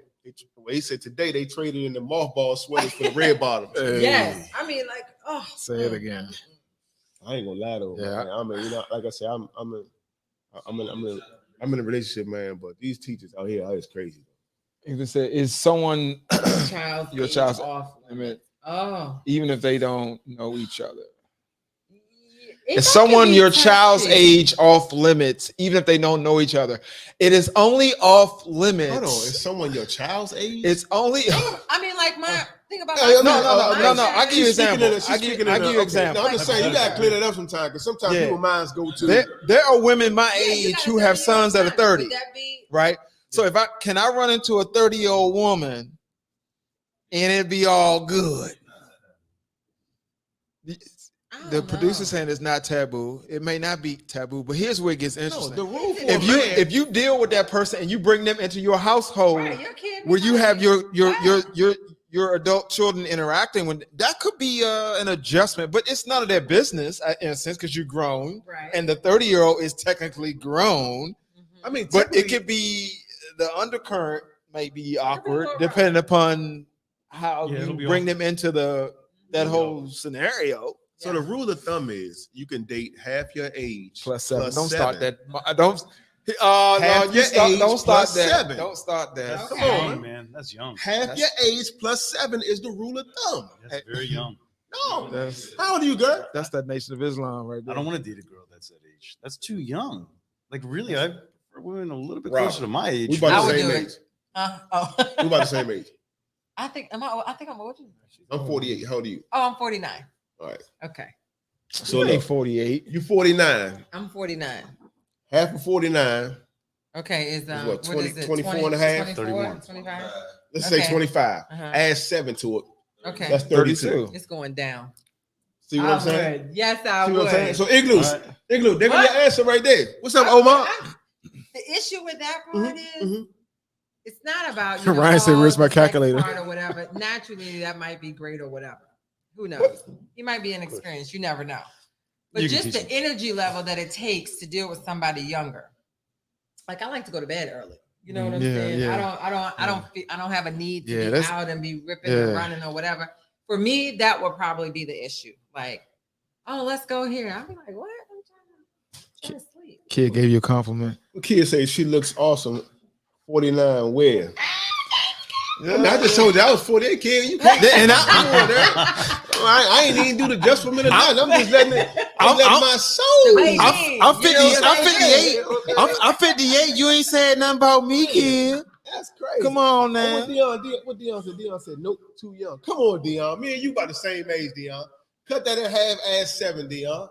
[SPEAKER 3] He said today they traded in the mothball sweaters for the red bottoms.
[SPEAKER 2] Hey,
[SPEAKER 1] Yes. I mean, like, oh.
[SPEAKER 2] Say it again.
[SPEAKER 3] I ain't gonna lie though.
[SPEAKER 2] Yeah.
[SPEAKER 3] Man. I mean, like I said, I'm in a relationship, man. But these teachers out here, it's crazy.
[SPEAKER 2] You can say, is someone
[SPEAKER 1] Child's
[SPEAKER 2] your
[SPEAKER 1] age
[SPEAKER 2] child's
[SPEAKER 1] off.
[SPEAKER 2] limit,
[SPEAKER 1] Oh.
[SPEAKER 2] even if they don't know each other?
[SPEAKER 1] If
[SPEAKER 2] Is
[SPEAKER 1] I can
[SPEAKER 2] someone
[SPEAKER 1] be
[SPEAKER 2] your child's
[SPEAKER 1] touchy-
[SPEAKER 2] age off limits, even if they don't know each other? It is only off limits.
[SPEAKER 3] Hold on, is someone your child's age?
[SPEAKER 2] It's only.
[SPEAKER 1] I mean, like my thing about
[SPEAKER 3] Yeah,
[SPEAKER 1] my
[SPEAKER 2] no. I give you
[SPEAKER 3] She's speaking
[SPEAKER 2] example.
[SPEAKER 3] in a-
[SPEAKER 2] I
[SPEAKER 3] she's
[SPEAKER 2] give
[SPEAKER 3] speaking in
[SPEAKER 2] you
[SPEAKER 3] a- okay.
[SPEAKER 2] example.
[SPEAKER 3] No, I'm just saying you gotta clear that up sometimes because sometimes
[SPEAKER 2] Yeah.
[SPEAKER 3] people's minds go to.
[SPEAKER 2] There are women my
[SPEAKER 1] Yeah, you
[SPEAKER 2] age
[SPEAKER 1] gotta
[SPEAKER 2] who
[SPEAKER 1] tell
[SPEAKER 2] have
[SPEAKER 1] me
[SPEAKER 2] sons
[SPEAKER 1] your
[SPEAKER 2] that are
[SPEAKER 1] son.
[SPEAKER 2] 30,
[SPEAKER 1] Would that be?
[SPEAKER 2] right? So if I run into a 30-year-old woman and it be all good.
[SPEAKER 1] I
[SPEAKER 2] The
[SPEAKER 1] don't
[SPEAKER 2] producer
[SPEAKER 1] know.
[SPEAKER 2] saying it's not taboo. It may not be taboo, but here's where it gets
[SPEAKER 3] No,
[SPEAKER 2] interesting.
[SPEAKER 3] the rule for
[SPEAKER 2] if
[SPEAKER 3] a
[SPEAKER 2] you
[SPEAKER 3] man-
[SPEAKER 2] if you deal with that person and you bring them into your household
[SPEAKER 1] Right, your kid
[SPEAKER 2] where you
[SPEAKER 1] might
[SPEAKER 2] have
[SPEAKER 1] be-
[SPEAKER 2] your
[SPEAKER 1] Right.
[SPEAKER 2] your adult children interacting with, that could be an adjustment, but it's none of their business in a sense because you're grown
[SPEAKER 1] Right.
[SPEAKER 2] and the 30-year-old is technically grown,
[SPEAKER 1] Mhm.
[SPEAKER 3] I mean,
[SPEAKER 2] but it
[SPEAKER 3] typically-
[SPEAKER 2] could be the undercurrent may be awkward
[SPEAKER 1] right.
[SPEAKER 2] depending upon how
[SPEAKER 4] Yeah, it'll
[SPEAKER 2] you
[SPEAKER 4] be
[SPEAKER 2] bring
[SPEAKER 4] awkward.
[SPEAKER 2] them into that
[SPEAKER 4] It'll be
[SPEAKER 2] whole scenario.
[SPEAKER 3] So the rule of thumb is you can date half your age
[SPEAKER 2] Plus seven. Don't
[SPEAKER 3] seven.
[SPEAKER 2] start that. Don't.
[SPEAKER 3] Half
[SPEAKER 2] No,
[SPEAKER 3] your age
[SPEAKER 2] don't start
[SPEAKER 3] plus
[SPEAKER 2] that.
[SPEAKER 3] 7.
[SPEAKER 2] Don't start that.
[SPEAKER 4] That's
[SPEAKER 3] Come
[SPEAKER 1] Okay.
[SPEAKER 3] on,
[SPEAKER 4] young, man. That's young.
[SPEAKER 3] Half your age plus 7 is the rule of thumb.
[SPEAKER 4] That's very young.
[SPEAKER 3] No,
[SPEAKER 2] That's
[SPEAKER 3] how old are you, girl?
[SPEAKER 2] that's that Nation of Islam right there.
[SPEAKER 4] I don't want to date a girl that's that age. That's too young. Like really, I prefer women a little bit
[SPEAKER 3] Rob,
[SPEAKER 4] closer to my age.
[SPEAKER 3] We about
[SPEAKER 1] I
[SPEAKER 3] the
[SPEAKER 1] would
[SPEAKER 3] same
[SPEAKER 1] do
[SPEAKER 3] age.
[SPEAKER 1] it. Oh.
[SPEAKER 3] We about the same age.
[SPEAKER 1] I think I'm older.
[SPEAKER 3] I'm 48. How old are you?
[SPEAKER 1] Oh, I'm 49.
[SPEAKER 3] All right.
[SPEAKER 1] Okay.
[SPEAKER 3] So
[SPEAKER 2] ain't
[SPEAKER 3] look,
[SPEAKER 2] 48.
[SPEAKER 3] you 49.
[SPEAKER 1] I'm 49.
[SPEAKER 3] Half of 49.
[SPEAKER 1] Okay, is
[SPEAKER 3] what,
[SPEAKER 1] what
[SPEAKER 3] 20,
[SPEAKER 1] is it?
[SPEAKER 3] 24 and a half?
[SPEAKER 4] 31.
[SPEAKER 1] 25?
[SPEAKER 3] Let's say
[SPEAKER 1] Okay.
[SPEAKER 3] 25.
[SPEAKER 1] Uh-huh.
[SPEAKER 3] Add 7 to it.
[SPEAKER 1] Okay.
[SPEAKER 3] That's 32.
[SPEAKER 2] 32.
[SPEAKER 1] It's going down.
[SPEAKER 3] See what
[SPEAKER 1] I
[SPEAKER 3] I'm saying?
[SPEAKER 1] would. Yes, I
[SPEAKER 3] See
[SPEAKER 1] would.
[SPEAKER 3] what I'm saying? So Igloo,
[SPEAKER 4] All right.
[SPEAKER 3] Igloo, there go
[SPEAKER 1] What?
[SPEAKER 3] your answer right there. What's up,
[SPEAKER 1] I-
[SPEAKER 3] Omar?
[SPEAKER 1] the issue with that part is
[SPEAKER 3] Mhm.
[SPEAKER 1] it's not about
[SPEAKER 2] Ryan said, "Where's my
[SPEAKER 1] the sex
[SPEAKER 2] calculator?"
[SPEAKER 1] part or whatever. Naturally, that might be great or whatever. Who knows? You might be inexperienced. You never know. But
[SPEAKER 4] You can
[SPEAKER 1] just
[SPEAKER 4] teach
[SPEAKER 1] the energy level that it takes to deal with somebody younger. Like I like to go to bed early. You know what I'm
[SPEAKER 2] Yeah,
[SPEAKER 1] saying?
[SPEAKER 2] yeah.
[SPEAKER 1] I don't have a need to
[SPEAKER 2] Yeah,
[SPEAKER 1] be
[SPEAKER 2] that's-
[SPEAKER 1] out and be ripping
[SPEAKER 2] yeah.
[SPEAKER 1] and running or whatever. For me, that would probably be the issue. Like, oh, let's go here. I'll be like, what? I'm trying to sleep.
[SPEAKER 2] Kid gave you a compliment.
[SPEAKER 3] Kid say she looks awesome. 49 where? I mean, I just told you I was 48, kid. You can't.
[SPEAKER 2] And
[SPEAKER 3] Come on, there. I ain't even do the just for a minute. I'm just letting it. I'm letting my soul.
[SPEAKER 1] Wait,
[SPEAKER 2] I'm 50.
[SPEAKER 1] You know what
[SPEAKER 2] I'm
[SPEAKER 1] I'm saying?
[SPEAKER 2] 58. I'm 58. You ain't said nothing about me, kid.
[SPEAKER 3] That's crazy.
[SPEAKER 2] Come on
[SPEAKER 3] Oh,
[SPEAKER 2] now.
[SPEAKER 3] what Dion said? Dion said, nope, too young. Come on, Dion. Me and you about the same age, Dion. Cut that in half, add 7, Dion.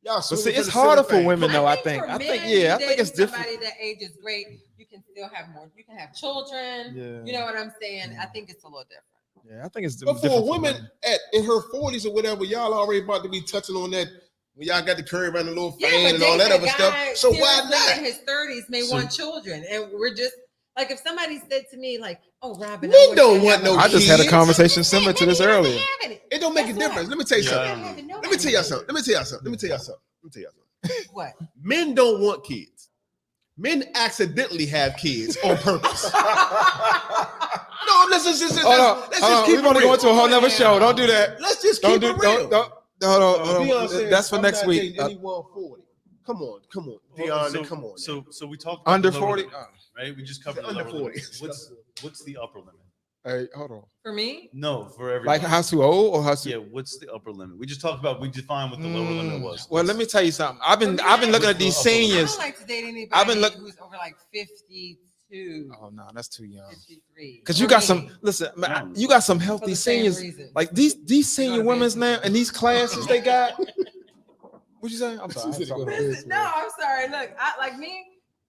[SPEAKER 3] Y'all
[SPEAKER 2] But see,
[SPEAKER 3] swinging
[SPEAKER 2] it's
[SPEAKER 3] the
[SPEAKER 2] harder
[SPEAKER 3] center
[SPEAKER 2] for
[SPEAKER 3] thing.
[SPEAKER 2] women, though. I think.
[SPEAKER 1] for
[SPEAKER 2] I think.
[SPEAKER 1] men,
[SPEAKER 2] Yeah. I think it's
[SPEAKER 1] dating
[SPEAKER 2] different.
[SPEAKER 1] Somebody that age is great. You can still have more. You can have children.
[SPEAKER 2] Yeah.
[SPEAKER 1] You know what I'm saying? I think it's a little different.
[SPEAKER 2] Yeah. I think it's
[SPEAKER 3] But
[SPEAKER 2] different.
[SPEAKER 3] for a woman in her 40s or whatever, y'all already about to be touching on that when y'all got the curve around the little fan and all that other stuff. So why not?
[SPEAKER 1] In his 30s may want children, and we're just like if somebody said to me like, "Oh, Robin,
[SPEAKER 3] Men
[SPEAKER 1] I wish
[SPEAKER 3] don't
[SPEAKER 1] I
[SPEAKER 3] want
[SPEAKER 1] had
[SPEAKER 3] no
[SPEAKER 2] I just had a
[SPEAKER 3] kids.
[SPEAKER 2] conversation similar to this earlier.
[SPEAKER 3] It don't make a
[SPEAKER 1] Guess
[SPEAKER 3] difference.
[SPEAKER 1] what?
[SPEAKER 3] Let me tell you
[SPEAKER 4] Yeah.
[SPEAKER 3] something. Let me tell y'all something. Let me tell y'all something. Let me tell y'all something. Let me tell y'all something.
[SPEAKER 1] What?
[SPEAKER 3] Men don't want kids. Men accidentally have kids on purpose. No, let's just
[SPEAKER 2] Hold on.
[SPEAKER 3] let's
[SPEAKER 2] Hold
[SPEAKER 3] just
[SPEAKER 2] on.
[SPEAKER 3] keep
[SPEAKER 2] We
[SPEAKER 3] it
[SPEAKER 2] want to go
[SPEAKER 3] real.
[SPEAKER 2] into a whole nother show. Don't do that.
[SPEAKER 3] Let's just
[SPEAKER 2] Don't
[SPEAKER 3] keep
[SPEAKER 2] do.
[SPEAKER 3] it real.
[SPEAKER 2] Don't. Hold
[SPEAKER 3] Dion
[SPEAKER 2] on.
[SPEAKER 3] said,
[SPEAKER 2] That's for
[SPEAKER 3] I'm
[SPEAKER 2] next
[SPEAKER 3] not
[SPEAKER 2] week.
[SPEAKER 3] dating anyone 40. Come on,
[SPEAKER 4] Well,
[SPEAKER 3] Dion, come on.
[SPEAKER 4] So we talked about
[SPEAKER 2] Under
[SPEAKER 4] the lower
[SPEAKER 2] 40.
[SPEAKER 4] limit, right? We just covered the
[SPEAKER 3] Under
[SPEAKER 4] lower limit.
[SPEAKER 3] 40.
[SPEAKER 4] What's the upper limit?
[SPEAKER 2] Hey, hold on.
[SPEAKER 1] For me,
[SPEAKER 4] No, for everybody.
[SPEAKER 2] Like how's too old or how's too?
[SPEAKER 4] Yeah, what's the upper limit? We just talked about. We defined what the lower limit was.
[SPEAKER 2] Well, let me tell you something. I've been
[SPEAKER 1] For me,
[SPEAKER 2] looking
[SPEAKER 4] what's
[SPEAKER 2] at these
[SPEAKER 4] the upper limit?
[SPEAKER 1] I
[SPEAKER 2] seniors.
[SPEAKER 1] don't like to date anybody
[SPEAKER 2] I've been
[SPEAKER 1] who's over like 52,
[SPEAKER 2] Oh no, that's too young.
[SPEAKER 1] 53.
[SPEAKER 2] Because you
[SPEAKER 1] For
[SPEAKER 2] got
[SPEAKER 1] me.
[SPEAKER 2] some. Listen, man, you got some
[SPEAKER 1] For
[SPEAKER 2] healthy
[SPEAKER 1] the same
[SPEAKER 2] seniors.
[SPEAKER 1] reason.
[SPEAKER 2] Like these senior
[SPEAKER 1] to bed
[SPEAKER 2] women's
[SPEAKER 1] too
[SPEAKER 2] now
[SPEAKER 1] soon.
[SPEAKER 2] and these classes they got. What you saying? I'm sorry.
[SPEAKER 3] She
[SPEAKER 2] I'm
[SPEAKER 3] said go
[SPEAKER 2] talking
[SPEAKER 3] to
[SPEAKER 2] about
[SPEAKER 3] bed.
[SPEAKER 2] this,
[SPEAKER 1] No,
[SPEAKER 2] man.
[SPEAKER 1] I'm sorry. Look, like me,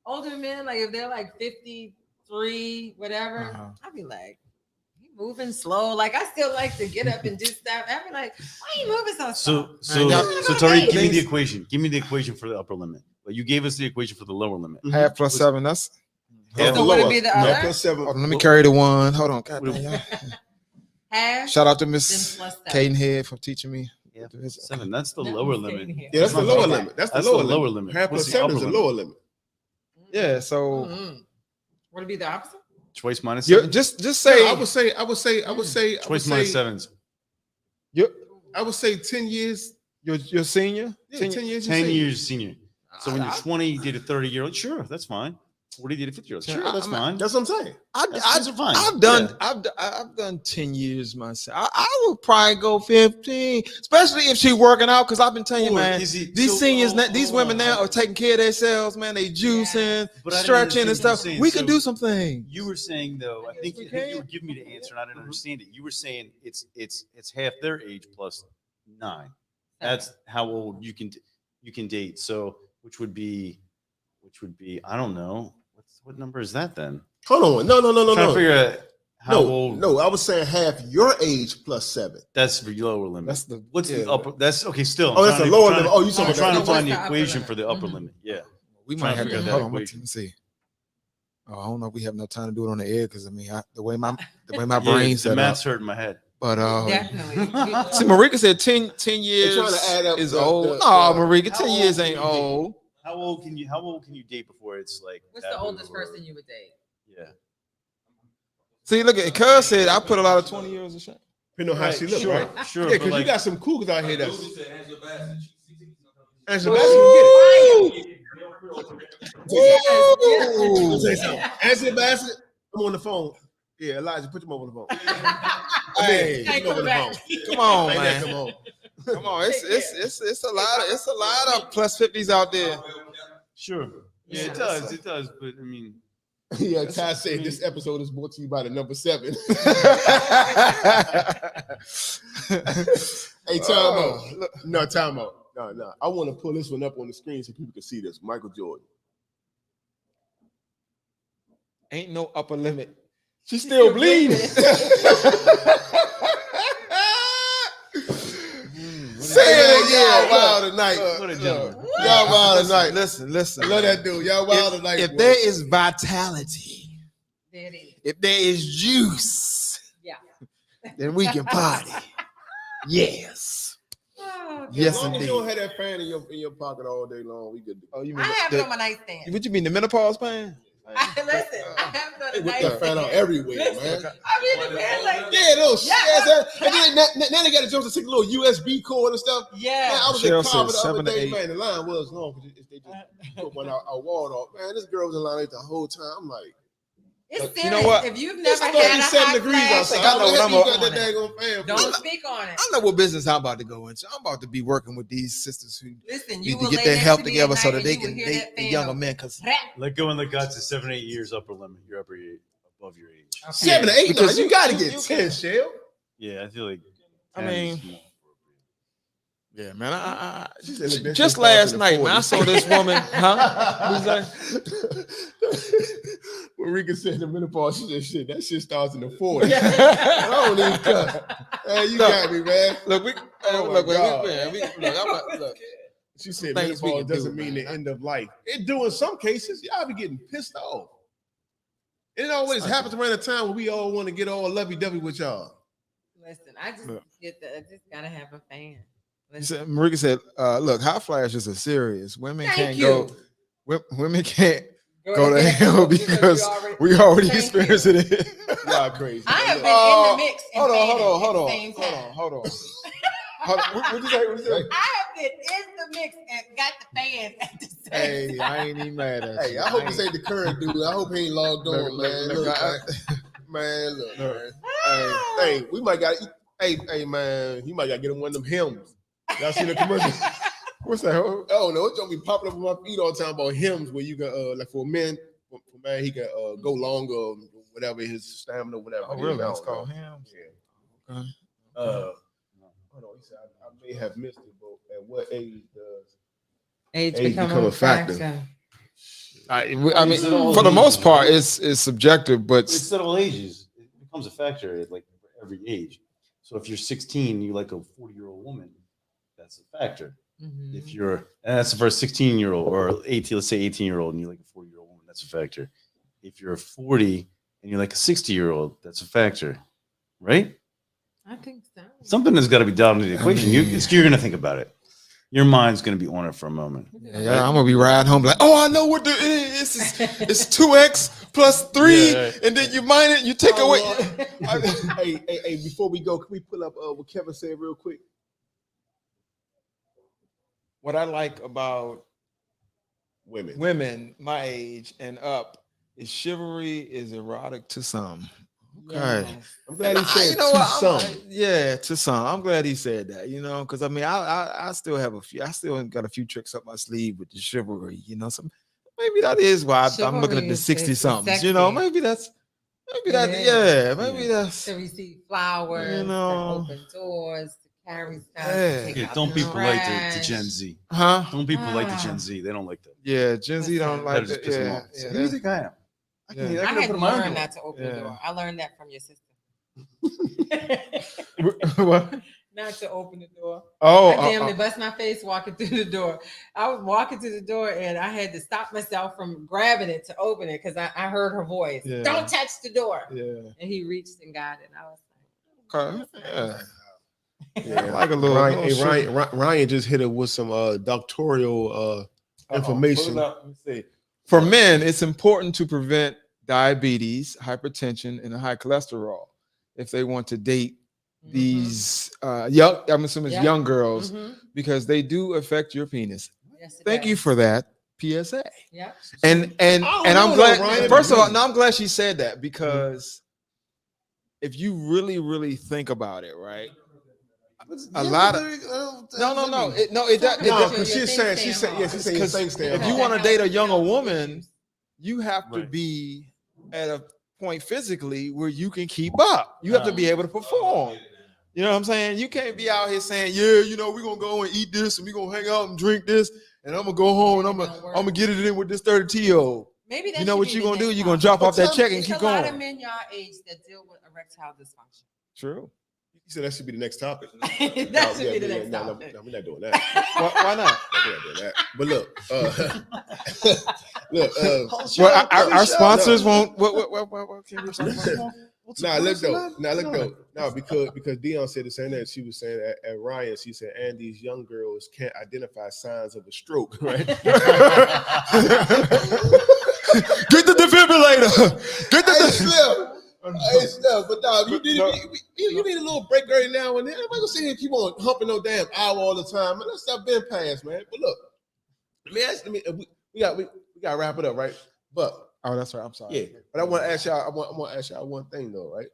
[SPEAKER 1] older men, like if they're like 53, whatever,
[SPEAKER 2] Uh-huh.
[SPEAKER 1] I'd be like, you moving slow. Like I still like to get up and do stuff. I'd be like, why are you moving so slow?
[SPEAKER 4] So
[SPEAKER 2] y'all-
[SPEAKER 4] Tariq, give me the
[SPEAKER 2] Things-
[SPEAKER 4] equation. Give me the equation for the upper limit. But you gave us the equation for the lower limit.
[SPEAKER 2] Half plus 7. That's.
[SPEAKER 3] Half
[SPEAKER 1] So would it be the
[SPEAKER 3] no,
[SPEAKER 1] other?
[SPEAKER 3] plus 7.
[SPEAKER 2] Hold on, let me carry the one. Hold on. God damn, y'all.
[SPEAKER 1] Half.
[SPEAKER 2] Shout out to
[SPEAKER 1] then
[SPEAKER 2] Miss
[SPEAKER 1] plus
[SPEAKER 2] Caden Head for teaching me.
[SPEAKER 4] Yeah, 7. That's the
[SPEAKER 1] No,
[SPEAKER 4] lower
[SPEAKER 1] I'm
[SPEAKER 4] limit.
[SPEAKER 1] staying here.
[SPEAKER 3] Yeah, that's the
[SPEAKER 4] That's
[SPEAKER 3] lower
[SPEAKER 4] not-
[SPEAKER 3] limit. That's the
[SPEAKER 4] that's
[SPEAKER 3] lower
[SPEAKER 4] the lower
[SPEAKER 3] limit.
[SPEAKER 4] limit.
[SPEAKER 3] Half
[SPEAKER 4] What's
[SPEAKER 3] plus
[SPEAKER 4] the
[SPEAKER 3] 7 is
[SPEAKER 4] upper
[SPEAKER 3] the
[SPEAKER 4] limit?
[SPEAKER 3] lower limit.
[SPEAKER 2] Yeah. So
[SPEAKER 1] Mhm. Would it be the opposite?
[SPEAKER 4] Choice minus
[SPEAKER 2] you
[SPEAKER 4] 7.
[SPEAKER 2] just
[SPEAKER 3] Yeah,
[SPEAKER 2] say
[SPEAKER 3] I would say
[SPEAKER 4] Choice minus 7's
[SPEAKER 2] you're
[SPEAKER 3] 10 years.
[SPEAKER 2] you're senior.
[SPEAKER 3] Yeah,
[SPEAKER 2] 10
[SPEAKER 3] 10 years.
[SPEAKER 4] 10
[SPEAKER 3] you're
[SPEAKER 4] years senior. So when you're
[SPEAKER 2] I-
[SPEAKER 4] 20, you did a 30-year-old. Sure, that's fine. 40 did a 50-year-old. Sure,
[SPEAKER 2] I-
[SPEAKER 4] that's
[SPEAKER 2] I'm-
[SPEAKER 4] fine.
[SPEAKER 3] That's what I'm saying.
[SPEAKER 4] Those are fine.
[SPEAKER 2] I've done
[SPEAKER 4] Yeah.
[SPEAKER 2] I've done 10 years myself. I would probably go 15, especially if she working out. Because I've been telling you,
[SPEAKER 4] Or
[SPEAKER 2] man,
[SPEAKER 4] is it-
[SPEAKER 2] these
[SPEAKER 4] so-
[SPEAKER 2] seniors,
[SPEAKER 4] oh,
[SPEAKER 2] these
[SPEAKER 4] hold
[SPEAKER 2] women
[SPEAKER 4] on.
[SPEAKER 2] now are taking care of themselves, man. They juicing,
[SPEAKER 4] But I didn't
[SPEAKER 2] stretching, and
[SPEAKER 4] understand what you were
[SPEAKER 2] stuff.
[SPEAKER 4] saying.
[SPEAKER 2] We can
[SPEAKER 4] So
[SPEAKER 2] do some things.
[SPEAKER 4] You were saying though, I
[SPEAKER 2] Yes,
[SPEAKER 4] think
[SPEAKER 2] we
[SPEAKER 4] you
[SPEAKER 2] can.
[SPEAKER 4] were giving me the answer, and I didn't understand it. You were saying it's half their age plus 9. That's how old you can date. So which would be I don't know. What number is that then?
[SPEAKER 3] Hold on. No.
[SPEAKER 4] Trying to figure out how old.
[SPEAKER 3] No, I was saying half your age plus 7.
[SPEAKER 4] That's the lower limit.
[SPEAKER 2] That's the
[SPEAKER 4] What's
[SPEAKER 2] yeah,
[SPEAKER 4] the upper? That's okay. Still,
[SPEAKER 3] Oh, that's the lower limit. Oh, you
[SPEAKER 4] I'm
[SPEAKER 3] talking
[SPEAKER 4] trying to
[SPEAKER 3] about
[SPEAKER 4] find
[SPEAKER 1] What's
[SPEAKER 4] the
[SPEAKER 1] the
[SPEAKER 4] equation
[SPEAKER 1] upper
[SPEAKER 4] for the upper
[SPEAKER 1] limit?
[SPEAKER 4] limit. Yeah.
[SPEAKER 2] We
[SPEAKER 4] Trying
[SPEAKER 2] might
[SPEAKER 4] to
[SPEAKER 2] have
[SPEAKER 4] figure
[SPEAKER 2] to
[SPEAKER 4] that
[SPEAKER 2] hold on.
[SPEAKER 4] equation.
[SPEAKER 2] Let's see. Oh, I don't know if we have no time to do it on the air because I mean the way my
[SPEAKER 4] Yeah,
[SPEAKER 2] brain's
[SPEAKER 4] the
[SPEAKER 2] set up.
[SPEAKER 4] math's hurting my head.
[SPEAKER 2] But
[SPEAKER 1] Definitely.
[SPEAKER 2] see, Marika said 10 years
[SPEAKER 3] trying to add up
[SPEAKER 2] is
[SPEAKER 3] the-
[SPEAKER 2] old.
[SPEAKER 3] the-
[SPEAKER 2] No,
[SPEAKER 3] the-
[SPEAKER 2] Marika,
[SPEAKER 4] How
[SPEAKER 2] 10
[SPEAKER 4] old
[SPEAKER 2] years
[SPEAKER 4] can
[SPEAKER 2] ain't
[SPEAKER 4] you date?
[SPEAKER 2] old.
[SPEAKER 4] How old can you date before it's like?
[SPEAKER 1] What's the
[SPEAKER 4] taboo
[SPEAKER 1] oldest
[SPEAKER 4] or-
[SPEAKER 1] person you would date?
[SPEAKER 4] Yeah.
[SPEAKER 2] See, look at Cuz said I put a lot of 20 years of shit.
[SPEAKER 3] Depending on how she look,
[SPEAKER 4] sure,
[SPEAKER 3] right?
[SPEAKER 4] Sure.
[SPEAKER 3] Yeah,
[SPEAKER 4] but
[SPEAKER 3] because
[SPEAKER 4] like,
[SPEAKER 3] you got some cougars out here that's. Angela
[SPEAKER 2] Ooh.
[SPEAKER 3] Bassett can get it.
[SPEAKER 2] Ooh.
[SPEAKER 3] Let me say something. Angela Bassett, I'm on the phone. Yeah, Elijah, put him over the phone.
[SPEAKER 2] Hey,
[SPEAKER 3] Put him over the phone.
[SPEAKER 2] come on,
[SPEAKER 3] Hey,
[SPEAKER 2] man.
[SPEAKER 3] come on.
[SPEAKER 2] Come on, it's a lot of plus 50s out there.
[SPEAKER 4] sure. Yeah, it does. It does. But I mean,
[SPEAKER 3] Yeah, Ty said this episode is brought to you by the number 7. Hey, time out. No, time out. No. I want to pull this one up on the screen so people can see this. Michael Jordan.
[SPEAKER 2] Ain't no upper limit. She's still bleeding.
[SPEAKER 3] Say it again. Y'all wild tonight.
[SPEAKER 4] what a gentleman.
[SPEAKER 3] Y'all wild tonight.
[SPEAKER 2] Listen.
[SPEAKER 3] I love that dude. Y'all wild tonight.
[SPEAKER 2] If
[SPEAKER 3] boy.
[SPEAKER 2] there is vitality,
[SPEAKER 1] There it is.
[SPEAKER 2] if there is juice,
[SPEAKER 1] Yeah.
[SPEAKER 2] then we can party. Yes.
[SPEAKER 1] Oh,
[SPEAKER 2] Yes,
[SPEAKER 3] as long as
[SPEAKER 2] indeed.
[SPEAKER 3] you don't have that fan in your pocket all day long, we good.
[SPEAKER 2] Oh, you
[SPEAKER 1] I have it on my nightstand.
[SPEAKER 2] what you mean the menopause pan?
[SPEAKER 1] Listen, I have it on the
[SPEAKER 3] With that fan out
[SPEAKER 1] nightstand.
[SPEAKER 3] everywhere,
[SPEAKER 1] Listen,
[SPEAKER 3] man.
[SPEAKER 1] I mean, the man like
[SPEAKER 3] Yeah, those
[SPEAKER 1] Yeah.
[SPEAKER 3] shit. And then now they got to jump to take a little USB cord and stuff. Man,
[SPEAKER 1] yeah.
[SPEAKER 3] I was
[SPEAKER 2] Cheryl
[SPEAKER 3] at Carver
[SPEAKER 2] said
[SPEAKER 3] the other
[SPEAKER 2] 7 to
[SPEAKER 3] day,
[SPEAKER 2] 8.
[SPEAKER 3] man. The line was long because they just put one out wall off. Man, this girl was in line the whole time. I'm like,
[SPEAKER 1] It's
[SPEAKER 2] Look,
[SPEAKER 1] serious.
[SPEAKER 2] you know what?
[SPEAKER 1] If you've
[SPEAKER 3] it's
[SPEAKER 1] never had a
[SPEAKER 3] 37
[SPEAKER 1] hot
[SPEAKER 3] degrees
[SPEAKER 1] flash,
[SPEAKER 3] outside.
[SPEAKER 2] I know what I'm
[SPEAKER 3] you got
[SPEAKER 1] on
[SPEAKER 3] that
[SPEAKER 1] it.
[SPEAKER 3] daggone fan.
[SPEAKER 1] Don't speak on it.
[SPEAKER 2] I know what business I'm about to go into. I'm about to be working with these sisters who
[SPEAKER 1] Listen,
[SPEAKER 2] need
[SPEAKER 1] you
[SPEAKER 2] to
[SPEAKER 1] will
[SPEAKER 2] get
[SPEAKER 1] lay
[SPEAKER 2] their
[SPEAKER 1] next
[SPEAKER 2] health
[SPEAKER 1] to me
[SPEAKER 2] together
[SPEAKER 1] at
[SPEAKER 2] so
[SPEAKER 1] night
[SPEAKER 2] that
[SPEAKER 1] and
[SPEAKER 2] they
[SPEAKER 1] you will
[SPEAKER 2] can
[SPEAKER 1] hear
[SPEAKER 2] date
[SPEAKER 1] that
[SPEAKER 2] the
[SPEAKER 1] fan
[SPEAKER 2] younger
[SPEAKER 1] go
[SPEAKER 2] men. Because
[SPEAKER 1] rap.
[SPEAKER 4] Let go and let God to 7 to 8 years upper limit. You're above your age.
[SPEAKER 1] Okay.
[SPEAKER 3] 7 to 8,
[SPEAKER 2] Because
[SPEAKER 3] you
[SPEAKER 2] you-
[SPEAKER 3] got to
[SPEAKER 2] you-
[SPEAKER 3] get
[SPEAKER 2] you
[SPEAKER 3] 10, Shell.
[SPEAKER 4] Yeah, I feel like.
[SPEAKER 2] I
[SPEAKER 4] 10 is
[SPEAKER 2] mean,
[SPEAKER 4] more appropriate.
[SPEAKER 2] yeah, man. I
[SPEAKER 3] She said the best
[SPEAKER 2] just
[SPEAKER 3] thing
[SPEAKER 2] last
[SPEAKER 3] starts in the
[SPEAKER 2] night, man, I
[SPEAKER 3] 40s.
[SPEAKER 2] saw this woman. Huh?
[SPEAKER 3] When Rika said the menopause, she said, "Shit, that shit starts in the 40s." I don't even cuss. Hey, you
[SPEAKER 2] Look.
[SPEAKER 3] got me, man.
[SPEAKER 2] Look,
[SPEAKER 3] Oh my
[SPEAKER 2] look,
[SPEAKER 3] God.
[SPEAKER 2] look.
[SPEAKER 3] She said
[SPEAKER 2] Things we
[SPEAKER 3] menopause
[SPEAKER 2] can do,
[SPEAKER 3] doesn't mean
[SPEAKER 2] man.
[SPEAKER 3] the end of life. It do in some cases. Y'all be getting pissed off. It always happens around the time when we all want to get all lovey-dovey with y'all.
[SPEAKER 1] Listen, I just
[SPEAKER 2] Look.
[SPEAKER 1] I just gotta have a fan.
[SPEAKER 2] He
[SPEAKER 1] Listen.
[SPEAKER 2] said, Marika said, "Look, hot flashes are serious. Women
[SPEAKER 1] Thank
[SPEAKER 2] can't
[SPEAKER 1] you.
[SPEAKER 2] go. Women can't go to
[SPEAKER 1] ahead.
[SPEAKER 2] hell because we already
[SPEAKER 1] Thank you.
[SPEAKER 2] experienced it."
[SPEAKER 3] Y'all crazy.
[SPEAKER 1] I have
[SPEAKER 3] Look,
[SPEAKER 1] been in the mix. And
[SPEAKER 2] Hold
[SPEAKER 1] fanning
[SPEAKER 2] on.
[SPEAKER 1] at the same time.
[SPEAKER 2] Hold on. What you say? What you say?
[SPEAKER 1] I have been in the mix and got the fan at the same
[SPEAKER 2] Hey,
[SPEAKER 1] time.
[SPEAKER 2] I ain't even mad at you.
[SPEAKER 3] Hey, I hope this ain't the current dude. I hope he ain't logged on,
[SPEAKER 2] Look,
[SPEAKER 3] man.
[SPEAKER 2] look,
[SPEAKER 3] Look,
[SPEAKER 2] I-
[SPEAKER 3] man, look,
[SPEAKER 2] Look.
[SPEAKER 3] man. Hey, we might got. Hey, man, you might got to get him one of them hymns. Y'all seen the commercial?
[SPEAKER 2] What's that?
[SPEAKER 3] Oh no, it's gonna be popping up on my feed all the time about hymns where you can like for men, for man he can go longer, whatever his stamina, whatever.
[SPEAKER 2] Oh,
[SPEAKER 3] it is.
[SPEAKER 2] really?
[SPEAKER 3] I
[SPEAKER 2] It's
[SPEAKER 3] don't know.
[SPEAKER 2] called hymns.
[SPEAKER 3] Yeah.
[SPEAKER 2] Okay.
[SPEAKER 3] Hold on, he said I may have missed it, but at what age does
[SPEAKER 1] Age
[SPEAKER 3] Age
[SPEAKER 1] become
[SPEAKER 3] become
[SPEAKER 1] a
[SPEAKER 3] a factor.
[SPEAKER 1] factor.
[SPEAKER 2] I mean,
[SPEAKER 4] It's at all
[SPEAKER 2] for the most
[SPEAKER 4] ages,
[SPEAKER 2] part,
[SPEAKER 4] right?
[SPEAKER 2] it's subjective, but
[SPEAKER 4] It's at all ages. It becomes a factor at like every age. So if you're 16, you like a 40-year-old woman, that's a factor.
[SPEAKER 1] Mhm.
[SPEAKER 4] If you're, and that's for a 16-year-old or 18, let's say 18-year-old, and you like a 40-year-old woman, that's a factor. If you're 40 and you're like a 60-year-old, that's a factor, right?
[SPEAKER 1] I think so.
[SPEAKER 4] Something has got to be down in the
[SPEAKER 2] I
[SPEAKER 4] equation.
[SPEAKER 2] mean-
[SPEAKER 4] You're going to think about it. Your mind's going to be on it for a moment.
[SPEAKER 2] yeah, I'm gonna be riding home like, oh, I know what the it is. It's 2x plus 3,
[SPEAKER 4] Yeah.
[SPEAKER 2] and then you mine it, you take
[SPEAKER 3] Oh,
[SPEAKER 2] away.
[SPEAKER 3] hey, before we go, can we pull up what Kevin said real quick?
[SPEAKER 2] What I like about
[SPEAKER 3] Women.
[SPEAKER 2] women my age and up is chivalry is erotic to some. Okay.
[SPEAKER 1] Yes.
[SPEAKER 3] I'm glad he said
[SPEAKER 2] You know what?
[SPEAKER 3] some.
[SPEAKER 2] Yeah, to some. I'm glad he said that, because I mean, I still have I still got a few tricks up my sleeve with the chivalry, so maybe that is why I'm looking at
[SPEAKER 1] Chivalry
[SPEAKER 2] the
[SPEAKER 1] is
[SPEAKER 2] 60 somethings,
[SPEAKER 1] sexy.
[SPEAKER 2] maybe that's,
[SPEAKER 1] It
[SPEAKER 2] that,
[SPEAKER 1] is.
[SPEAKER 2] yeah, maybe
[SPEAKER 4] Yeah.
[SPEAKER 2] that's,
[SPEAKER 1] To receive flowers, to open doors, to carry stuff.
[SPEAKER 2] Yeah.
[SPEAKER 1] To take
[SPEAKER 4] Yeah,
[SPEAKER 1] out
[SPEAKER 4] don't
[SPEAKER 1] the
[SPEAKER 4] be polite to
[SPEAKER 1] trash.
[SPEAKER 4] Gen Z.
[SPEAKER 2] huh?
[SPEAKER 4] Don't be polite to
[SPEAKER 1] Ah.
[SPEAKER 4] Gen Z. They don't like that.
[SPEAKER 2] Yeah, Gen Z don't
[SPEAKER 1] Listen.
[SPEAKER 2] like
[SPEAKER 4] That'll just
[SPEAKER 2] that.
[SPEAKER 4] piss them
[SPEAKER 2] Yeah,
[SPEAKER 4] off.
[SPEAKER 2] yeah,
[SPEAKER 4] Who do you think I am? I
[SPEAKER 2] Yeah.
[SPEAKER 4] can
[SPEAKER 1] I
[SPEAKER 4] I
[SPEAKER 1] had
[SPEAKER 4] can
[SPEAKER 1] to
[SPEAKER 4] open my own
[SPEAKER 1] learn
[SPEAKER 4] door.
[SPEAKER 1] not to open the
[SPEAKER 2] Yeah.
[SPEAKER 1] door. I learned that from your sister.
[SPEAKER 2] What?
[SPEAKER 1] Not to open the door.
[SPEAKER 2] Oh,
[SPEAKER 1] I damn near bust my face walking through the door. I was walking through the door and I had to stop myself from grabbing it to open it because I heard her voice.
[SPEAKER 2] Yeah.
[SPEAKER 1] Don't touch the door.
[SPEAKER 2] yeah.
[SPEAKER 1] And he reached and got it. And I was like,
[SPEAKER 2] Okay. Yeah.
[SPEAKER 3] Yeah,
[SPEAKER 2] I like a little-
[SPEAKER 3] Ryan,
[SPEAKER 2] little
[SPEAKER 3] Ryan just hit it with some doctoral information.
[SPEAKER 2] Pull it up. Let me see. For men, it's important to prevent diabetes, hypertension, and high cholesterol if they want to date these young, I'm assuming it's
[SPEAKER 1] Yeah.
[SPEAKER 2] young girls,
[SPEAKER 1] Mhm.
[SPEAKER 2] because they do affect your penis.
[SPEAKER 1] Yes, it
[SPEAKER 2] Thank you
[SPEAKER 1] does.
[SPEAKER 2] for that PSA.
[SPEAKER 1] Yep.
[SPEAKER 2] And
[SPEAKER 3] I don't
[SPEAKER 2] I'm
[SPEAKER 3] know,
[SPEAKER 2] glad.
[SPEAKER 3] Ryan.
[SPEAKER 2] First of all, no, I'm glad she said that because if you really, really think about it, right? A lot of no. It does.
[SPEAKER 3] No,
[SPEAKER 1] Your
[SPEAKER 3] because she's
[SPEAKER 1] thing
[SPEAKER 3] saying
[SPEAKER 1] stand
[SPEAKER 3] she's saying
[SPEAKER 2] Because
[SPEAKER 3] things stand
[SPEAKER 2] if you
[SPEAKER 3] hard.
[SPEAKER 2] want to date a younger woman, you have to
[SPEAKER 4] Right.
[SPEAKER 2] be at a point physically where you can keep up. You have to be able to perform. You know what I'm saying? You can't be out here saying, yeah, we're gonna go and eat this and we're gonna hang out and drink this, and I'm gonna go home and I'm gonna get it in with this 32-year-old.
[SPEAKER 1] Maybe that
[SPEAKER 2] You know
[SPEAKER 1] should
[SPEAKER 2] what
[SPEAKER 1] be
[SPEAKER 2] you're
[SPEAKER 1] the
[SPEAKER 2] gonna do?
[SPEAKER 1] next
[SPEAKER 2] You're gonna
[SPEAKER 1] topic.
[SPEAKER 2] drop off that
[SPEAKER 3] But
[SPEAKER 2] check and
[SPEAKER 1] It's
[SPEAKER 2] keep
[SPEAKER 1] a lot of
[SPEAKER 2] going.
[SPEAKER 1] men your age that deal with erectile dysfunction.
[SPEAKER 2] True.
[SPEAKER 3] You said that should be the next topic.
[SPEAKER 1] That should be the next
[SPEAKER 3] no,
[SPEAKER 1] topic.
[SPEAKER 3] we're not doing that.
[SPEAKER 2] Why not?
[SPEAKER 3] We're not doing that. But look, look,
[SPEAKER 2] Well, our sponsors won't. What can we talk about?
[SPEAKER 3] look though. No, because Dion said the same thing. She was saying at Ryan, she said, and these young girls can't identify signs of a stroke, right?
[SPEAKER 2] Get the defibrillator. Get
[SPEAKER 3] Hey,
[SPEAKER 2] the.
[SPEAKER 3] Slim. Hey, Slim, but dog, you need a little break every now and then. I'm not gonna sit here and keep on humping no damn hour all the time. Man, let's stop being past, man. But look, we got to wrap it up, right? But
[SPEAKER 2] Oh, that's right. I'm sorry.
[SPEAKER 3] yeah, but I want to ask y'all. I want to ask y'all one thing though, right?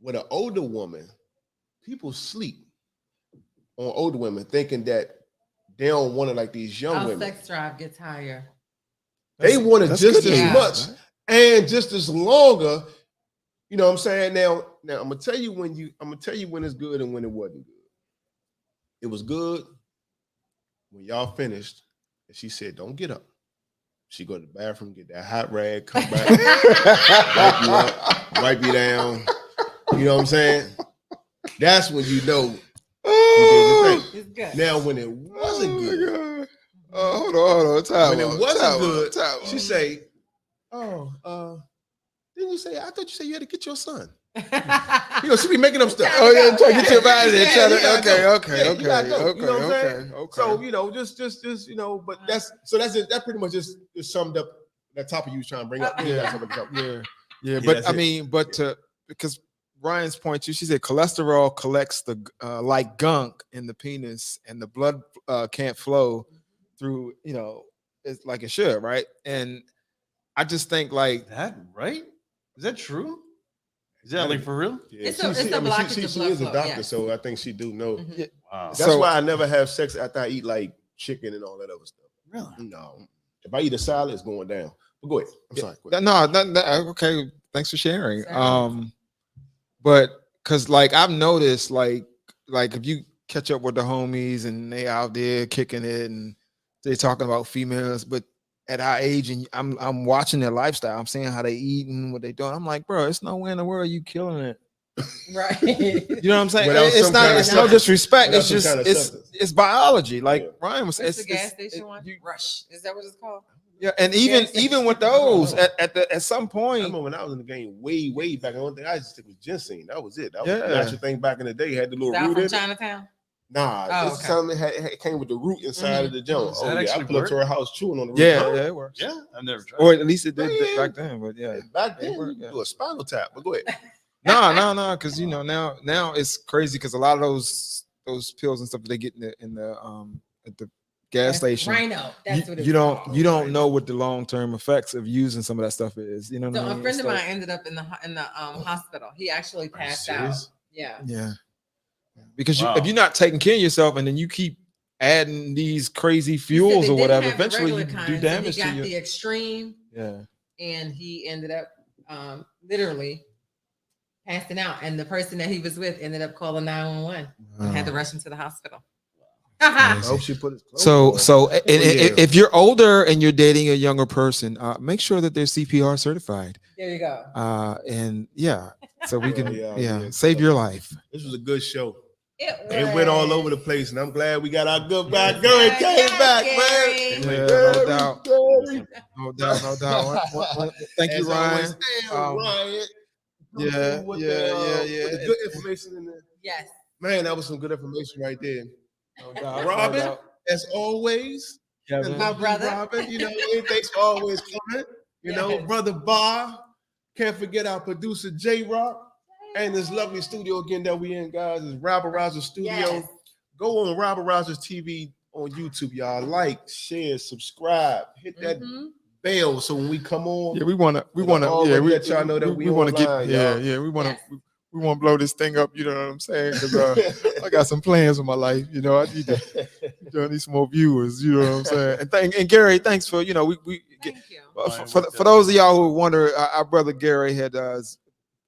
[SPEAKER 3] With an older woman, people sleep on older women, thinking that they don't want it like these young
[SPEAKER 1] Our
[SPEAKER 3] women.
[SPEAKER 1] sex drive gets higher.
[SPEAKER 3] They want it
[SPEAKER 2] That's
[SPEAKER 3] just
[SPEAKER 2] good
[SPEAKER 3] as
[SPEAKER 1] news,
[SPEAKER 3] much and just as longer. You know what I'm saying? Now I'm gonna tell you when it's good and when it wasn't good. It was good when y'all finished, and she said, "Don't get up." She go to the bathroom, get that hot rag, come back, wipe you up, wipe you down. You know what I'm saying? That's when you know you did your thing.
[SPEAKER 1] It's good.
[SPEAKER 3] Now, when it wasn't good,
[SPEAKER 2] Hold on. Time
[SPEAKER 3] when it
[SPEAKER 2] out,
[SPEAKER 3] wasn't
[SPEAKER 2] time
[SPEAKER 3] good,
[SPEAKER 2] out, time
[SPEAKER 3] she
[SPEAKER 2] out.
[SPEAKER 3] say, didn't you say? I thought you said you had to get your son. You know, she be making up stuff.
[SPEAKER 2] Oh yeah, try to get your body there.
[SPEAKER 3] Yeah, you gotta go.
[SPEAKER 2] Okay.
[SPEAKER 3] Yeah, you gotta go. You know what I'm saying?
[SPEAKER 2] Okay.
[SPEAKER 3] So just but that's it. That pretty much just summed up that topic you was trying to bring up.
[SPEAKER 2] Yeah.
[SPEAKER 3] Yeah.
[SPEAKER 2] Yeah,
[SPEAKER 3] that's
[SPEAKER 2] but I
[SPEAKER 3] it.
[SPEAKER 2] mean, because Ryan's point too, she said cholesterol collects the like gunk in the penis, and the blood can't flow through. It's like it should, right? And I just think like
[SPEAKER 4] That right? Is that true? Is that like for real?
[SPEAKER 3] Yeah,
[SPEAKER 1] It's a blockage
[SPEAKER 3] she
[SPEAKER 1] of blood
[SPEAKER 3] is a
[SPEAKER 1] flow,
[SPEAKER 3] doctor,
[SPEAKER 1] yes.
[SPEAKER 3] so I think she do know.
[SPEAKER 1] Mhm.
[SPEAKER 4] Wow.
[SPEAKER 3] That's
[SPEAKER 2] So-
[SPEAKER 3] why I never have sex after I eat like chicken and all that other stuff.
[SPEAKER 4] Really?
[SPEAKER 3] No, if I eat a salad, it's going down. But go ahead. I'm sorry. Go ahead.
[SPEAKER 2] No, okay. Thanks for sharing.
[SPEAKER 1] Sorry.
[SPEAKER 2] But because like I've noticed, like if you catch up with the homies and they out there kicking it and they're talking about females, but at our age and I'm watching their lifestyle, I'm seeing how they eating, what they doing. I'm like, bro, it's nowhere in the world you killing it.
[SPEAKER 1] Right.
[SPEAKER 2] You know what I'm saying?
[SPEAKER 3] Without
[SPEAKER 2] It's
[SPEAKER 3] some
[SPEAKER 2] not.
[SPEAKER 3] kind of
[SPEAKER 2] It's no
[SPEAKER 1] substance.
[SPEAKER 2] disrespect.
[SPEAKER 3] Without
[SPEAKER 2] It's
[SPEAKER 3] some
[SPEAKER 2] just.
[SPEAKER 3] kind of
[SPEAKER 2] It's
[SPEAKER 3] substance.
[SPEAKER 2] biology. Like
[SPEAKER 3] Yeah.
[SPEAKER 2] Ryan was.
[SPEAKER 1] What's the
[SPEAKER 2] it's-
[SPEAKER 1] gas station one?
[SPEAKER 2] you-
[SPEAKER 1] Rush. Is that what it's called?
[SPEAKER 2] yeah, and
[SPEAKER 1] Gas
[SPEAKER 2] even
[SPEAKER 1] station.
[SPEAKER 2] with those at some
[SPEAKER 3] I
[SPEAKER 2] point.
[SPEAKER 3] remember when I was in the game way back. The only thing I used to take was ginseng. That was it. That was the
[SPEAKER 2] Yeah.
[SPEAKER 3] natural thing back in the day. Had the
[SPEAKER 1] Is
[SPEAKER 3] little
[SPEAKER 1] that
[SPEAKER 3] root
[SPEAKER 1] from
[SPEAKER 3] in it.
[SPEAKER 1] Chinatown?
[SPEAKER 3] Nah,
[SPEAKER 1] Oh,
[SPEAKER 3] this
[SPEAKER 1] okay.
[SPEAKER 3] time it came with the root inside of the junk.
[SPEAKER 4] Does
[SPEAKER 3] Oh
[SPEAKER 4] that
[SPEAKER 3] yeah, I
[SPEAKER 4] actually
[SPEAKER 3] pull up
[SPEAKER 4] work?
[SPEAKER 3] to her house chewing on the root.
[SPEAKER 2] Yeah,
[SPEAKER 3] Huh?
[SPEAKER 2] yeah, it works.
[SPEAKER 4] Yeah, I've never tried.
[SPEAKER 2] Or at least it did
[SPEAKER 3] Man.
[SPEAKER 2] back then. But yeah.
[SPEAKER 3] Back
[SPEAKER 2] It
[SPEAKER 3] then,
[SPEAKER 2] worked,
[SPEAKER 3] you
[SPEAKER 2] yeah.
[SPEAKER 3] do a spinal tap. But go ahead.
[SPEAKER 2] No, because you know now it's crazy because a lot of those pills and stuff that they get in the at the gas station.
[SPEAKER 1] Rhino. That's what it's
[SPEAKER 2] You
[SPEAKER 1] called.
[SPEAKER 2] don't know what the long term effects of using some of that stuff is. You know what
[SPEAKER 1] So
[SPEAKER 2] I
[SPEAKER 1] a
[SPEAKER 2] mean?
[SPEAKER 1] friend
[SPEAKER 2] It's
[SPEAKER 1] of
[SPEAKER 2] like-
[SPEAKER 1] mine ended up in the hospital. He actually
[SPEAKER 3] Are you
[SPEAKER 1] passed out.
[SPEAKER 3] serious?
[SPEAKER 1] Yeah.
[SPEAKER 2] Yeah. Because
[SPEAKER 4] Wow.
[SPEAKER 2] if you're not taking care of yourself and then you keep adding these crazy
[SPEAKER 1] He said
[SPEAKER 2] fuels
[SPEAKER 1] they
[SPEAKER 2] or
[SPEAKER 1] didn't
[SPEAKER 2] whatever,
[SPEAKER 1] have the
[SPEAKER 2] eventually you
[SPEAKER 1] regular
[SPEAKER 2] do
[SPEAKER 1] kind, so
[SPEAKER 2] damage
[SPEAKER 1] he
[SPEAKER 2] to
[SPEAKER 1] got
[SPEAKER 2] you.
[SPEAKER 1] the extreme,
[SPEAKER 2] Yeah.
[SPEAKER 1] and he ended up literally passing out. And the person that he was with ended up calling 911 and had to rush him to the hospital.
[SPEAKER 3] I hope she put his clothes
[SPEAKER 2] So
[SPEAKER 3] on.
[SPEAKER 2] so
[SPEAKER 3] yeah.
[SPEAKER 2] if you're older and you're dating a younger person, make sure that they're CPR certified.
[SPEAKER 1] There you go.
[SPEAKER 2] And yeah, so we
[SPEAKER 3] Yeah,
[SPEAKER 2] can
[SPEAKER 3] yeah.
[SPEAKER 2] save your life.
[SPEAKER 3] This was a good show.
[SPEAKER 1] It
[SPEAKER 3] It went all over the
[SPEAKER 1] was.
[SPEAKER 3] place, and I'm glad we got our good
[SPEAKER 1] Yes,
[SPEAKER 3] back. Gary
[SPEAKER 1] sir.
[SPEAKER 3] came
[SPEAKER 1] Yes,
[SPEAKER 3] back,
[SPEAKER 1] Gary.
[SPEAKER 3] man.
[SPEAKER 2] Yeah,
[SPEAKER 3] Gary,
[SPEAKER 2] no doubt.
[SPEAKER 3] Gary.
[SPEAKER 2] No doubt, no doubt. Thank you,
[SPEAKER 3] As
[SPEAKER 2] Ryan.
[SPEAKER 3] always, Ryan.
[SPEAKER 2] Yeah,
[SPEAKER 3] With
[SPEAKER 2] yeah.
[SPEAKER 3] with the good information in there.
[SPEAKER 1] Yes.
[SPEAKER 3] Man, that was some good information right there.
[SPEAKER 2] No doubt,
[SPEAKER 3] Robin,
[SPEAKER 2] no doubt.
[SPEAKER 3] as always,
[SPEAKER 2] Kevin.
[SPEAKER 1] My
[SPEAKER 3] lovely
[SPEAKER 1] brother.
[SPEAKER 3] Robin, you know, thanks for always coming. You know,
[SPEAKER 1] Yes.
[SPEAKER 3] brother Bar. Can't forget our producer J Rock. And this lovely studio again that we in, guys, is Robert Rogers Studio.
[SPEAKER 1] Yes.
[SPEAKER 3] Go on Robert Rogers TV on YouTube, y'all. Like, share, subscribe, hit that
[SPEAKER 1] Mhm.
[SPEAKER 3] bell so when we come on,
[SPEAKER 2] Yeah, we want to,
[SPEAKER 3] We're already
[SPEAKER 2] yeah, we
[SPEAKER 3] let y'all know that we
[SPEAKER 2] want to get,
[SPEAKER 3] online,
[SPEAKER 2] yeah,
[SPEAKER 3] y'all.
[SPEAKER 2] yeah, we want to,
[SPEAKER 1] Yes.
[SPEAKER 2] we want to blow this thing up. You know what I'm saying? Because I got some plans for my life. You know, I need I need some more viewers. You know what I'm saying? And Gary, thanks for we
[SPEAKER 1] Thank you.
[SPEAKER 2] for those of y'all who wonder, our brother Gary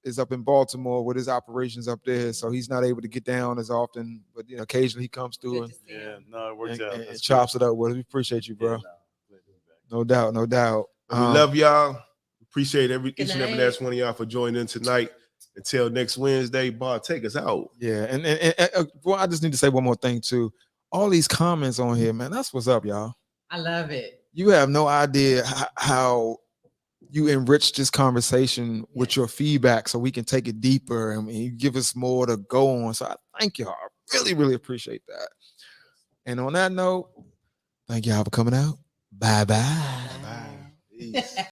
[SPEAKER 2] is up in Baltimore with his operations up there, so he's not able to get down as often. But occasionally he comes through
[SPEAKER 1] Good
[SPEAKER 2] and,
[SPEAKER 1] to see
[SPEAKER 4] Yeah,
[SPEAKER 1] you.
[SPEAKER 4] no, it works out.
[SPEAKER 2] and
[SPEAKER 4] That's
[SPEAKER 2] chops it up with us. We appreciate you,
[SPEAKER 4] cool.
[SPEAKER 2] bro.
[SPEAKER 4] Yeah, no, glad to be back.
[SPEAKER 2] No doubt, no doubt.
[SPEAKER 3] We love y'all. Appreciate
[SPEAKER 1] Good
[SPEAKER 3] each and every
[SPEAKER 1] night.
[SPEAKER 3] last one of y'all for joining in tonight. Until next Wednesday, Bar, take us out.
[SPEAKER 2] Yeah, and well, I just need to say one more thing too. All these comments on here, man, that's what's up, y'all.
[SPEAKER 1] I love it.
[SPEAKER 2] You have no idea how you enrich this conversation with
[SPEAKER 1] Yes.
[SPEAKER 2] your feedback, so we can take it deeper and you give us more to go on. So I thank y'all. I really, really appreciate that. And on that note, thank y'all for coming out. Bye bye.
[SPEAKER 3] Bye. Peace.